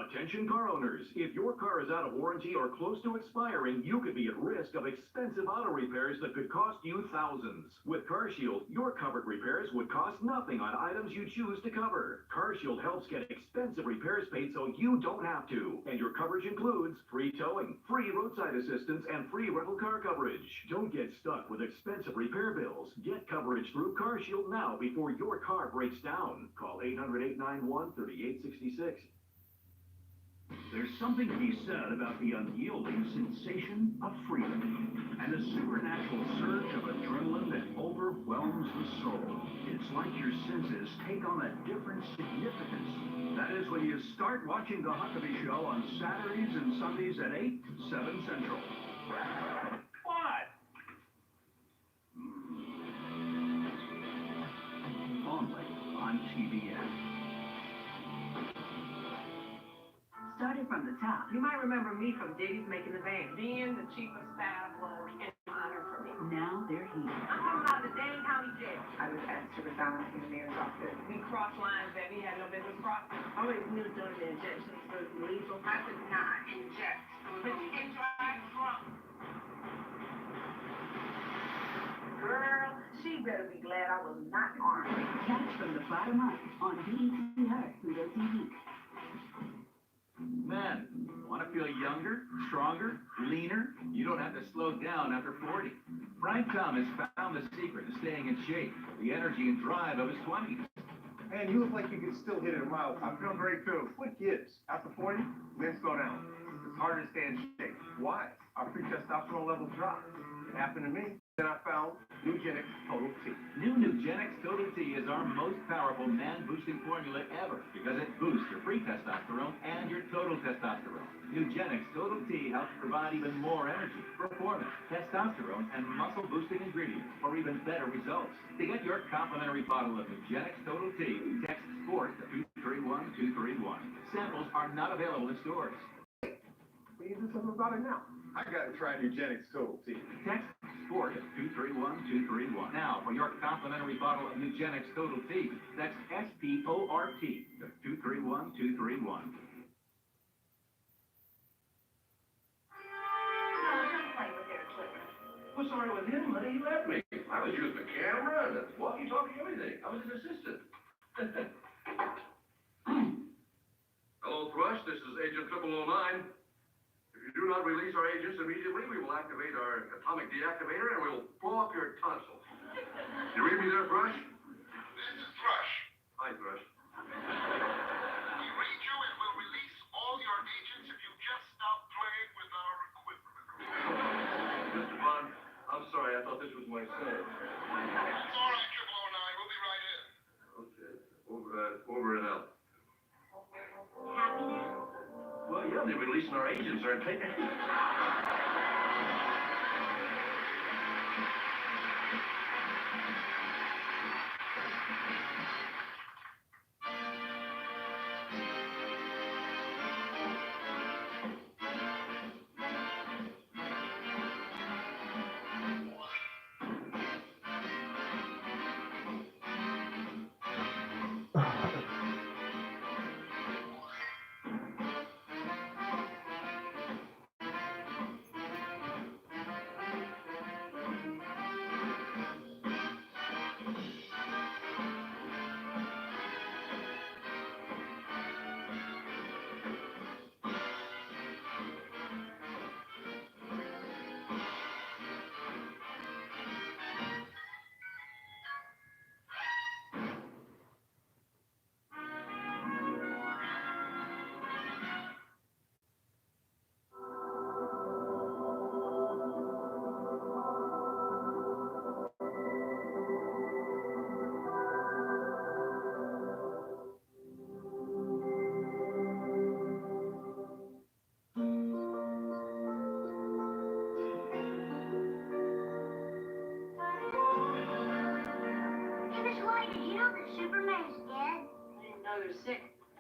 Attention car owners, if your car is out of warranty or close to expiring, you could be at risk of expensive auto repairs that could cost you thousands. With CarShield, your covered repairs would cost nothing on items you choose to cover. CarShield helps get expensive repairs paid so you don't have to. And your coverage includes free towing, free roadside assistance, and free rental car coverage. Don't get stuck with expensive repair bills. Get coverage through CarShield now before your car breaks down. Call 800-891-3866. There's something to be said about the unyielding sensation of freedom and a supernatural surge of adrenaline that overwhelms the soul. It's like your senses take on a different significance. That is when you start watching The Huckabee Show on Saturdays and Sundays at 8, 7 Central. What? Only on TBN. Started from the top. You might remember me from Diddy's Making the Band. Being the chief of staff was an honor for me. Now their heat. I'm coming out of the Dane County Jail. I was asked to resign from the mayor's office. He crossed lines that he had no business crossing. I always knew during the injections was lethal. I could not inject. But you can drive drunk. Girl, she better be glad I was not armed. Catch from the bottom up on BET Her Pluto TV. Men, want to feel younger, stronger, leaner? You don't have to slow down after 40. Frank Thomas found the secret to staying in shape, the energy and drive of his 20s. Man, you look like you can still hit it a mile. I'm feeling great too. What gives? After 40, men slow down. It's harder to stay in shape. Why? Our free testosterone levels drop. It happened to me. Then I found Nugenix Total T. New Nugenix Total T is our most powerful man-boosting formula ever because it boosts your free testosterone and your total testosterone. Nugenix Total T helps provide even more energy, performance, testosterone, and muscle-boosting ingredients for even better results. To get your complimentary bottle of Nugenix Total T, text SPORT to 231231. Samples are not available in stores. We can do something about it now. I gotta try Nugenix Total T. Text SPORT at 231231. Now, for your complimentary bottle of Nugenix Total T, that's SPORT to 231231. What's wrong with him, honey? He left me. I was using the camera and the walkie-talkie, everything. I was his assistant. Hello, Thrush. This is Agent 009. If you do not release our agents immediately, we will activate our atomic deactivator and we'll blow up your tonsils. You read me there, Thrush? This is Thrush. Hi, Thrush. We read you and will release all your agents if you just stop playing with our equipment. Mr. Bond, I'm sorry. I thought this was my son. It's all right, 009. We'll be right in. Okay. Over and out. Happy now? Well, yeah, they're releasing our agents, aren't they?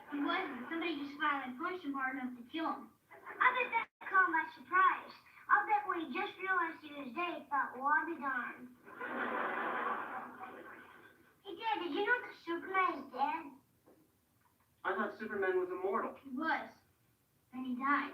He wasn't. Somebody just finally punched him hard enough to kill him. I bet that caught him by surprise. I'll bet when he just realized he was dead, he thought, well, I'll be darned. Hey, Dad, did you know that Superman is dead? I thought Superman was immortal. He was. Then he died.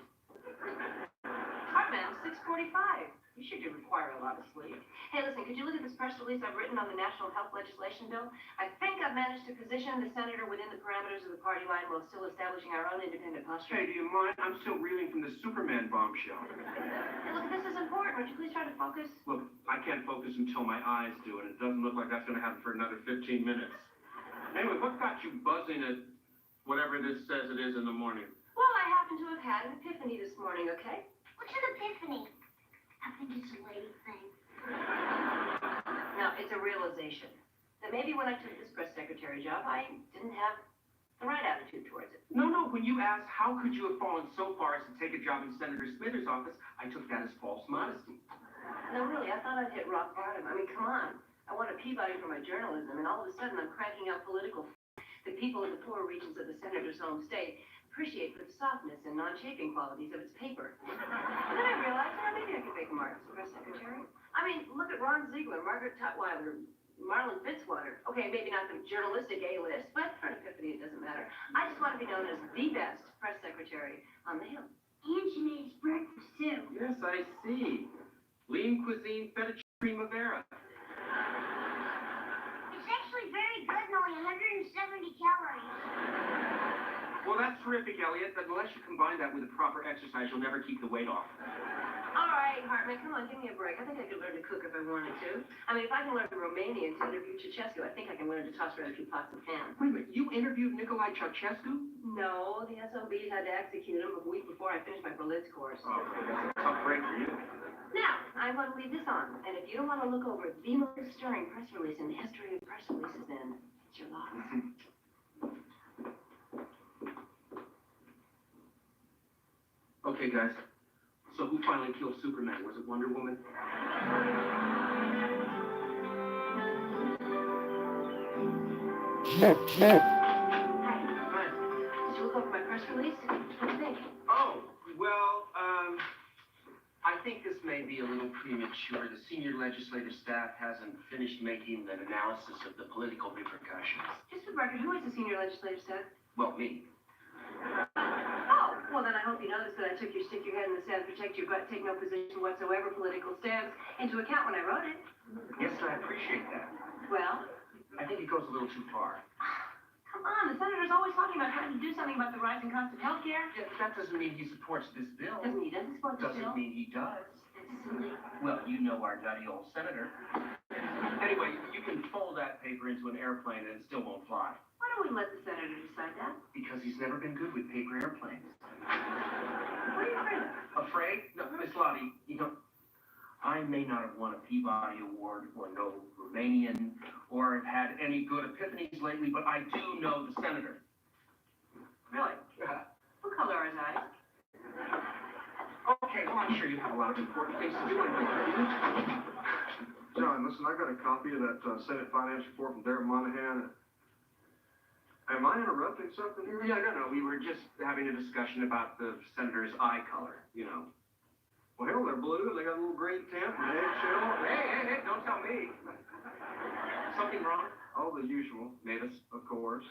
Hi, ma'am. 6:45. You sure do require a lot of sleep. Hey, listen, could you look at this press release I've written on the National Health Legislation Bill? I think I've managed to position the senator within the parameters of the party line while still establishing our own independent posture. Hey, do you mind? I'm still reeling from the Superman bombshell. Hey, look, this is important. Would you please try to focus? Look, I can't focus until my eyes do, and it doesn't look like that's going to happen for another 15 minutes. Anyway, what got you buzzing at whatever this says it is in the morning? Well, I happen to have had an epiphany this morning, okay? What's an epiphany? I think it's a lady thing. No, it's a realization that maybe when I took this press secretary job, I didn't have the right attitude towards it. No, when you asked how could you have fallen so far as to take a job in Senator Smithers' office, I took that as false modesty. No, really, I thought I'd hit rock bottom. I mean, come on. I won a Peabody for my journalism, and all of a sudden I'm cranking out political the people of the poorer regions of the senator's home state appreciate for the softness and non-shaping qualities of its paper. And then I realized, well, maybe I could make a mark as a press secretary. I mean, look at Ron Ziegler, Margaret Tutwiler, Marlon Fitzwater. Okay, maybe not the journalistic A-list, but for an epiphany, it doesn't matter. I just want to be known as the best press secretary on the Hill. And she made his breakfast, too. Yes, I see. Lean cuisine feta primavera. It's actually very good and only 170 calories. Well, that's terrific, Elliot, but unless you combine that with the proper exercise, you'll never keep the weight off. All right, Hartman, come on, give me a break. I think I could learn to cook if I wanted to. I mean, if I can learn Romanian to interview Ceausescu, I think I can learn to toss around a few pots and pans. Wait a minute, you interviewed Nicolae Ceausescu? No, the SOBs had to execute him a week before I finished my Berlitz course. Oh, that's a tough break for you. Now, I want to leave this on, and if you don't want to look over the most stirring press release in the history of press releases, then it's your loss. Okay, guys. So who finally killed Superman? Was it Wonder Woman? Hi. Did you look over my press release? What do you think? Oh, well, I think this may be a little premature. The senior legislative staff hasn't finished making an analysis of the political repercussions. Just for the record, who is the senior legislative staff? Well, me. Oh, well then I hope you noticed that I took your stick your head in the sand, protect your butt, take no position whatsoever, political stance into account when I wrote it. Yes, I appreciate that. Well? I think it goes a little too far. Come on, the senator's always talking about trying to do something about the rising cost of health care. Yeah, but that doesn't mean he supports this bill. Doesn't support this bill? Doesn't mean he does. It's silly. Well, you know our nutty old senator. Anyway, you can fold that paper into an airplane and it still won't fly. Why don't we let the senator decide that? Because he's never been good with paper airplanes. What are you afraid of? Afraid? No, Miss Lottie, you know, I may not have won a Peabody Award or know Romanian or have had any good epiphanies lately, but I do know the senator. Really? What color are his eyes? Okay, well, I'm sure you have a lot of important things to do in your John, listen, I got a copy of that Senate Finance Report from Darren Monahan. Am I interrupting something here? Yeah, no, we were just having a discussion about the senator's eye color, you know. Well, hell, they're blue, and they got a little green tint and an eggshell. Hey, don't tell me. Something wrong? All the usual. Mavis? Of course.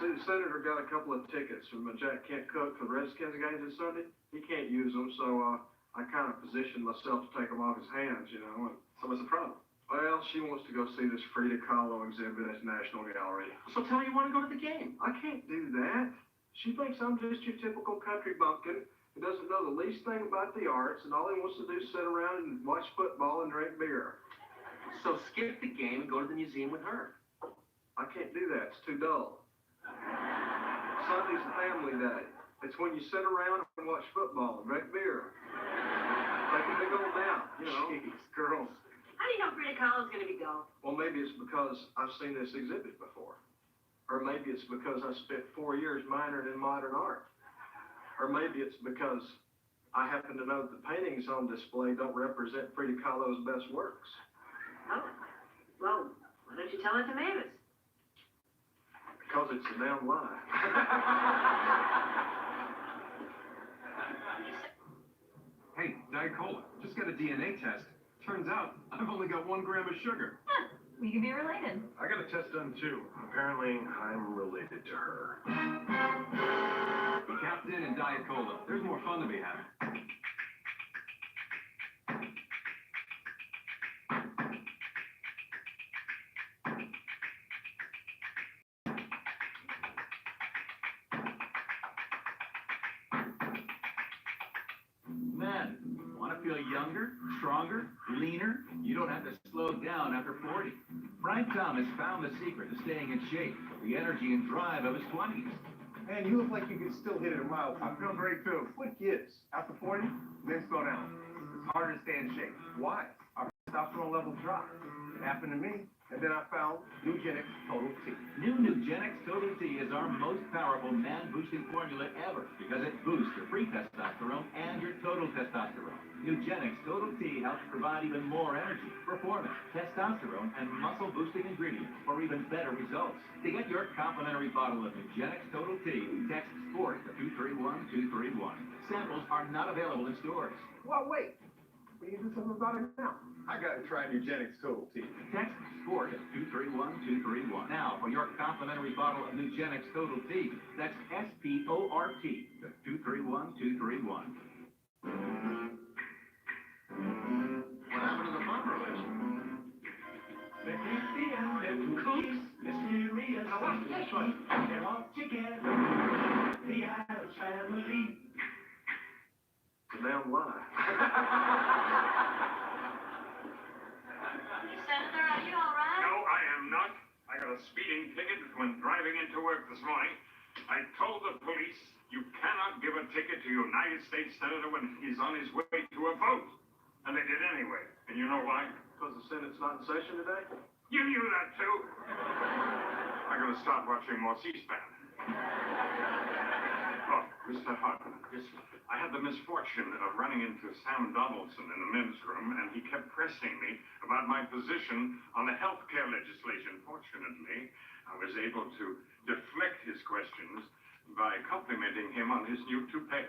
See, the senator got a couple of tickets from Jack Kent Cook for the Redskins games this Sunday. He can't use them, so I kind of positioned myself to take them off his hands, you know. So what's the problem? Well, she wants to go see this Frida Kahlo exhibit at the National Gallery. So tell her you want to go to the game. I can't do that. She thinks I'm just your typical country bumpkin who doesn't know the least thing about the arts, and all he wants to do is sit around and watch football and drink beer. So skip the game and go to the museum with her. I can't do that. It's too dull. Sunday's a family day. It's when you sit around and watch football and drink beer. Take a big old nap, you know. Jeez, girls. How do you know Frida Kahlo's going to be gone? Well, maybe it's because I've seen this exhibit before. Or maybe it's because I spent 4 years minoring in modern art. Or maybe it's because I happen to know that the paintings on display don't represent Frida Kahlo's best works. Oh, well, why don't you tell it to Mavis? Because it's a damn lie. Hey, Diet Cola, just got a DNA test. Turns out, I've only got 1 gram of sugar. Huh, we could be related. I got a test done too. Apparently, I'm related to her. Captain and Diet Cola. There's more fun to be had. Men, want to feel younger, stronger, leaner? You don't have to slow down after 40. Frank Thomas found the secret to staying in shape, the energy and drive of his 20s. Man, you look like you can still hit it a mile. I feel great too. What gives? After 40, then slow down. It's harder to stay in shape. Why? Our testosterone levels drop. It happened to me, and then I found Nugenix Total T. New Nugenix Total T is our most powerful man-boosting formula ever because it boosts your free testosterone and your total testosterone. Nugenix Total T helps provide even more energy, performance, testosterone, and muscle-boosting ingredients for even better results. To get your complimentary bottle of Nugenix Total T, text SPORT to 231231. Samples are not available in stores. Well, wait. When me to do something about it now. I gotta try Nugenix Total T. Text SPORT at 231231. Now for your complimentary bottle of Nugenix Total T. That's SPORT to 231231. What happened to the fundraiser? Mysterious. They're all together. The Adams family. It's a damn lie. Senator, are you all right? No, I am not. I got a speeding ticket when driving into work this morning. I told the police you cannot give a ticket to a United States Senator when he's on his way to a vote. And they did anyway. And you know why? Because the Senate's not in session today? You knew that too. I'm going to start watching more C-SPAN. Oh, Mr. Hartman, I had the misfortune of running into Sam Donaldson in the men's room, and he kept pressing me about my position on the health care legislation. Fortunately, I was able to deflect his questions by complimenting him on his new toupee.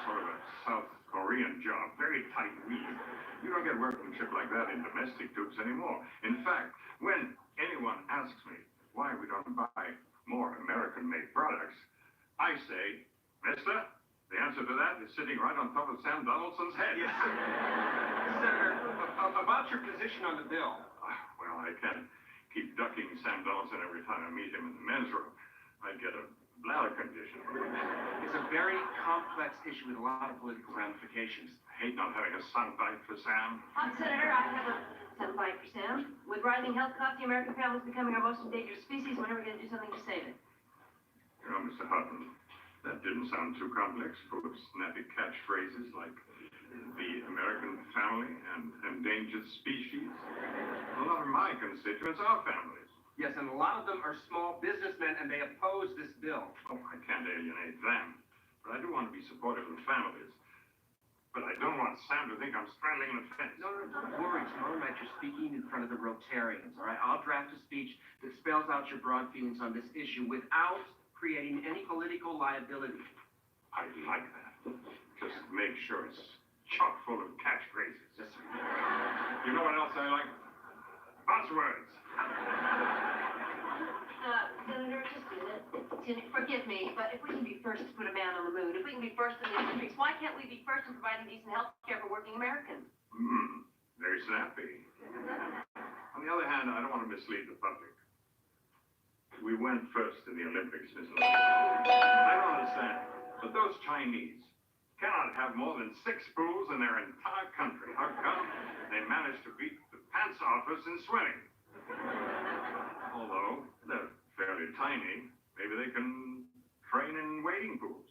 Sort of a South Korean job, very tight weave. You don't get workmanship like that in domestic tubes anymore. In fact, when anyone asks me why we don't buy more American-made products, I say, mister, the answer to that is sitting right on top of Sam Donaldson's head. Yes, sir. Senator, about your position on the bill. Well, I can't keep ducking Sam Donaldson every time I meet him in the men's room. I'd get a bladder condition. It's a very complex issue with a lot of political ramifications. I hate not having a soundbite for Sam. Senator, I have a soundbite for Sam. With rising health costs, the American family is becoming our most endangered species. When are we going to do something to save it? You know, Mr. Hartman, that didn't sound too complex, full of snappy catchphrases like the American family and endangered species. A lot of my constituents are families. Yes, and a lot of them are small businessmen, and they oppose this bill. Oh, I can't alienate them, but I do want to be supportive of families. But I don't want Sam to think I'm straddling the fence. No, don't worry. Tomorrow night you're speaking in front of the Rotarians, all right? I'll draft a speech that spells out your broad feelings on this issue without creating any political liability. I like that. Just make sure it's chock full of catchphrases. Yes, sir. You know what else I like? Buzzwords. Senator, just a minute. Forgive me, but if we can be first to put a man on the moon, if we can be first in the Olympics, why can't we be first in providing decent health care for working Americans? Very snappy. On the other hand, I don't want to mislead the public. We went first in the Olympics, Miss Lewis. I don't understand, but those Chinese cannot have more than 6 pools in their entire country. How come they managed to beat the pants office in swimming? Although they're fairly tiny, maybe they can train in wading pools.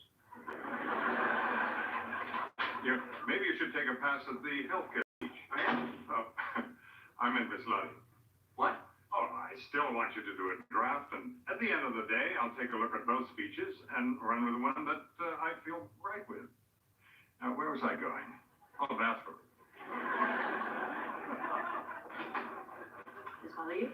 Maybe you should take a pass at the healthcare speech. Oh, I meant Miss Lottie. What? Oh, I still want you to do a draft, and at the end of the day, I'll take a look at both speeches and run with the one that I feel right with. Now, where was I going? Oh, the bathroom. Does this bother you?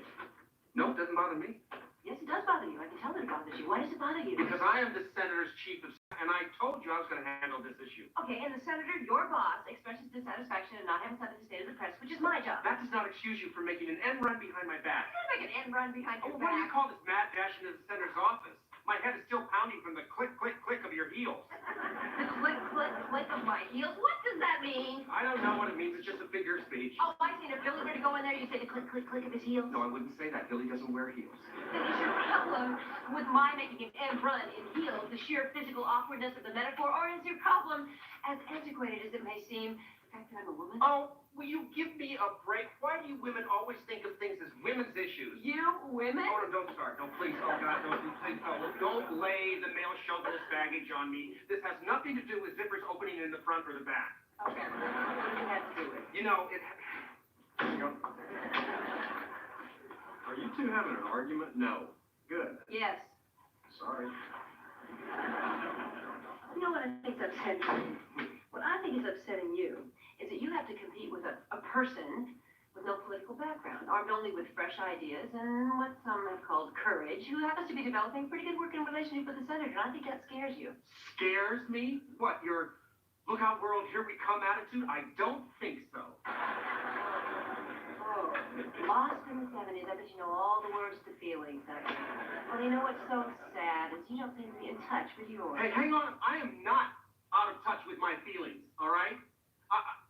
No, it doesn't bother me. Yes, it does bother you. I can tell that it bothers you. Why does it bother you? Because I am the senator's chief of staff, and I told you I was going to handle this issue. Okay, and the senator, your boss, expresses dissatisfaction and not having something to say to the press, which is my job. That does not excuse you from making an end run behind my back. I'm gonna make an end run behind your What do you back. call this mad dash into the senator's office? My head is still pounding from the click, click, click of your heels. The click, click, click of my heels? What does that mean? I don't know what it means. It's just a figure of speech. Oh, I see. If Billy were to go in there, you say the click, click, click of his heels? No, I wouldn't say that. Billy doesn't wear heels. Then is your problem with my making an end run in heels the sheer physical awkwardness of the metaphor, or is your problem, as antiquated as it may seem, the fact that I'm a woman? Oh, will you give me a break? Why do you women always think of things as women's issues? You women? Oh, no, don't start. No, please. Oh, God, no, please, no. Don't lay the male chauvinist baggage on me. This has nothing to do with zippers opening in the front or the back. Okay. What does it have to do with? You know, it... Are you two having an argument? No. Good. Yes. Sorry. You know what I think's upsetting you? What I think is upsetting you is that you have to compete with a person with no political background, armed only with fresh ideas and what some have called courage, who happens to be developing a pretty good working relationship with the senator, and I think that scares you. Scares me? What, your look out world, here we come attitude? I don't think so. Oh, lost in the 70s. I bet you know all the words to feelings, don't you? Well, you know what's so sad is you don't seem to be in touch with yours. Hey, hang on. I am not out of touch with my feelings, all right?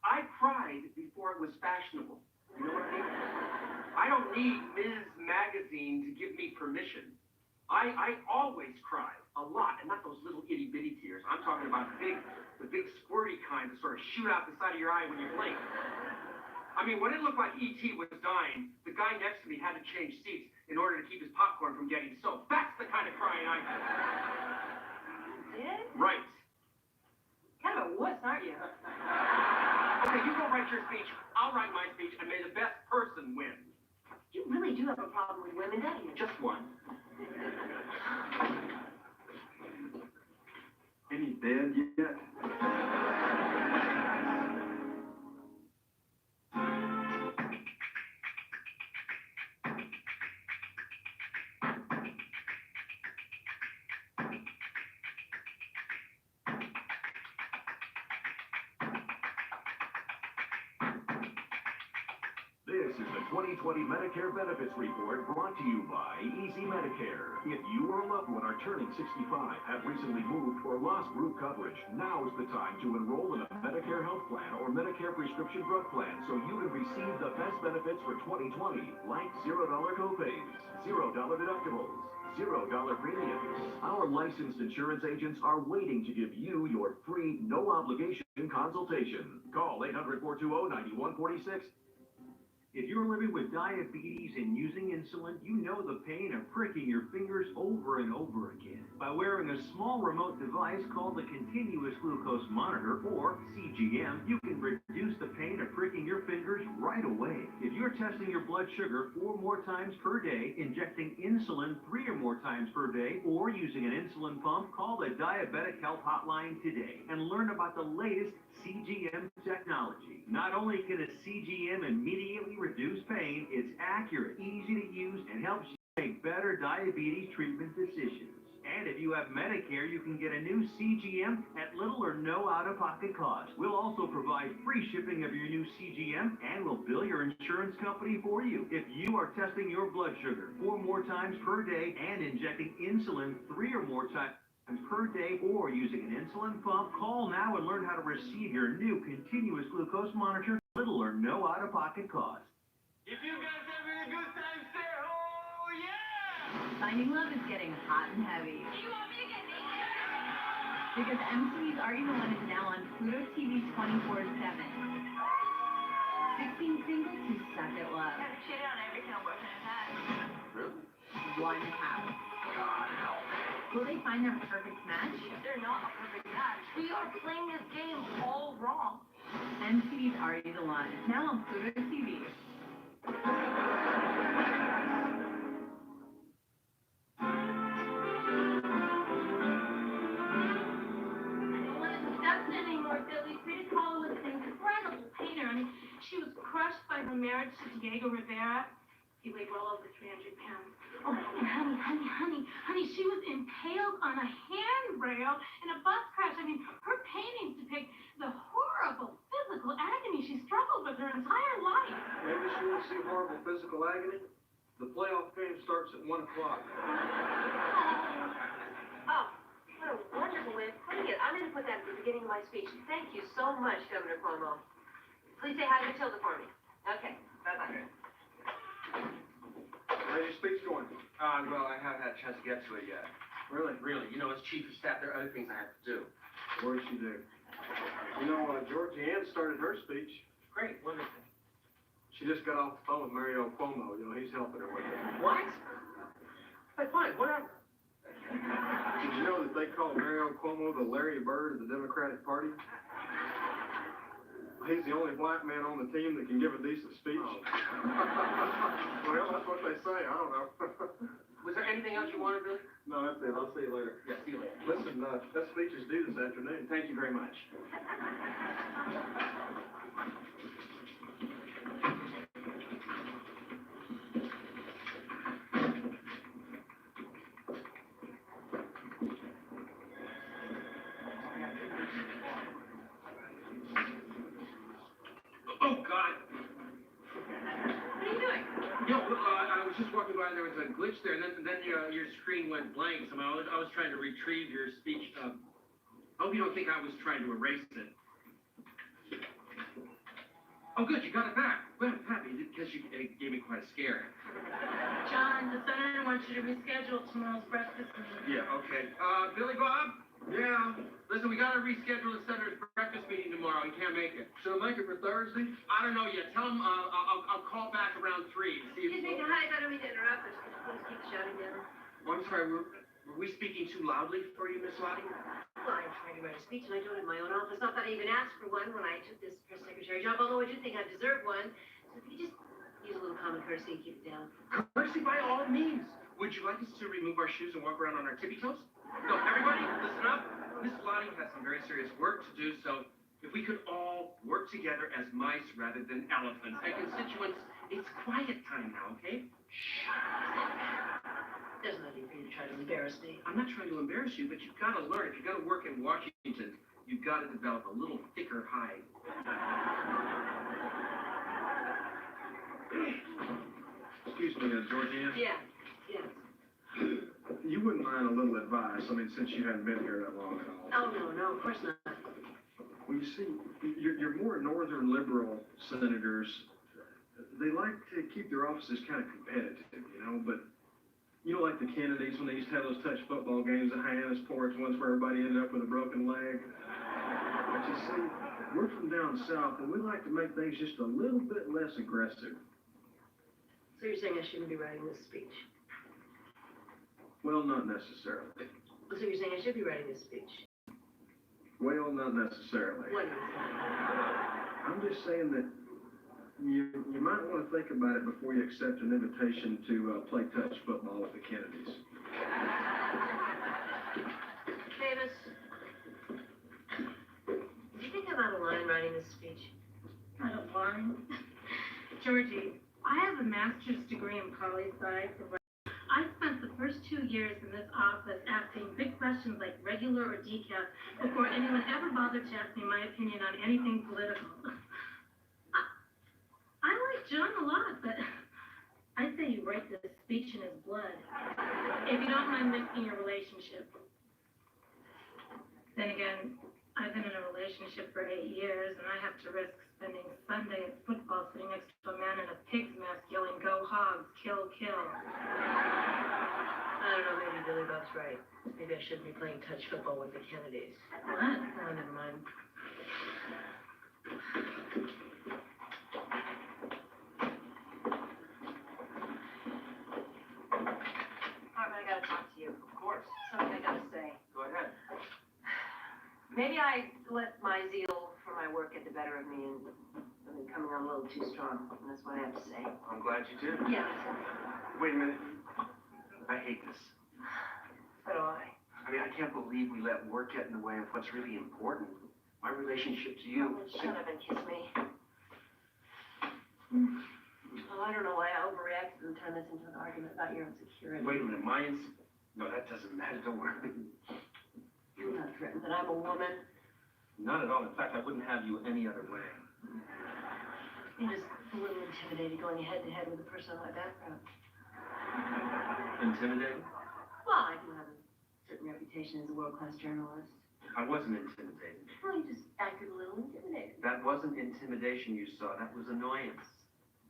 I cried before it was fashionable. You know what I mean? I don't need Ms. Magazine to give me permission. I always cry, a lot, and not those little itty-bitty tears. I'm talking about the big squirty kind that sort of shoot out the side of your eye when you blink. I mean, when it looked like E.T. was dying, the guy next to me had to change seats in order to keep his popcorn from getting soaked. That's the kind of crying I do. Did? Right. Kind of a wuss, aren't you? Okay, you go write your speech, I'll write my speech, and may the best person win. You really do have a problem with women, don't you? Just one. Any dead yet? This is the 2020 Medicare Benefits Report brought to you by Easy Medicare. If you or a loved one are turning 65, have recently moved, or lost group coverage, now is the time to enroll in a Medicare health plan or Medicare prescription drug plan so you can receive the best benefits for 2020, like $0 copays, $0 deductibles, $0 premiums. Our licensed insurance agents are waiting to give you your free, no-obligation consultation. Call 800-420-9146. If you're living with diabetes and using insulin, you know the pain of pricking your fingers over and over again. By wearing a small remote device called the Continuous Glucose Monitor, or CGM, you can reduce the pain of pricking your fingers right away. If you're testing your blood sugar 4 more times per day, injecting insulin 3 or more times per day, or using an insulin pump, call the Diabetic Health Hotline today and learn about the latest CGM technology. Not only can a CGM immediately reduce pain, it's accurate, easy to use, and helps you make better diabetes treatment decisions. And if you have Medicare, you can get a new CGM at little or no out-of-pocket cost. We'll also provide free shipping of your new CGM, and we'll bill your insurance company for you. If you are testing your blood sugar 4 more times per day and injecting insulin 3 or more times per day, or using an insulin pump, call now and learn how to receive your new Continuous Glucose Monitor, little or no out-of-pocket cost. If you guys having a good time, say, oh yeah! Finding love is getting hot and heavy. Do you want me to get naked? Because MTV's Are You the One is now on Pluto TV 24/7. 16 singles who suck at love. I've cheated on every single boyfriend I've had. Really? One house. God help. Will they find their perfect match? They're not a perfect match. We are playing this game all wrong. MTV's Are You the One is now on Pluto TV. She was crushed by her marriage to Diego Rivera. He weighed well over 300 pounds. Oh, and honey, she was impaled on a handrail in a bus crash. I mean, her paintings depict the horrible physical agony she struggled with her entire life. Maybe she wants to see horrible physical agony. The playoff game starts at 1 o'clock. Oh, what a wonderful way of putting it. I'm going to put that at the beginning of my speech. Thank you so much, Governor Cuomo. Please say hi to Matilda for me. Okay, bye-bye. How's your speech going? Well, I haven't had a chance to get to it yet. Really? Really, you know, as chief of staff, there are other things I have to do. What did she do? You know, Georgie Ann started her speech. Great, wonderful. She just got off the phone with Mario Cuomo. You know, he's helping her with it. What? Hey, fine, whatever. Did you know that they call Mario Cuomo the Larry Bird of the Democratic Party? He's the only black man on the team that can give a decent speech. Oh. Well, that's what they say. I don't know. Was there anything else you wanted, Billy? No, that's it. I'll see you later. Yeah, see you later. Listen, that speech is due this afternoon. Thank you very much. why there was a glitch there, and then your screen went blank somehow. I was trying to retrieve your speech. I hope you don't think I was trying to erase it. Oh, good, you got it back. Well, I'm happy, because you gave me quite a scare. John, the senator wants you to reschedule tomorrow's breakfast meeting. Yeah, okay. Billy Bob? Yeah? Listen, we gotta reschedule the senator's breakfast meeting tomorrow. He can't make it. Should I make it for Thursday? I don't know yet. Tell him I'll call back around 3 to see if... Excuse me, guys, I don't mean to interrupt, but please keep shouting down. Oh, I'm sorry, were we speaking too loudly for you, Miss Lottie? Well, I'm trying to write a speech, and I do it in my own office. Not that I even asked for one when I took this press secretary job, although I do think I deserve one. So if you could just use a little common courtesy and keep it down. Courtesy by all means. Would you like us to remove our shoes and walk around on our tippy toes? No, everybody, listen up. Miss Lottie has some very serious work to do, so if we could all work together as mice rather than elephants. And constituents, it's quiet time now, okay? There's nothing for you to try to embarrass me. I'm not trying to embarrass you, but you've got to learn. If you've got to work in Washington, you've got to develop a little thicker hide. Excuse me, Georgina. Yeah. You wouldn't mind a little advice, I mean, since you hadn't been here that long at all. Oh, no, of course not. Well, you see, your more northern liberal senators, they like to keep their offices kind of competitive, you know, but you know, like the Kennedys, when they used to have those touch football games at Hyannis Porch, ones where everybody ended up with a broken leg. But you see, we're from down south, and we like to make things just a little bit less aggressive. So you're saying I shouldn't be writing this speech? Well, not necessarily. So you're saying I should be writing this speech? Well, not necessarily. What are you saying? I'm just saying that you might want to think about it before you accept an invitation to play touch football with the Kennedys. Davis, do you think I'm out of line writing this speech? Out of line? Georgie, I have a master's degree in poli-sci. I spent the first 2 years in this office asking big questions like regular or decaf before anyone ever bothered to ask me my opinion on anything political. I like John a lot, but I'd say you write this speech in his blood. If you don't mind risking your relationship. Then again, I've been in a relationship for 8 years, and I have to risk spending Sunday at football sitting next to a man in a pig's mask yelling, "Go Hogs, kill, kill." I don't know, maybe Billy Bob's right. Maybe I shouldn't be playing touch football with the Kennedys. What? Oh, never mind. Hartman, I gotta talk to you. Of course. Something I gotta say. Go ahead. Maybe I let my zeal for my work get the better of me and I've been coming on a little too strong. And that's what I have to say. I'm glad you did. Yeah. Wait a minute. I hate this. So do I. I mean, I can't believe we let work get in the way of what's really important. My relationship to you. Oh, shut up and kiss me. Well, I don't know why I overreacted and turned this into an argument about your insecurity. Wait a minute, no, that doesn't matter, don't worry. You're not threatened that I'm a woman. Not at all. In fact, I wouldn't have you any other way. You're just a little intimidated going head to head with a person of my background. Intimidated? Well, I do have a certain reputation as a world-class journalist. I wasn't intimidated. Well, you just acted a little intimidated. That wasn't intimidation you saw. That was annoyance.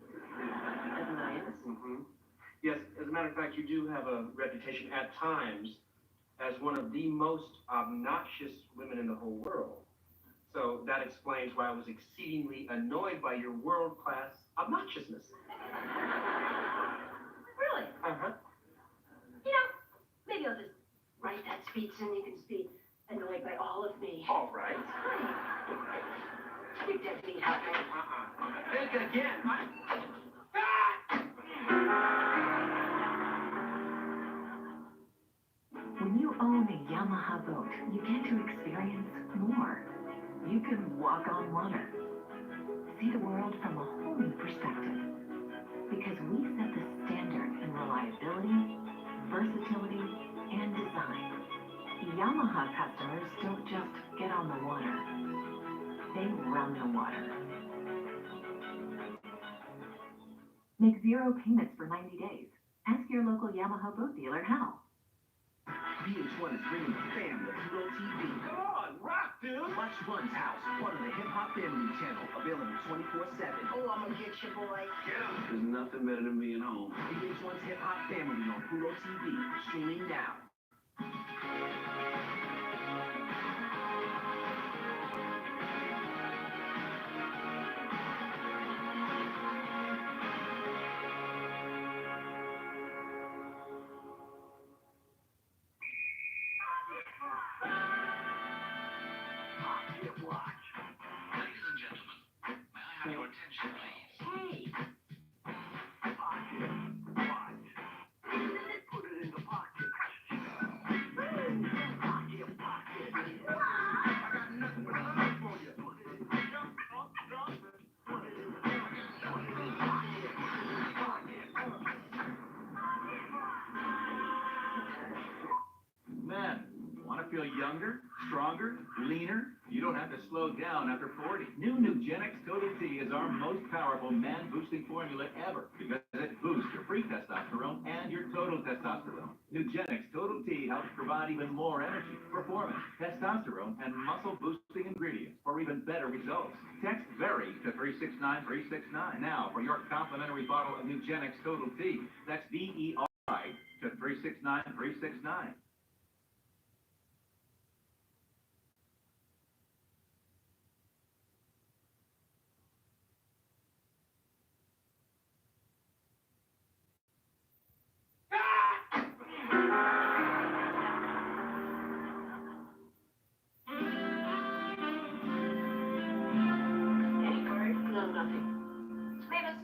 Annoyance? Mm-hmm. Yes, as a matter of fact, you do have a reputation at times as one of the most obnoxious women in the whole world. So that explains why I was exceedingly annoyed by your world-class obnoxiousness. Really? Uh-huh. You know, maybe I'll just write that speech and you can just be annoyed by all of me. All right. You're dead to me, Hartman. Think it again. When you own a Yamaha boat, you get to experience more. You can walk on water, see the world from a whole new perspective. Because we set the standard in reliability, versatility, and design. Yamaha customers don't just get on the water, they run the water. Make 0 payments for 90 days Ask your local Yamaha boat dealer how. VH1 is bringing the family of Pluto TV. Come on, rock, dude! Watch Fun's House, part of the Hip Hop Family channel, available 24/7. Oh, I'm gonna get you, boy. Get him! There's nothing better than being home. VH1's Hip Hop Family on Pluto TV, streaming now. Ladies and gentlemen, may I have your attention, please? Put it in the pocket. Men, want to feel younger, stronger, leaner? You don't have to slow down after 40. New Nugenix Total T is our most powerful man-boosting formula ever because it boosts your free testosterone and your total testosterone. Nugenix Total T helps provide even more energy, performance, testosterone, and muscle-boosting ingredients for even better results. Text VERY to 369369 now for your complimentary bottle of Nugenix Total T. That's VERY to 369369. No, nothing. Mavis,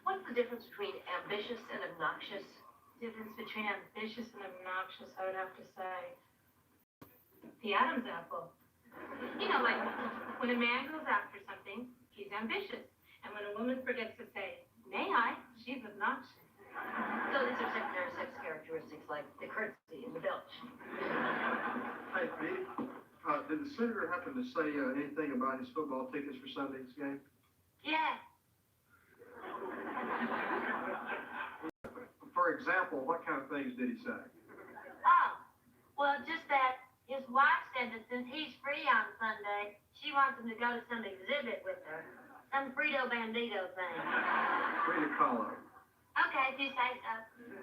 what's the difference between ambitious and obnoxious? Difference between ambitious and obnoxious, I would have to say. The Adam's apple. You know, like, when a man goes after something, he's ambitious. And when a woman forgets to say, may I, she's obnoxious. So these are secondary sex characteristics like the curtsy and the belch. Hey, Pete, did the senator happen to say anything about his football tickets for Sunday's game? Yeah. For example, what kind of things did he say? Oh, well, just that his wife said that since he's free on Sunday, she wants him to go to some exhibit with her. Some Frito Bandito thing. Frida Kahlo. Okay, if you say so.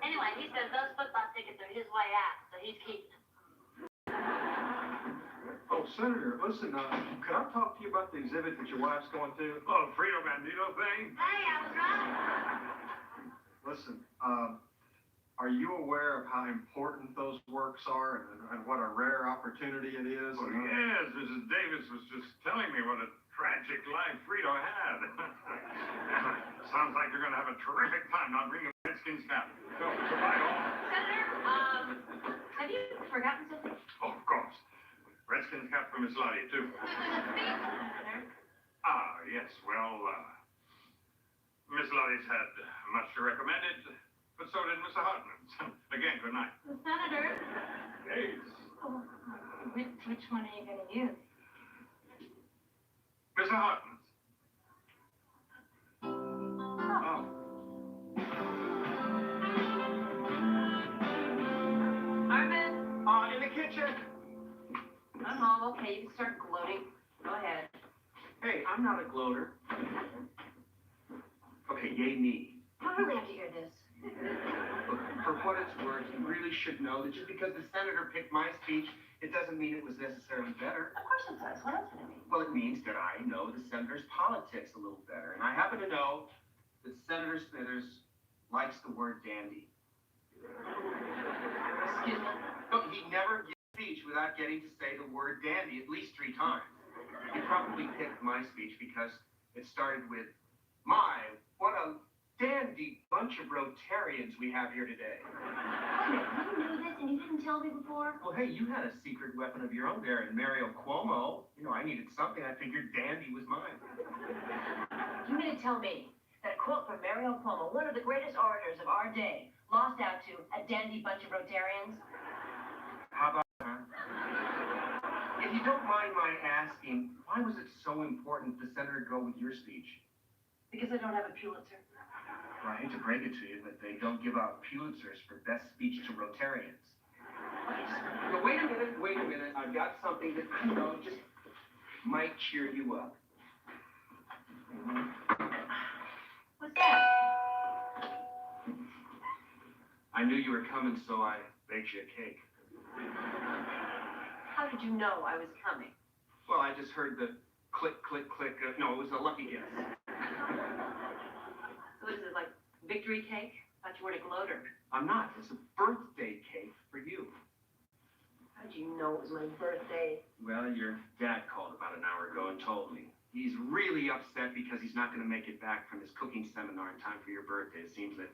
Anyway, he says those football tickets are his way out, so he's keeping them. Oh, Senator, listen, could I talk to you about the exhibit that your wife's going to? Oh, Frito Bandito thing? Hey, I was right. Listen, are you aware of how important those works are and what a rare opportunity it is? Oh, yes, Mrs. Davis was just telling me what a tragic life Frito had. Sounds like you're going to have a terrific time. Now bring a Redskins cap. So, goodbye all. Senator, have you forgotten something? Oh, of course. Redskins cap for Miss Lottie, too. Ah, yes, well, Miss Lottie's had much to recommend it, but so did Mr. Hartman. Again, good night. The Senator? Yes. Oh, which one are you going to use? Mr. Hartman. Oh. Armin? In the kitchen. I'm home. Okay, you can start gloating. Go ahead. Hey, I'm not a gloater. Okay, yay me. I really have to hear this. Look, for what it's worth, you really should know that just because the senator picked my speech, it doesn't mean it was necessarily better. Of course it does. What else would it mean? Well, it means that I know the senator's politics a little better, and I happen to know that Senator Smithers likes the word dandy. Excuse me? Look, he never gives a speech without getting to say the word dandy at least 3 times. He probably picked my speech because it started with, my, what a dandy bunch of Rotarians we have here today. Wait a minute, you knew this and you didn't tell me before? Well, hey, you had a secret weapon of your own there in Mario Cuomo. You know, I needed something. I figured dandy was mine. You mean to tell me that a quote from Mario Cuomo, one of the greatest orators of our day, lost out to a dandy bunch of Rotarians? How about that? If you don't mind my asking, why was it so important the senator go with your speech? Because I don't have a Pulitzer. Well, I hate to break it to you, but they don't give out Pulitzers for best speech to Rotarians. But wait a minute. I've got something that I know just might cheer you up. What's that? I knew you were coming, so I baked you a cake. How did you know I was coming? Well, I just heard the click, click, click. No, it was a lucky guess. So this is like victory cake? Thought you were a gloater. I'm not. It's a birthday cake for you. How did you know it was my birthday? Well, your dad called about an hour ago and told me. He's really upset because he's not going to make it back from his cooking seminar in time for your birthday. It seems that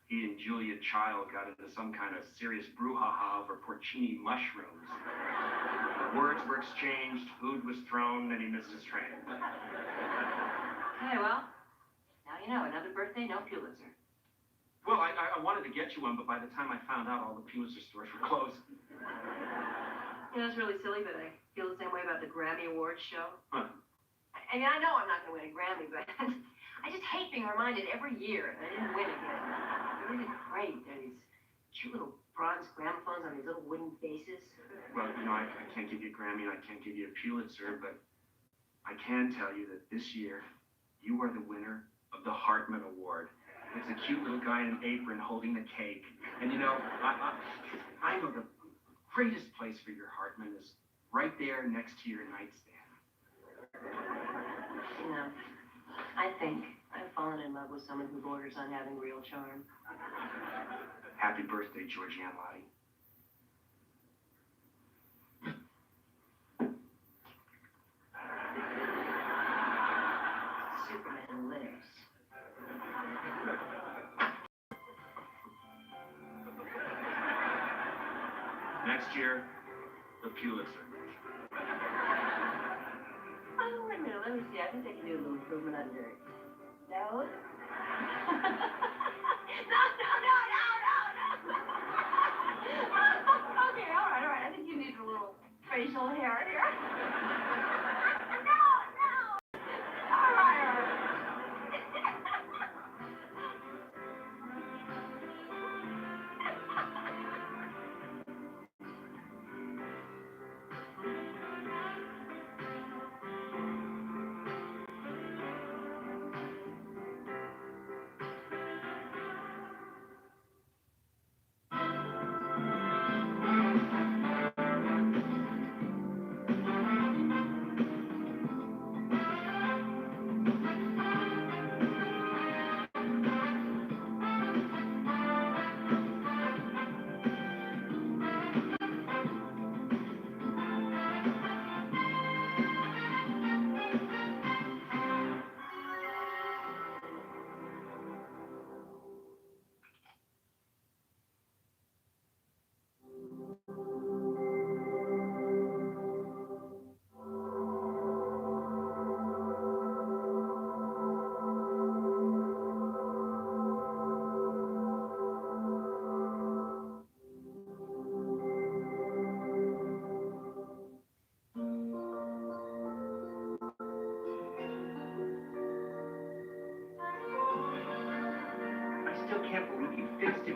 he and Julia Child got into some kind of serious brouhaha over porcini mushrooms. Words were exchanged, food was thrown, and he missed his train. Okay, well, now you know. Another birthday, no Pulitzer. Well, I wanted to get you one, but by the time I found out, all the Pulitzer stores were closed. You know, it's really silly, but I feel the same way about the Grammy Awards show. Huh. I mean, I know I'm not going to win a Grammy, but I just hate being reminded every year that I didn't win again. They're really great. They're these cute little bronze gramophones on these little wooden bases. Well, you know, I can't give you a Grammy and I can't give you a Pulitzer, but I can tell you that this year, you are the winner of the Hartman Award. It's a cute little guy in an apron holding the cake. And you know, I know the greatest place for your Hartman is right there next to your nightstand. You know, I think I've fallen in love with someone who borders on having real charm. Happy birthday, Georgianne Lottie. Superman lives. Next year, the Pulitzer. Oh, wait a minute, let me see. I think they can do a little improvement on your nose. No. Okay, all right. I think you need a little facial hair here. No. All right.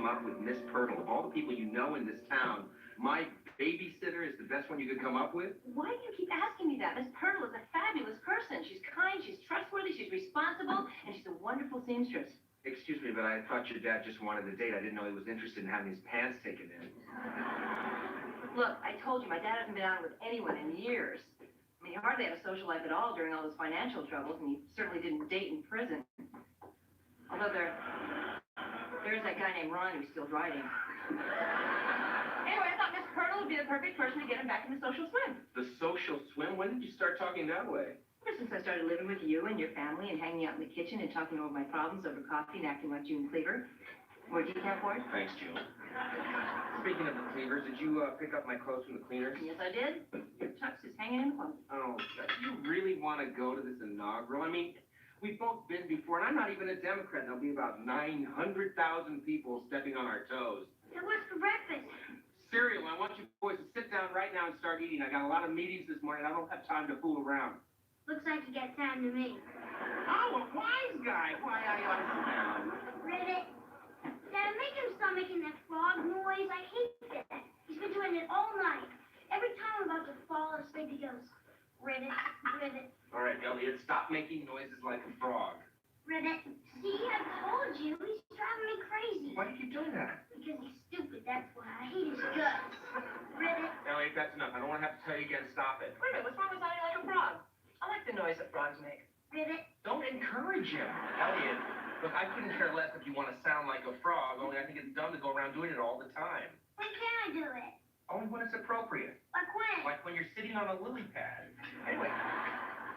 Up with Miss Pirtle. Of all the people you know in this town, my babysitter is the best one you could come up with? Why do you keep asking me that? Miss Pirtle is a fabulous person. She's kind, she's trustworthy, she's responsible, and she's a wonderful seamstress. Excuse me, but I thought your dad just wanted a date. I didn't know he was interested in having his pants taken in. Look, I told you, my dad hasn't been out with anyone in years. I mean, he hardly had a social life at all during all those financial troubles, and he certainly didn't date in prison. Although there's that guy named Ron who's still writing. Anyway, I thought Miss Pirtle would be the perfect person to get him back in the social swim. The social swim? When did you start talking that way? Ever since I started living with you and your family and hanging out in the kitchen and talking over my problems over coffee and acting like June Cleaver. More decaf for it? Thanks, June. Speaking of the cleavers, did you pick up my clothes from the cleaners? Yes, I did. Your tux is hanging in the closet. Oh, do you really want to go to this inaugural? I mean, we've both been before, and I'm not even a Democrat. There'll be about 900,000 people stepping on our toes. So what's for breakfast? Cereal. I want you boys to sit down right now and start eating. I got a lot of meetings this morning. I don't have time to fool around. Looks like you got time to me. Oh, a wise guy. Why, I understand. Ribbit. Dad, make him stop making that frog noise. I hate that. He's been doing it all night. Every time I'm about to fall asleep, he goes, Ribbit, Ribbit, All right, Elliot, stop making noises like a frog. Ribbit. See, I told you. He's driving me crazy. Why do you keep doing that? Because he's stupid, that's why. I hate his guts. Ribbit. Elliot, that's enough. I don't want to have to tell you again. Stop it. Wait a minute, what's wrong with sounding like a frog? I like the noise that frogs make. Ribbit. Don't encourage him. Elliot, look, I couldn't care less if you want to sound like a frog, only I think it's dumb to go around doing it all the time. When can I do it? Only when it's appropriate. Like when? Like when you're sitting on a lily pad. Anyway,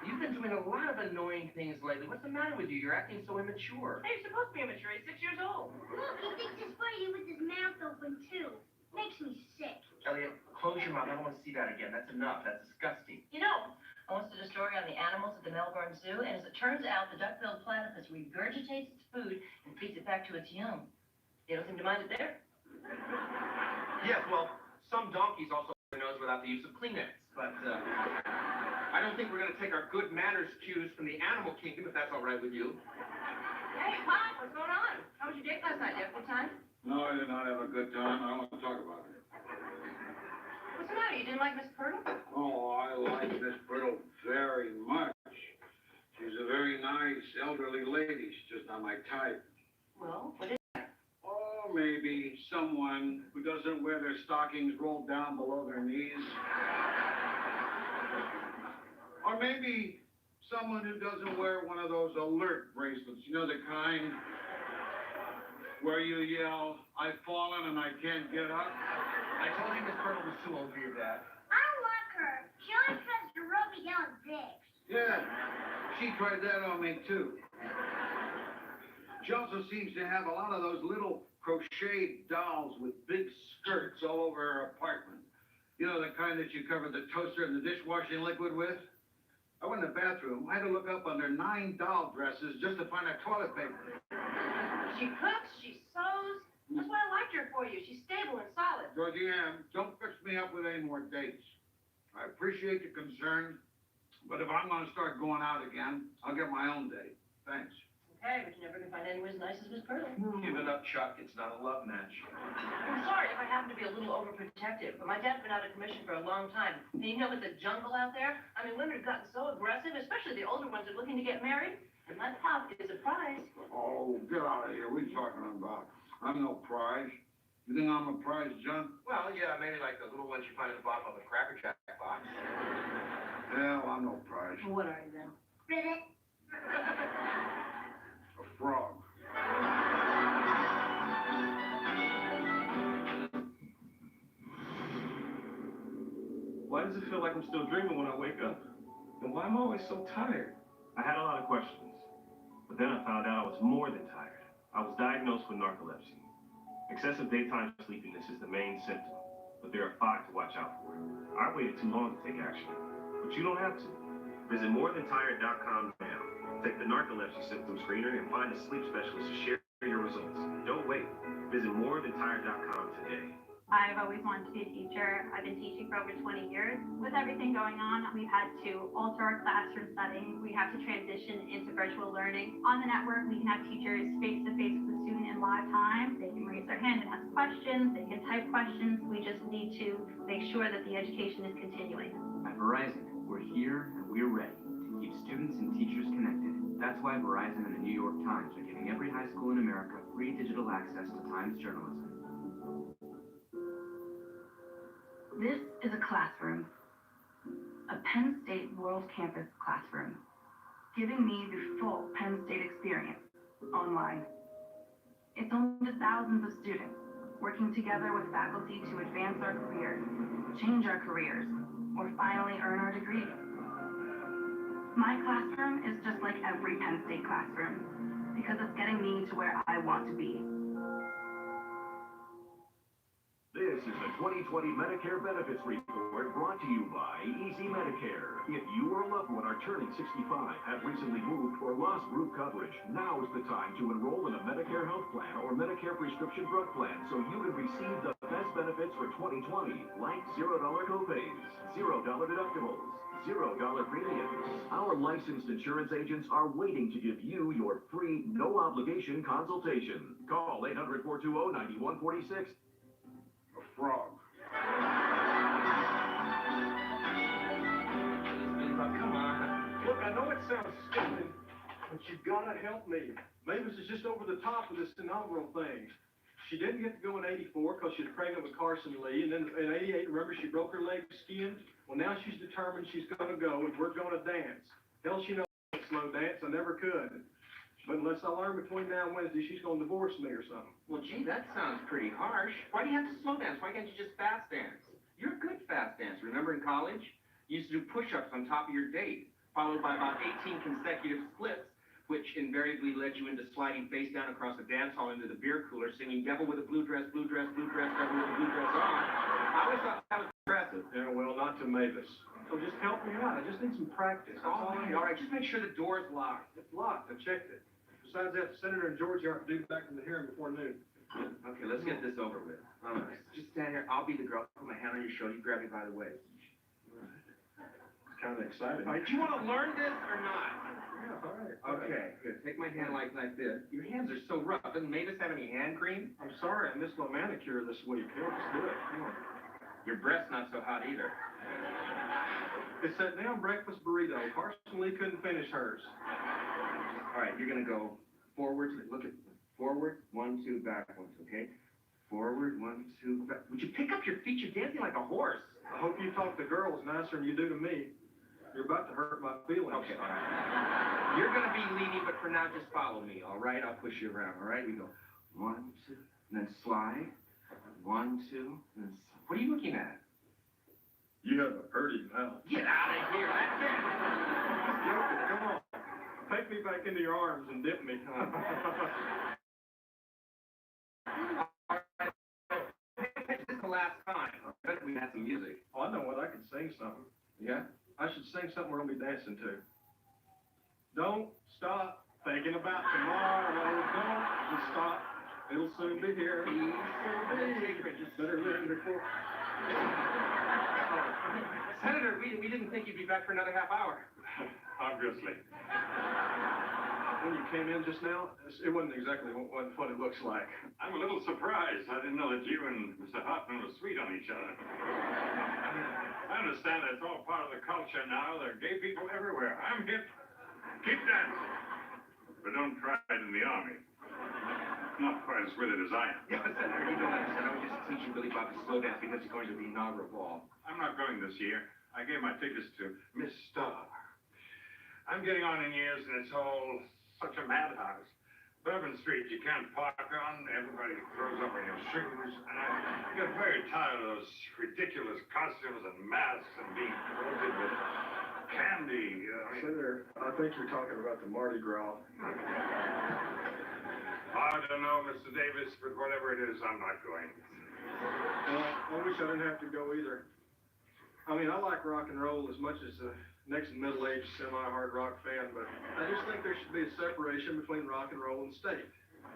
you've been doing a lot of annoying things lately. What's the matter with you? You're acting so immature. Hey, you're supposed to be immature. He's 6 years old. Look, he thinks it's funny with his mouth open, too. Makes me sick. Elliot, close your mouth. I don't want to see that again. That's enough. That's disgusting. You know, I once did a story on the animals at the Melbourne Zoo, and as it turns out, the duck-billed platypus regurgitates its food and feeds it back to its young. They don't seem to mind it there. Yes, well, some donkeys also knows without the use of Kleenex, but I don't think we're going to take our good manners cues from the animal kingdom, if that's all right with you. Hey, Pop, what's going on? How was your date last night? Did you have a good time? No, I did not have a good time. I don't want to talk about it. What's the matter? You didn't like Miss Purtle? Oh, I like Miss Brittle very much. She's a very nice elderly lady. She's just not my type. Well, what is Oh, maybe someone who doesn't wear their stockings rolled down below their knees. Or maybe someone who doesn't wear one of those alert bracelets. You know, the kind where you yell, I've fallen and I can't get up. I told you Miss Purtle was too old for your dad. I don't like her. She always tries to rub me down dicks. Yeah, she tried that on me too. She also seems to have a lot of those little crocheted dolls with big skirts all over her apartment. You know, the kind that you cover the toaster and the dishwashing liquid with? I went in the bathroom. I had to look up under 9 doll dresses just to find a toilet paper. She cooks, she sews. That's why I liked her for you. She's stable and solid. Georgianne, don't fix me up with any more dates. I appreciate the concern, but if I'm going to start going out again, I'll get my own date. Thanks. Okay, but you never can find anyone as nice as Miss Purtle. Give it up, Chuck. It's not a love match. I'm sorry if I happen to be a little overprotective, but my dad's been out of commission for a long time. And you know, with the jungle out there, I mean, women have gotten so aggressive, especially the older ones that are looking to get married. And my pop is a prize. Oh, get out of here. What are you talking about? I'm no prize. You think I'm a prize, John? Well, yeah, maybe like the little ones you find at the bottom of a Cracker Jack box. Yeah, well, I'm no prize. Well, what are you then? Ribbit. A frog. Why does it feel like I'm still dreaming when I wake up? And why am I always so tired? I had a lot of questions, but then I found out I was more than tired. I was diagnosed with narcolepsy. Excessive daytime sleepiness is the main symptom, but there are 5 to watch out for. I waited too long to take action, but you don't have to. Visit morethantired.com now. Take the narcolepsy symptom screener and find a sleep specialist to share your results. Don't wait. Visit morethantired.com today. I've always wanted to be a teacher. I've been teaching for over 20 years. With everything going on, we've had to alter our classroom setting. We have to transition into virtual learning. On the network, we can have teachers face-to-face with the student in live time. They can raise their hand and ask questions. They can type questions. We just need to make sure that the education is continuing. At Verizon, we're here and we're ready to keep students and teachers connected. That's why Verizon and the New York Times are giving every high school in America free digital access to Times journalism. This is a classroom, a Penn State World Campus classroom, giving me the full Penn State experience online. It's home to thousands of students working together with faculty to advance our careers, change our careers, or finally earn our degree. My classroom is just like every Penn State classroom because it's getting me to where I want to be. This This is the 2020 Medicare Benefits Report brought to you by Easy Medicare. If you or a loved one are turning 65, have recently moved, or lost group coverage, now is the time to enroll in a Medicare health plan or Medicare prescription drug plan so you can receive the best benefits for 2020, like $0 copays, $0 deductibles, $0 premiums. Our licensed insurance agents are waiting to give you your free, no-obligation consultation. Call 800-420-9146. A frog. Come on. Look, I know it sounds stupid, but you gotta help me. Mavis is just over the top of this inaugural thing. She didn't get to go in '84 because she was pregnant with Carson Lee, and then in '88, remember, she broke her leg skiing? Well, now she's determined she's going to go, and we're going to dance. Hell, she knows how to slow dance. I never could. But unless I learn between now and Wednesday, she's going to divorce me or something. Well, gee, that sounds pretty harsh. Why do you have to slow dance? Why can't you just fast dance? You're a good fast dancer. Remember in college? You used to do push-ups on top of your date, followed by about 18 consecutive splits, which invariably led you into sliding face down across the dance hall into the beer cooler, singing Devil with a Blue Dress, Blue Dress, Blue Dress, Devil with a Blue Dress on. I always thought that was impressive. Yeah, well, not to Mavis. So just help me out. I just need some practice. That's all I need. All right, just make sure the door's locked. It's locked. I checked it. Besides that, the Senator and Georgia aren't due back from the hearing before noon. Okay, let's get this over with. All right, just stand here. I'll be the girl. Put my hand on your shoulder. You grab me by the waist. It's kind of exciting. All right, do you want to learn this or not? Yeah, all right. Okay, good. Take my hand like this. Your hands are so rough. Doesn't Mavis have any hand cream? I'm sorry, I missed my manicure this week. Here, let's do it. Come on. Your breast's not so hot either. It's that damn breakfast burrito. Carson Lee couldn't finish hers. All right, you're going to go forward. Look at forward, 1, 2, back, 1, 2, okay? Forward, 1, 2, back. Would you pick up your feet? You're dancing like a horse. I hope you talk to girls nicer than you do to me. You're about to hurt my feelings. Okay, all right. You're going to be leading, but for now, just follow me, all right? I'll push you around, all right? We go 1, 2, and then slide. 1, 2, and then slide. What are you looking at? You have a pretty mouth. Get out of here. That's it. Come on. Take me back into your arms and dip me. This is the last time. I bet we had some music. Oh, I know what. I can sing something. Yeah? I should sing something we're going to be dancing to. Don't stop thinking about tomorrow. Don't just stop. It'll soon be here. Better listen before. Senator, we didn't think you'd be back for another half hour. Obviously. When you came in just now, it wasn't exactly what it looks like. I'm a little surprised. I didn't know that you and Mr. Hartman were sweet on each other. I understand that's all part of the culture now. There are gay people everywhere. I'm hip. Keep dancing. But don't try it in the army. Not quite as with it as I am. Yeah, but Senator, you don't understand. I was just teaching Billy Bob to slow dance because he's going to the inaugural ball. I'm not going this year. I gave my tickets to Miss Starr. I'm getting on in years, and it's all such a madhouse. Bourbon Street, you can't park on. Everybody throws up on your shoes. And I get very tired of those ridiculous costumes and masks and being loaded with candy. Senator, I think you're talking about the Mardi Gras. I don't know, Mr. Davis, but whatever it is, I'm not going. Well, I wish I didn't have to go either. I mean, I like rock and roll as much as the next middle-aged semi-hard rock fan, but I just think there should be a separation between rock and roll and state.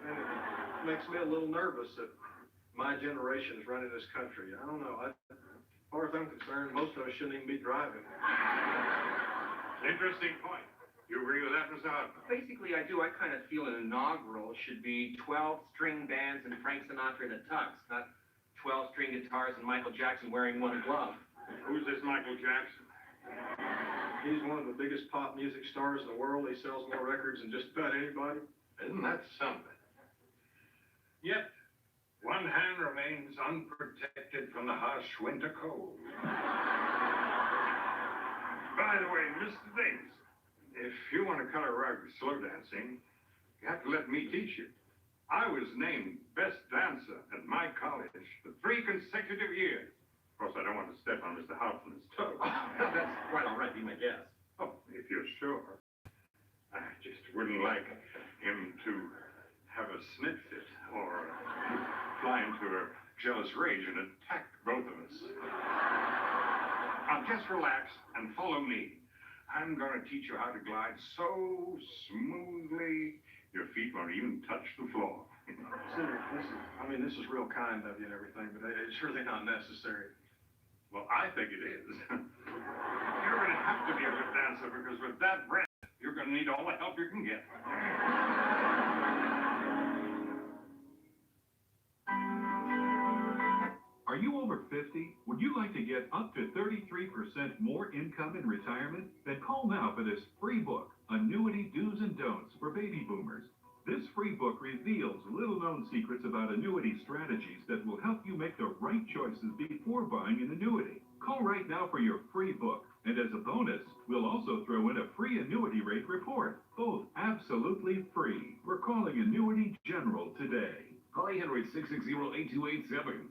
And it makes me a little nervous that my generation is running this country. I don't know. As far as I'm concerned, most of us shouldn't even be driving. Interesting point. You agree with that, Mr. Hartman? Basically, I do. I kind of feel an inaugural should be 12-string bands and Frank Sinatra in a tux, not 12-string guitars and Michael Jackson wearing one glove. Who's this Michael Jackson? He's one of the biggest pop music stars in the world. He sells more records than just about anybody. Isn't that something? Yet, one hand remains unprotected from the harsh winter cold. By the way, Mr. Davis, if you want to color rug slow dancing, you have to let me teach you. I was named best dancer at my college for 3 consecutive years. Of course, I don't want to step on Mr. Hartman's toes. That's quite all right, be my guest. Oh, if you're sure. I just wouldn't like him to have a snip fit or fly into a jealous rage and attacked both of us. Now just relax and follow me. I'm gonna teach you how to glide so smoothly, your feet won't even touch the floor. Senator, this is real kind of you and everything, but it's really not necessary. Well, I think it is. You're gonna have to be a good dancer because with that breath, you're gonna need all the help you can get. Are you over 50? Would you like to get up to 33% more income in retirement? Then call now for this free book, Annuity Do's and Don'ts for Baby Boomers. This free book reveals little-known secrets about annuity strategies that will help you make the right choices before buying an annuity. Call right now for your free book. And as a bonus, we'll also throw in a free annuity rate report. Both absolutely free. We're calling Annuity General today. Call 800-660-8287.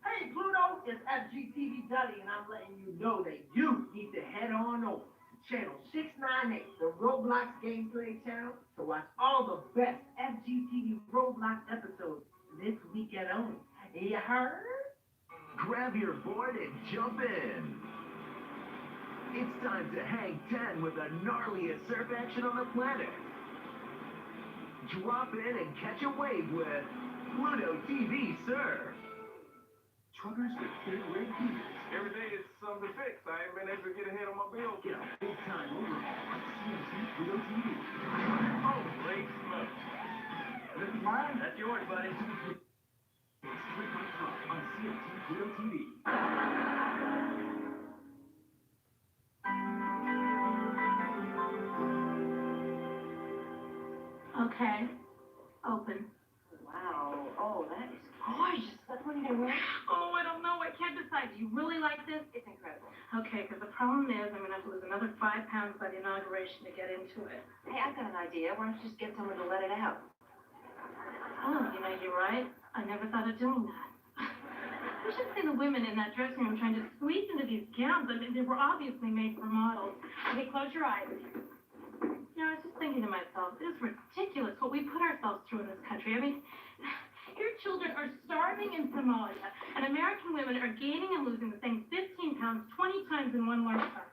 Hey, Pluto, it's FGTV Duddy, and I'm letting you know that you need to head on over to channel 698, the Roblox gameplay channel, to watch all the best FGTV Roblox episodes this weekend only. You heard? Grab your board and jump in. It's time to hang 10 with the gnarliest surf action on the planet. Drop in and catch a wave with Pluto TV Surf. Truckers with big red heaters. Every day it's something to fix. I ain't been able to get ahead on my bills. Get a big-time overhaul on CMC Pluto TV. Holy smokes. This is mine. That's yours, buddy. Split my truck on CMC Pluto TV. Okay. Open. Wow. Oh, that is gorgeous. What one did you wear? Oh, I don't know. I can't decide. Do you really like this? It's incredible. Okay, because the problem is I'm going to have to lose another 5 pounds by the inauguration to get into it. Hey, I've got an idea. Why don't you just get someone to let it out? Oh, you're right. I never thought of doing that. You should see the women in that dressing room trying to squeeze into these gowns. I mean, they were obviously made for models. Okay, close your eyes. I was just thinking to myself, it is ridiculous what we put ourselves through in this country. I mean, your children are starving in Somalia, and American women are gaining and losing the same 15 pounds 20 times in one lifetime.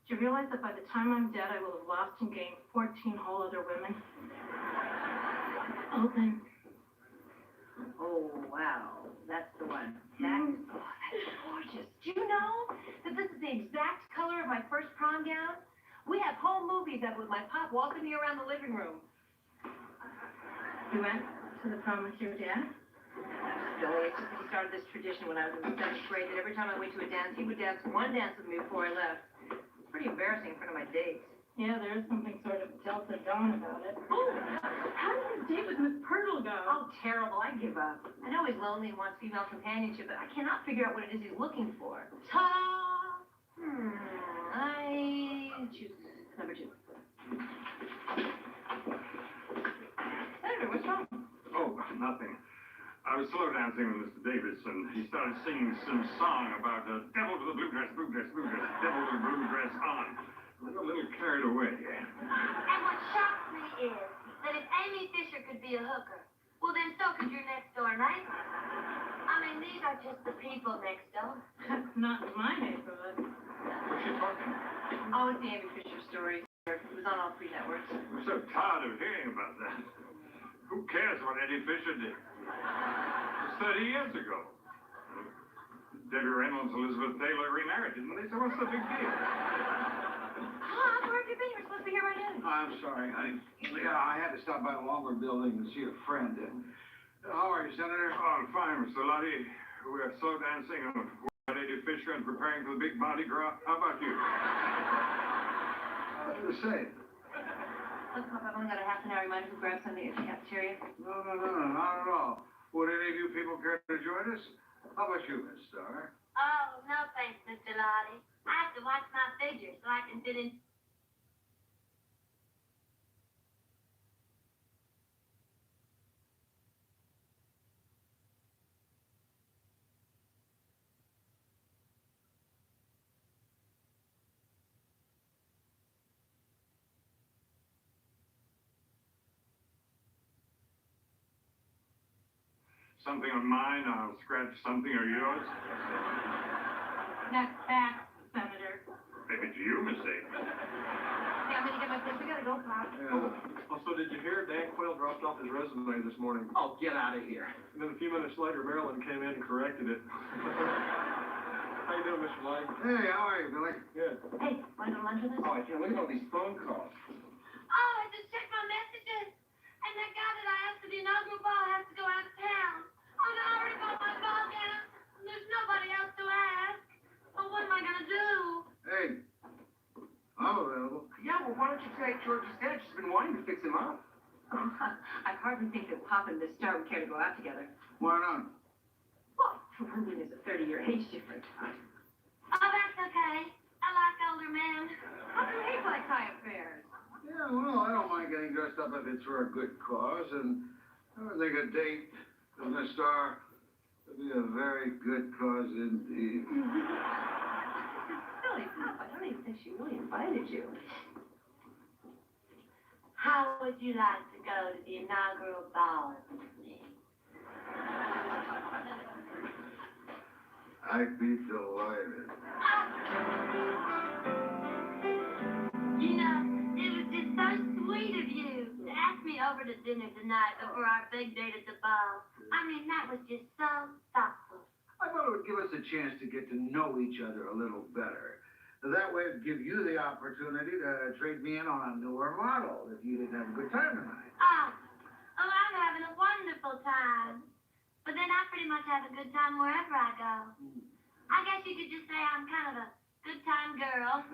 Do you realize that by the time I'm dead, I will have lost and gained 14 whole other women? Open. Oh, wow. That's the one. That's gorgeous. Do you know that this is the exact color of my first prom gown? We have home movies of it with my pop walking me around the living room. You went to the prom with your dad? Silly. It's just that he started this tradition when I was in the 7th grade that every time I went to a dance, he would dance one dance with me before I left. It's pretty embarrassing in front of my dates. Yeah, there is something sort of Delta Dawn about it. Oh, how did his date with Miss Purtle go? Oh, terrible. I give up. I know he's lonely and wants female companionship, but I cannot figure out what it is he's looking for. Ta-da! I choose number 2. Senator, what's wrong? Oh, nothing. I was slow dancing with Mr. Davis, and he started singing some song about devil to the blue dress, blue dress, blue dress, devil to the blue dress on. I got a little carried away. And what shocks me is that if Amy Fisher could be a hooker, well, then so could your next door neighbor. I mean, these are just the people next door. Not in my neighborhood. What's she talking about? Oh, it's the Amy Fisher story. It was on all 3 networks. I'm so tired of hearing about that. Who cares what Eddie Fisher did? It was 30 years ago. Debbie Reynolds and Elizabeth Taylor remarried, didn't they? So what's the big deal? Huh? Where have you been? You're supposed to be here right now. I'm sorry, honey. Yeah, I had to stop by the Longer Building to see a friend. How are you, Senator? Oh, I'm fine, Mr. Lottie. We are slow dancing with Eddie Fisher and preparing for the big Mardi Gras. How about you? The same. Look, Pop, I've only got a half an hour. You mind if we grab something at the cafeteria? No, not at all. Would any of you people care to join us? How about you, Miss Starr? Oh, no thanks, Mr. Lottie. I have to watch my figure so I can fit in. something of mine, I'll scratch something of yours. That's facts, Senator. Maybe to you, Miss Davis. Hey, I'm gonna get my things. We gotta go, Pop. Yeah. Also, did you hear Dan Quayle dropped off his resume this morning? Oh, get out of here. And then a few minutes later, Marilyn came in and corrected it. How you doing, Mr. Light? Hey, how are you, Billy? Good. Hey, wanna go lunch with us? Oh, I can't look at all these phone calls. Oh, I just checked my messages. And that guy that I asked for the inaugural ball has to go out of town. Oh, I already bought my ball gown. There's nobody else to ask. Well, what am I gonna do? Hey, I'm available. Yeah, well, why don't you take George's dad? She's been wanting to fix him up. I hardly think that Pop and Miss Star would care to go out together. Why not? Well, for one thing, there's a 30-year age difference. Oh, that's okay. I like older men. How do you like high affairs? Yeah, well, I don't mind getting dressed up if it's for a good cause, and I think a date with Miss Star would be a very good cause indeed. Really, Pop, I don't even think she really invited you. How would you like to go to the inaugural ball with me? I'd be delighted. You know, it was just so sweet of you to ask me over to dinner tonight before our big date at the ball. I mean, that was just so thoughtful. I thought it would give us a chance to get to know each other a little better. That way it'd give you the opportunity to trade me in on a newer model if you didn't have a good time tonight. Oh, I'm having a wonderful time. But then I pretty much have a good time wherever I go. I guess you could just say I'm kind of a good time girl.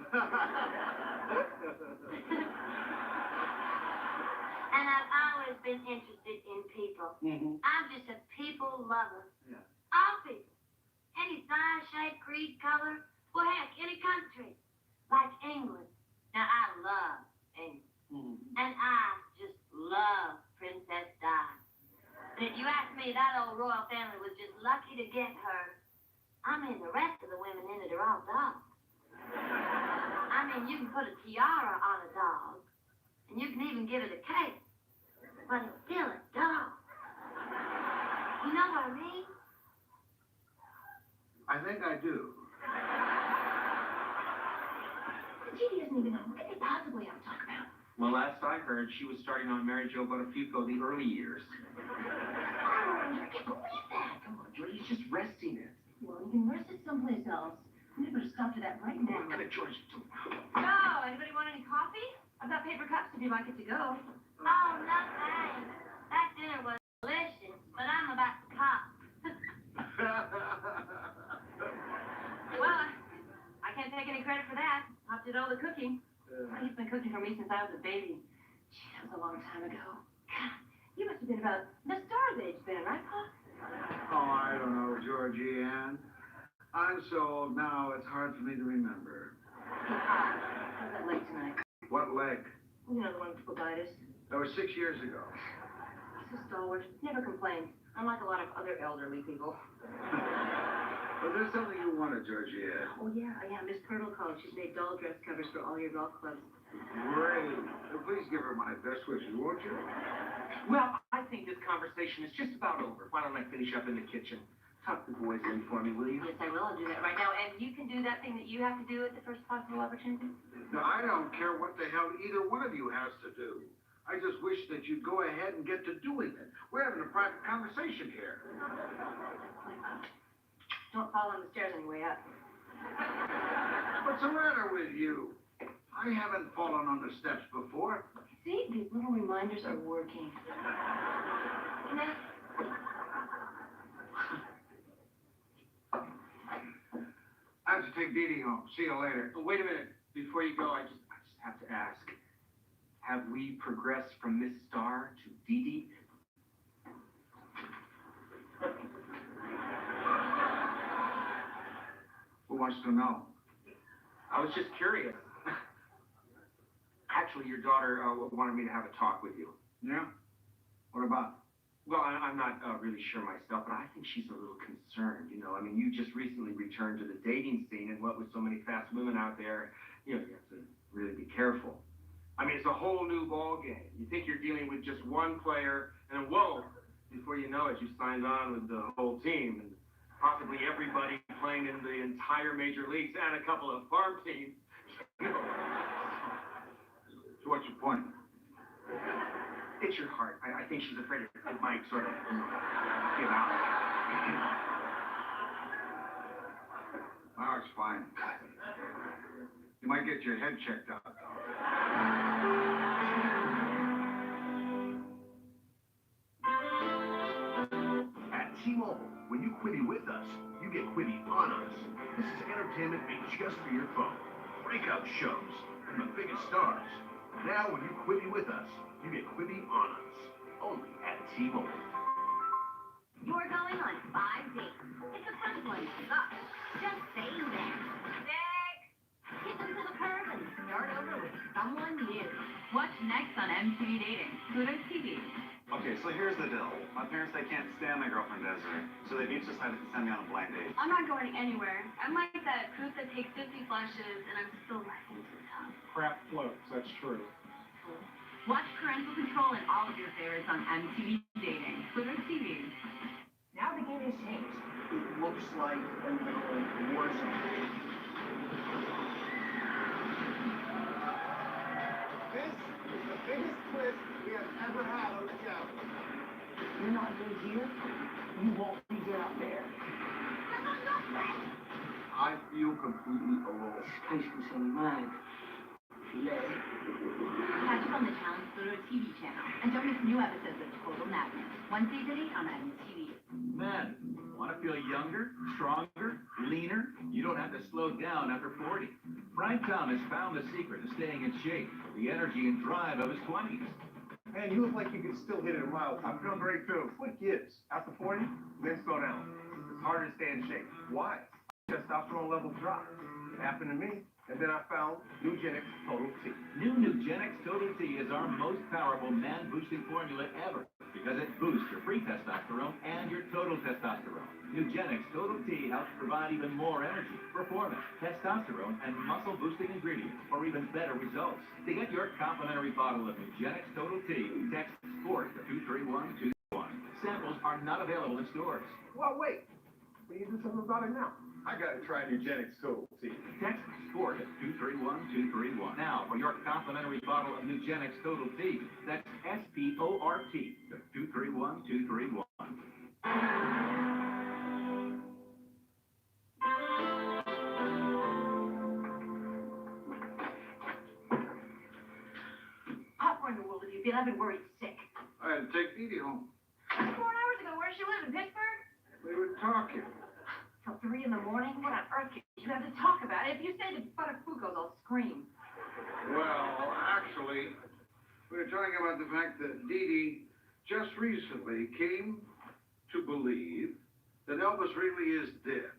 And I've always been interested in people. I'm just a people lover. Yeah. All people. Any size, shape, creed, color. Well, heck, any country. Like England. Now, I love England. And I just love Princess Di. And if you ask me, that old royal family was just lucky to get her. I mean, the rest of the women in it are all dogs. I mean, you can put a tiara on a dog. And you can even give it a cape. But it's still a dog. You know what I mean? I think I do. Genie doesn't even know. What could they possibly have to talk about? Well, last I heard, she was starting on Mary Jo Buttafuoco the early years. I can't believe that. Come on, George, he's just resting it. Well, you can rest it someplace else. You better stop to that right now. Look at George. So, anybody want any coffee? I've got paper cups if you'd like it to go. Oh, no thanks. That dinner was delicious, but I'm about to cop. Well, I can't take any credit for that. Pop did all the cooking. He's been cooking for me since I was a baby. Gee, that was a long time ago. God, you must have been about Miss Star's age then, right, Pop? Oh, I don't know, Georgie Ann. I'm so old now, it's hard for me to remember. Hey, Pop, how's that leg tonight? What leg? You know, the one with scoliosis. That was 6 years ago. He's so stalwart. Never complains. Unlike a lot of other elderly people. Was there something you wanted, Georgie Ann? Oh, yeah. Miss Purtle called. She's made doll dress covers for all your golf clubs. Great. Please give her my best wishes, won't you? Well, I think this conversation is just about over. Why don't I finish up in the kitchen? Tuck the boys in for me, will you? Yes, I will. I'll do that right now. And you can do that thing that you have to do at the first possible opportunity? No, I don't care what the hell either one of you has to do. I just wish that you'd go ahead and get to doing it. We're having a private conversation here. Don't fall on the stairs on your way up. What's the matter with you? I haven't fallen on the steps before. See, these little reminders are working. I have to take Dee Dee home. See you later. Oh, wait a minute. Before you go, I just have to ask. Have we progressed from Miss Star to Dee Dee? Who wants to know? I was just curious. Actually, your daughter wanted me to have a talk with you. Yeah? What about? Well, I'm not really sure myself, but I think she's a little concerned, you know. I mean, you just recently returned to the dating scene, and what with so many fast women out there, you know, you have to really be careful. I mean, it's a whole new ball game. You think you're dealing with just one player, and whoa, Before you know it, you signed on with the whole team, and possibly everybody playing in the entire major leagues and a couple of farm teams. So what's your point? It's your heart. I think she's afraid it might sort of give out. Oh, it's fine. You might get your head checked out, though. At T-Mobile, when you Quibi with us, you get Quibi on us. This is entertainment made just for your phone. Breakout shows from the biggest stars. Now, when you Quibi with us, you get Quibi on us. Only at T-Mobile. You're going on 5 dates. It's the first one sucks. Just staying there. Next! Hit them to the curb and start over with someone new. Watch next on MTV Dating, Pluto TV. Okay, so here's the deal. My parents, they can't stand my girlfriend Desiree, so they've each decided to send me on a blind date. I'm not going anywhere. I'm like that proof that takes 50 flashes and I'm still rising to the top. Crap floats, that's true. Watch Parental Control and all of your favorites on MTV Dating, Pluto TV. Now the game has changed. It looks like a little war zone. This is the biggest twist we have ever had on the channel. You're not new here. You won't be out there. I feel completely alone. Space was on mine. Catch us on the Challenge Pluto TV channel. And don't miss new episodes of Total Madness. Wednesday today on MTV. Men, want to feel younger, stronger, leaner? You don't have to slow down after 40. Frank Thomas found the secret to staying in shape, the energy and drive of his 20s. Man, you look like you can still hit it a mile. I'm feeling great too. What gives? After 40, then slow down. It's harder to stay in shape. Why? Testosterone levels drop. It happened to me. And then I found Nugenix Total T. New Nugenix Total T is our most powerful man-boosting formula ever because it boosts your free testosterone and your total testosterone. Nugenix Total T helps provide even more energy, performance, testosterone, and muscle-boosting ingredients for even better results. To get your complimentary bottle of Nugenix Total T, text SPORT to 23121. Samples are not available in stores. Well, wait. Will you do something about it now? I gotta try Nugenix Total T. Text SPORT at 231-231. Now, for your complimentary bottle of Nugenix Total T, that's SPORT to 231-231. Hot in the world have you been? I've been worried sick. I had to take Edie home. 4 hours ago, where does she live? In Pittsburgh? We were talking. Till 3 in the morning? What on earth did you have to talk about? If you say the Butterfucos, I'll scream. Well, actually, we were talking about the fact that Dee Dee just recently came to believe that Elvis really is dead.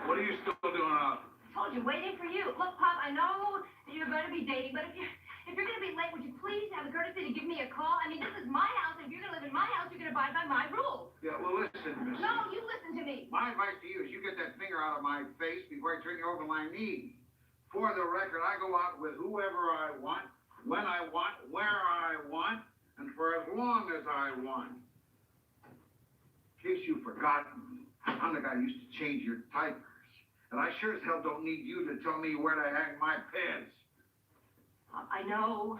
What are you still doing out? I told you, waiting for you. Look, Pop, I know that you're going to be dating, but if you're going to be late, would you please have the courtesy to give me a call? I mean, this is my house, and if you're going to live in my house, you're going to abide by my rules. Yeah, well, listen, Miss. No, you listen to me. My advice to you is you get that finger out of my face before I turn you over my knee. For the record, I go out with whoever I want, when I want, where I want, and for as long as I want. In case you've forgotten, I'm the guy who used to change your diapers. And I sure as hell don't need you to tell me where to hang my pants. I know.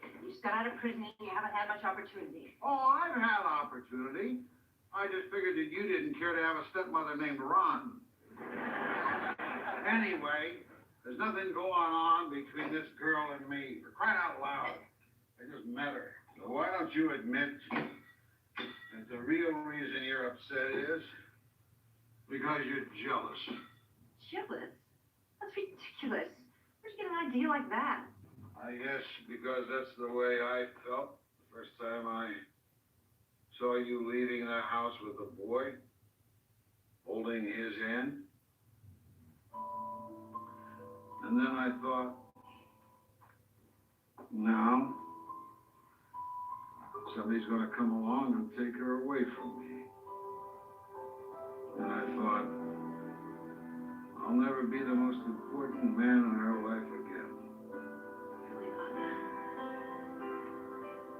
You just got out of prison and you haven't had much opportunity. Oh, I've had opportunity. I just figured that you didn't care to have a stepmother named Ron. Anyway, there's nothing going on between this girl and me. For crying out loud. I just met her. So why don't you admit that the real reason you're upset is because you're jealous? Jealous? That's ridiculous. Where'd you get an idea like that? I guess because that's the way I felt the first time I saw you leaving the house with a boy, holding his hand. And then I thought, now, somebody's going to come along and take her away from me. And I thought, I'll never be the most important man in her life again.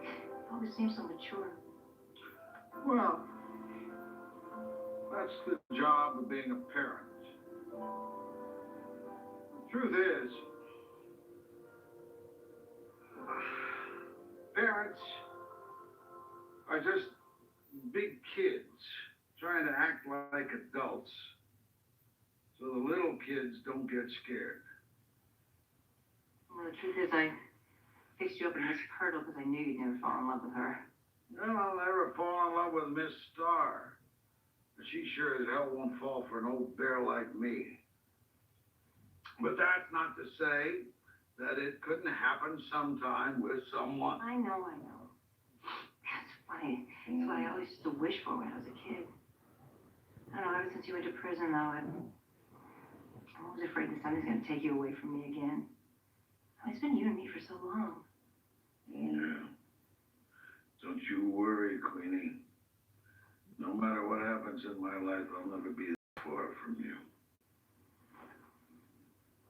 You always seem so mature. Well, that's the job of being a parent. Truth is, parents are just big kids trying to act like adults so the little kids don't get scared. Well, the truth is, I fixed you up with Miss Purtle because I knew you'd never fall in love with her. Well, I'll never fall in love with Miss Starr. But she sure as hell won't fall for an old bear like me. But that's not to say that it couldn't happen sometime with someone. I know. That's funny. That's what I always used to wish for when I was a kid. I don't know, ever since you went to prison, though, I'm always afraid that something's going to take you away from me again. It's been you and me for so long. Yeah. Don't you worry, Queenie. No matter what happens in my life, I'll never be far from you.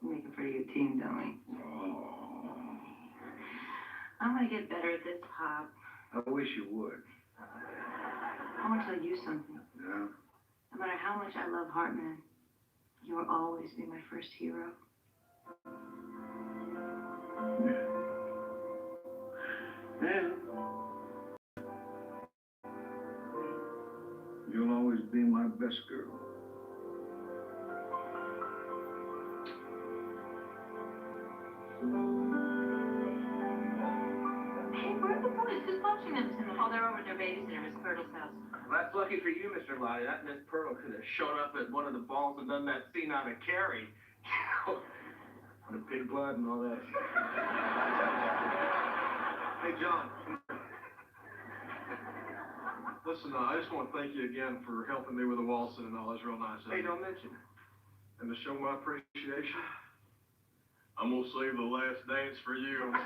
We make a pretty good team, don't we? Oh. I'm going to get better at this, Pop. I wish you would. I want to tell you something. Yeah? No matter how much I love Hartman, you will always be my first hero. Yeah. You'll always be my best girl. Hey, where are the boys? Who's watching them tonight? Oh, they're over at their babysitter, Miss Purtle's house. Well, that's lucky for you, Mr. Lottie. That Miss Purtle could have shown up at one of the balls and done that scene out of Carrie. The pig blood and all that. Hey, John. Listen, I just want to thank you again for helping me with the Walson and all. It's real nice. Hey, don't mention it. And to show my appreciation, I'm going to save the last dance for you. Okay.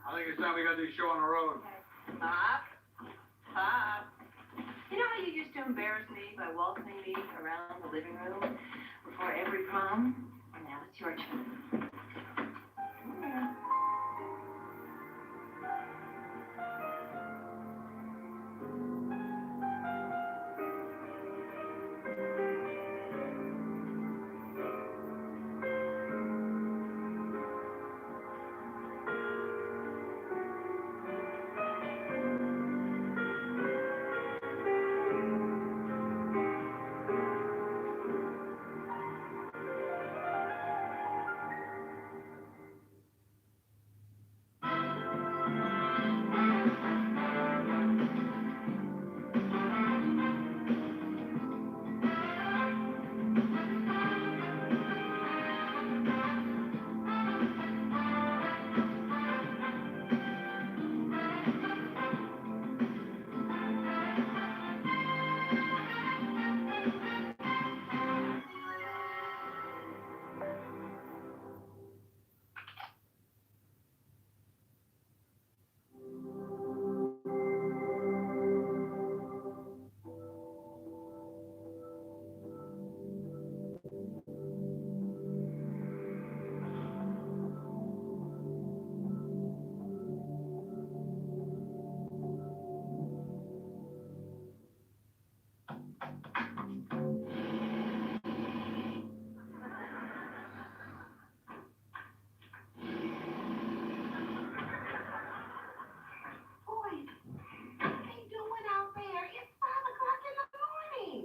I think it's time we got to do a show on the road. Pop. You know how you used to embarrass me by waltzing me around the living room before every prom? Well, now it's your turn.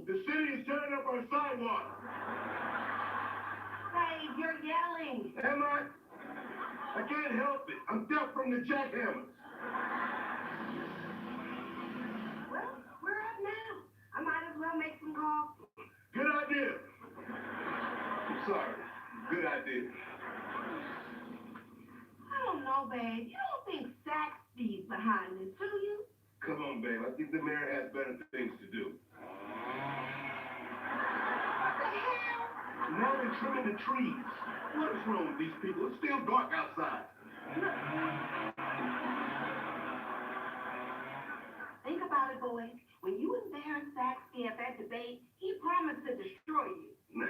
The city is tearing up our sidewalk. Hey, you're yelling. Am I? I can't help it. I'm deaf from the jackhammers. Well, we're up now. I might as well make some coffee. Good idea. I'm sorry. Good idea. I don't know, babe. You don't think Saxby's behind this, do you? Come on, babe. I think the mayor has better things to do. Now they're trimming the trees. What is wrong with these people? It's still dark outside. Think about it, boys. When you and Baron Saxby at that debate, he promised to destroy you. Nah,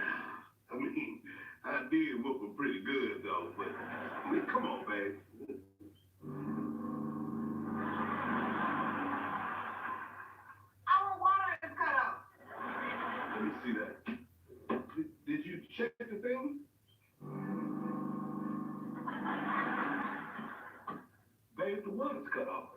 I mean, I did whoop him pretty good, though, but, I mean, come on, babe. Let me see that. Did you check the thing? Babe, the water's cut off.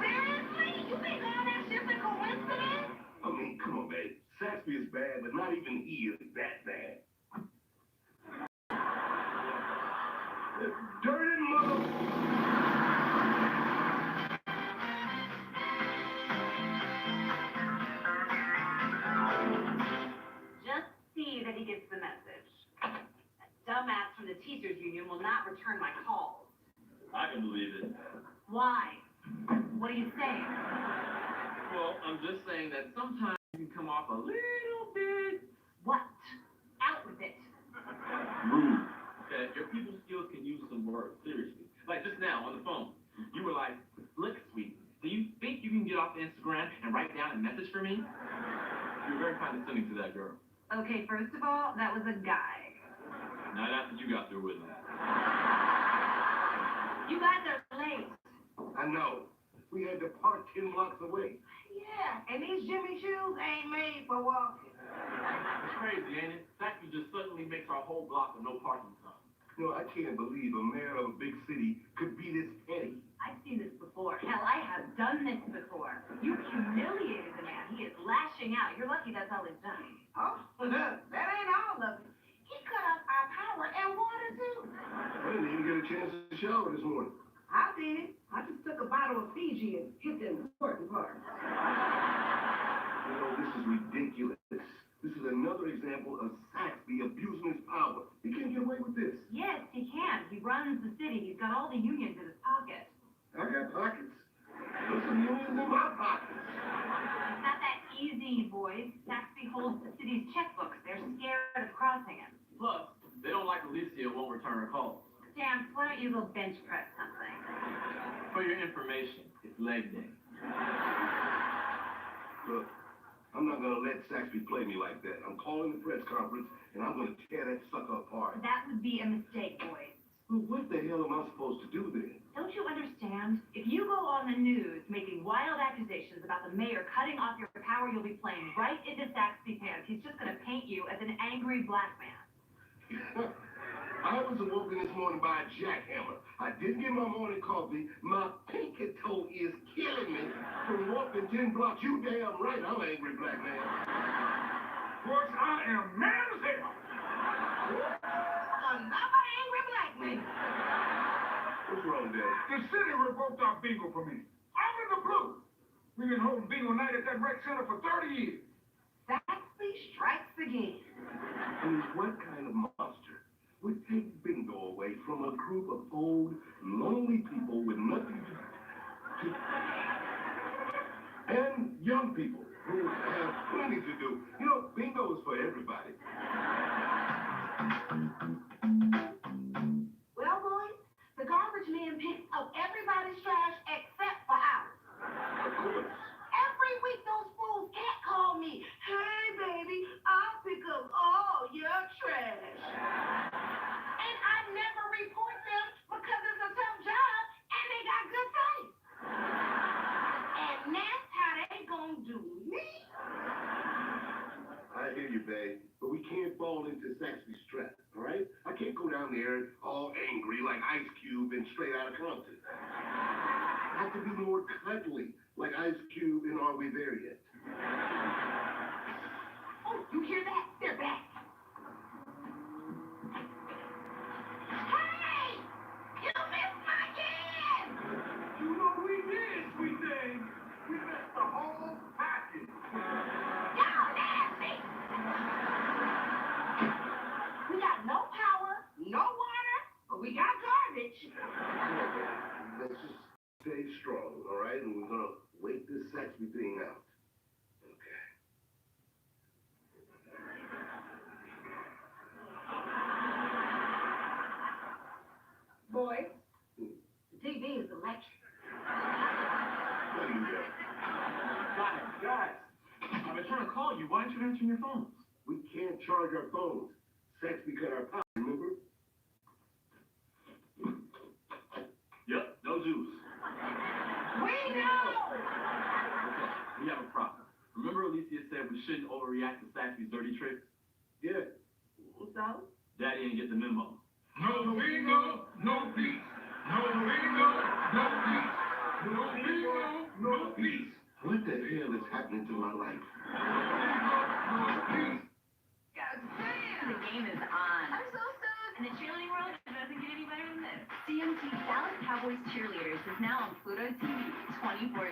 Seriously? You think all that shit's a coincidence? I mean, come on, babe. Saxby is bad, but not even he is that bad. Dirty mother... Just see that he gets the message. That dumbass from the teachers union will not return my calls. I can believe it. Why? What are you saying? Well, I'm just saying that sometimes you can come off a little bit What? Out with it. rude. Okay, your people skills can use some words, seriously. Like just now on the phone, you were like, look, sweetie, do you think you can get off Instagram and write down a message for me? You were very condescending to that girl. Okay, first of all, that was a guy. Not after you got through with him. You guys are late. I know. We had to park 10 blocks away. Yeah, and these Jimmy shoes ain't made for walking. It's crazy, ain't it? Saxby just suddenly makes our whole block a no parking zone. You know, I can't believe a mayor of a big city could be this petty. I've seen this before. Hell, I have done this before. You humiliated the man. He is lashing out. You're lucky that's all he's done. Oh, that ain't all of it. He cut off our power and water too. I didn't even get a chance to shower this morning. I did. I just took a bottle of Fiji and hit the important part. You know, this is ridiculous. This is another example of Saxby abusing his power. He can't get away with this. Yes, he can. He runs the city. He's got all the unions in his pocket. I got pockets. There's some unions in my pockets. It's not that easy, boys. Saxby holds the city's checkbooks. They're scared of crossing him. Plus, they don't like Alicia won't return her calls. Stamps, why don't you go bench press something? For your information, it's leg day. Look, I'm not going to let Saxby play me like that. I'm calling the press conference, and I'm going to tear that sucker apart. That would be a mistake, boys. Well, what the hell am I supposed to do then? Don't you understand? If you go on the news making wild accusations about the mayor cutting off your power, you'll be playing right into Saxby's hands. He's just going to paint you as an angry black man. I was awoken this morning by a jackhammer. I didn't get my morning coffee. My pinky toe is killing me from walking 10 blocks. You damn right, I'm an angry black man. Course, I am mad as hell. Another angry black man. What's wrong, Dad? The city revoked our bingo for me. Out of the blue. We've been holding bingo night at that rec center for 30 years. Saxby strikes again. And what kind of monster would take bingo away from a group of old, lonely people with nothing to and young people who have plenty to do. You know, bingo is for everybody. Well, boys, the garbage man picks up everybody's trash except for ours. Of course. Every week those fools can't call me. Hey, baby, I'll pick up all your trash. And I never report them because it's a tough job and they got good faith. And that's how they gonna do me. I hear you, babe, but we can't fall into Saxby's trap, all right? I can't go down there all angry like Ice Cube and Straight Outta Compton. I have to be more cuddly like Ice Cube and Are We There Yet? Oh, you hear that? They're back. Hey! You missed my chance! You know we did, sweet thing. We missed the whole package. Y'all nasty! We got no power, no water, but we got garbage. Let's just stay strong, all right? And we're gonna wait this Saxby thing out. Okay. Boys, the TV is electric. What do you got? Guys, I've been trying to call you. Why aren't you answering your phones? We can't charge our phones. Saxby cut our power, remember? Yep, no juice. We know! we shouldn't overreact to Saxby's dirty tricks? Good. So? Daddy didn't get the memo. No bingo, no peace. No bingo, no peace. No bingo, no peace. What the hell is happening to my life? The game is on. I'm so sad. In the cheerleading world, it doesn't get any better than this. CMT Dallas Cowboys Cheerleaders is now on Pluto TV 24/7.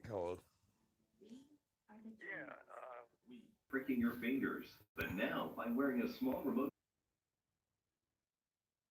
Hello. Pricking your fingers. But now, by wearing a small remote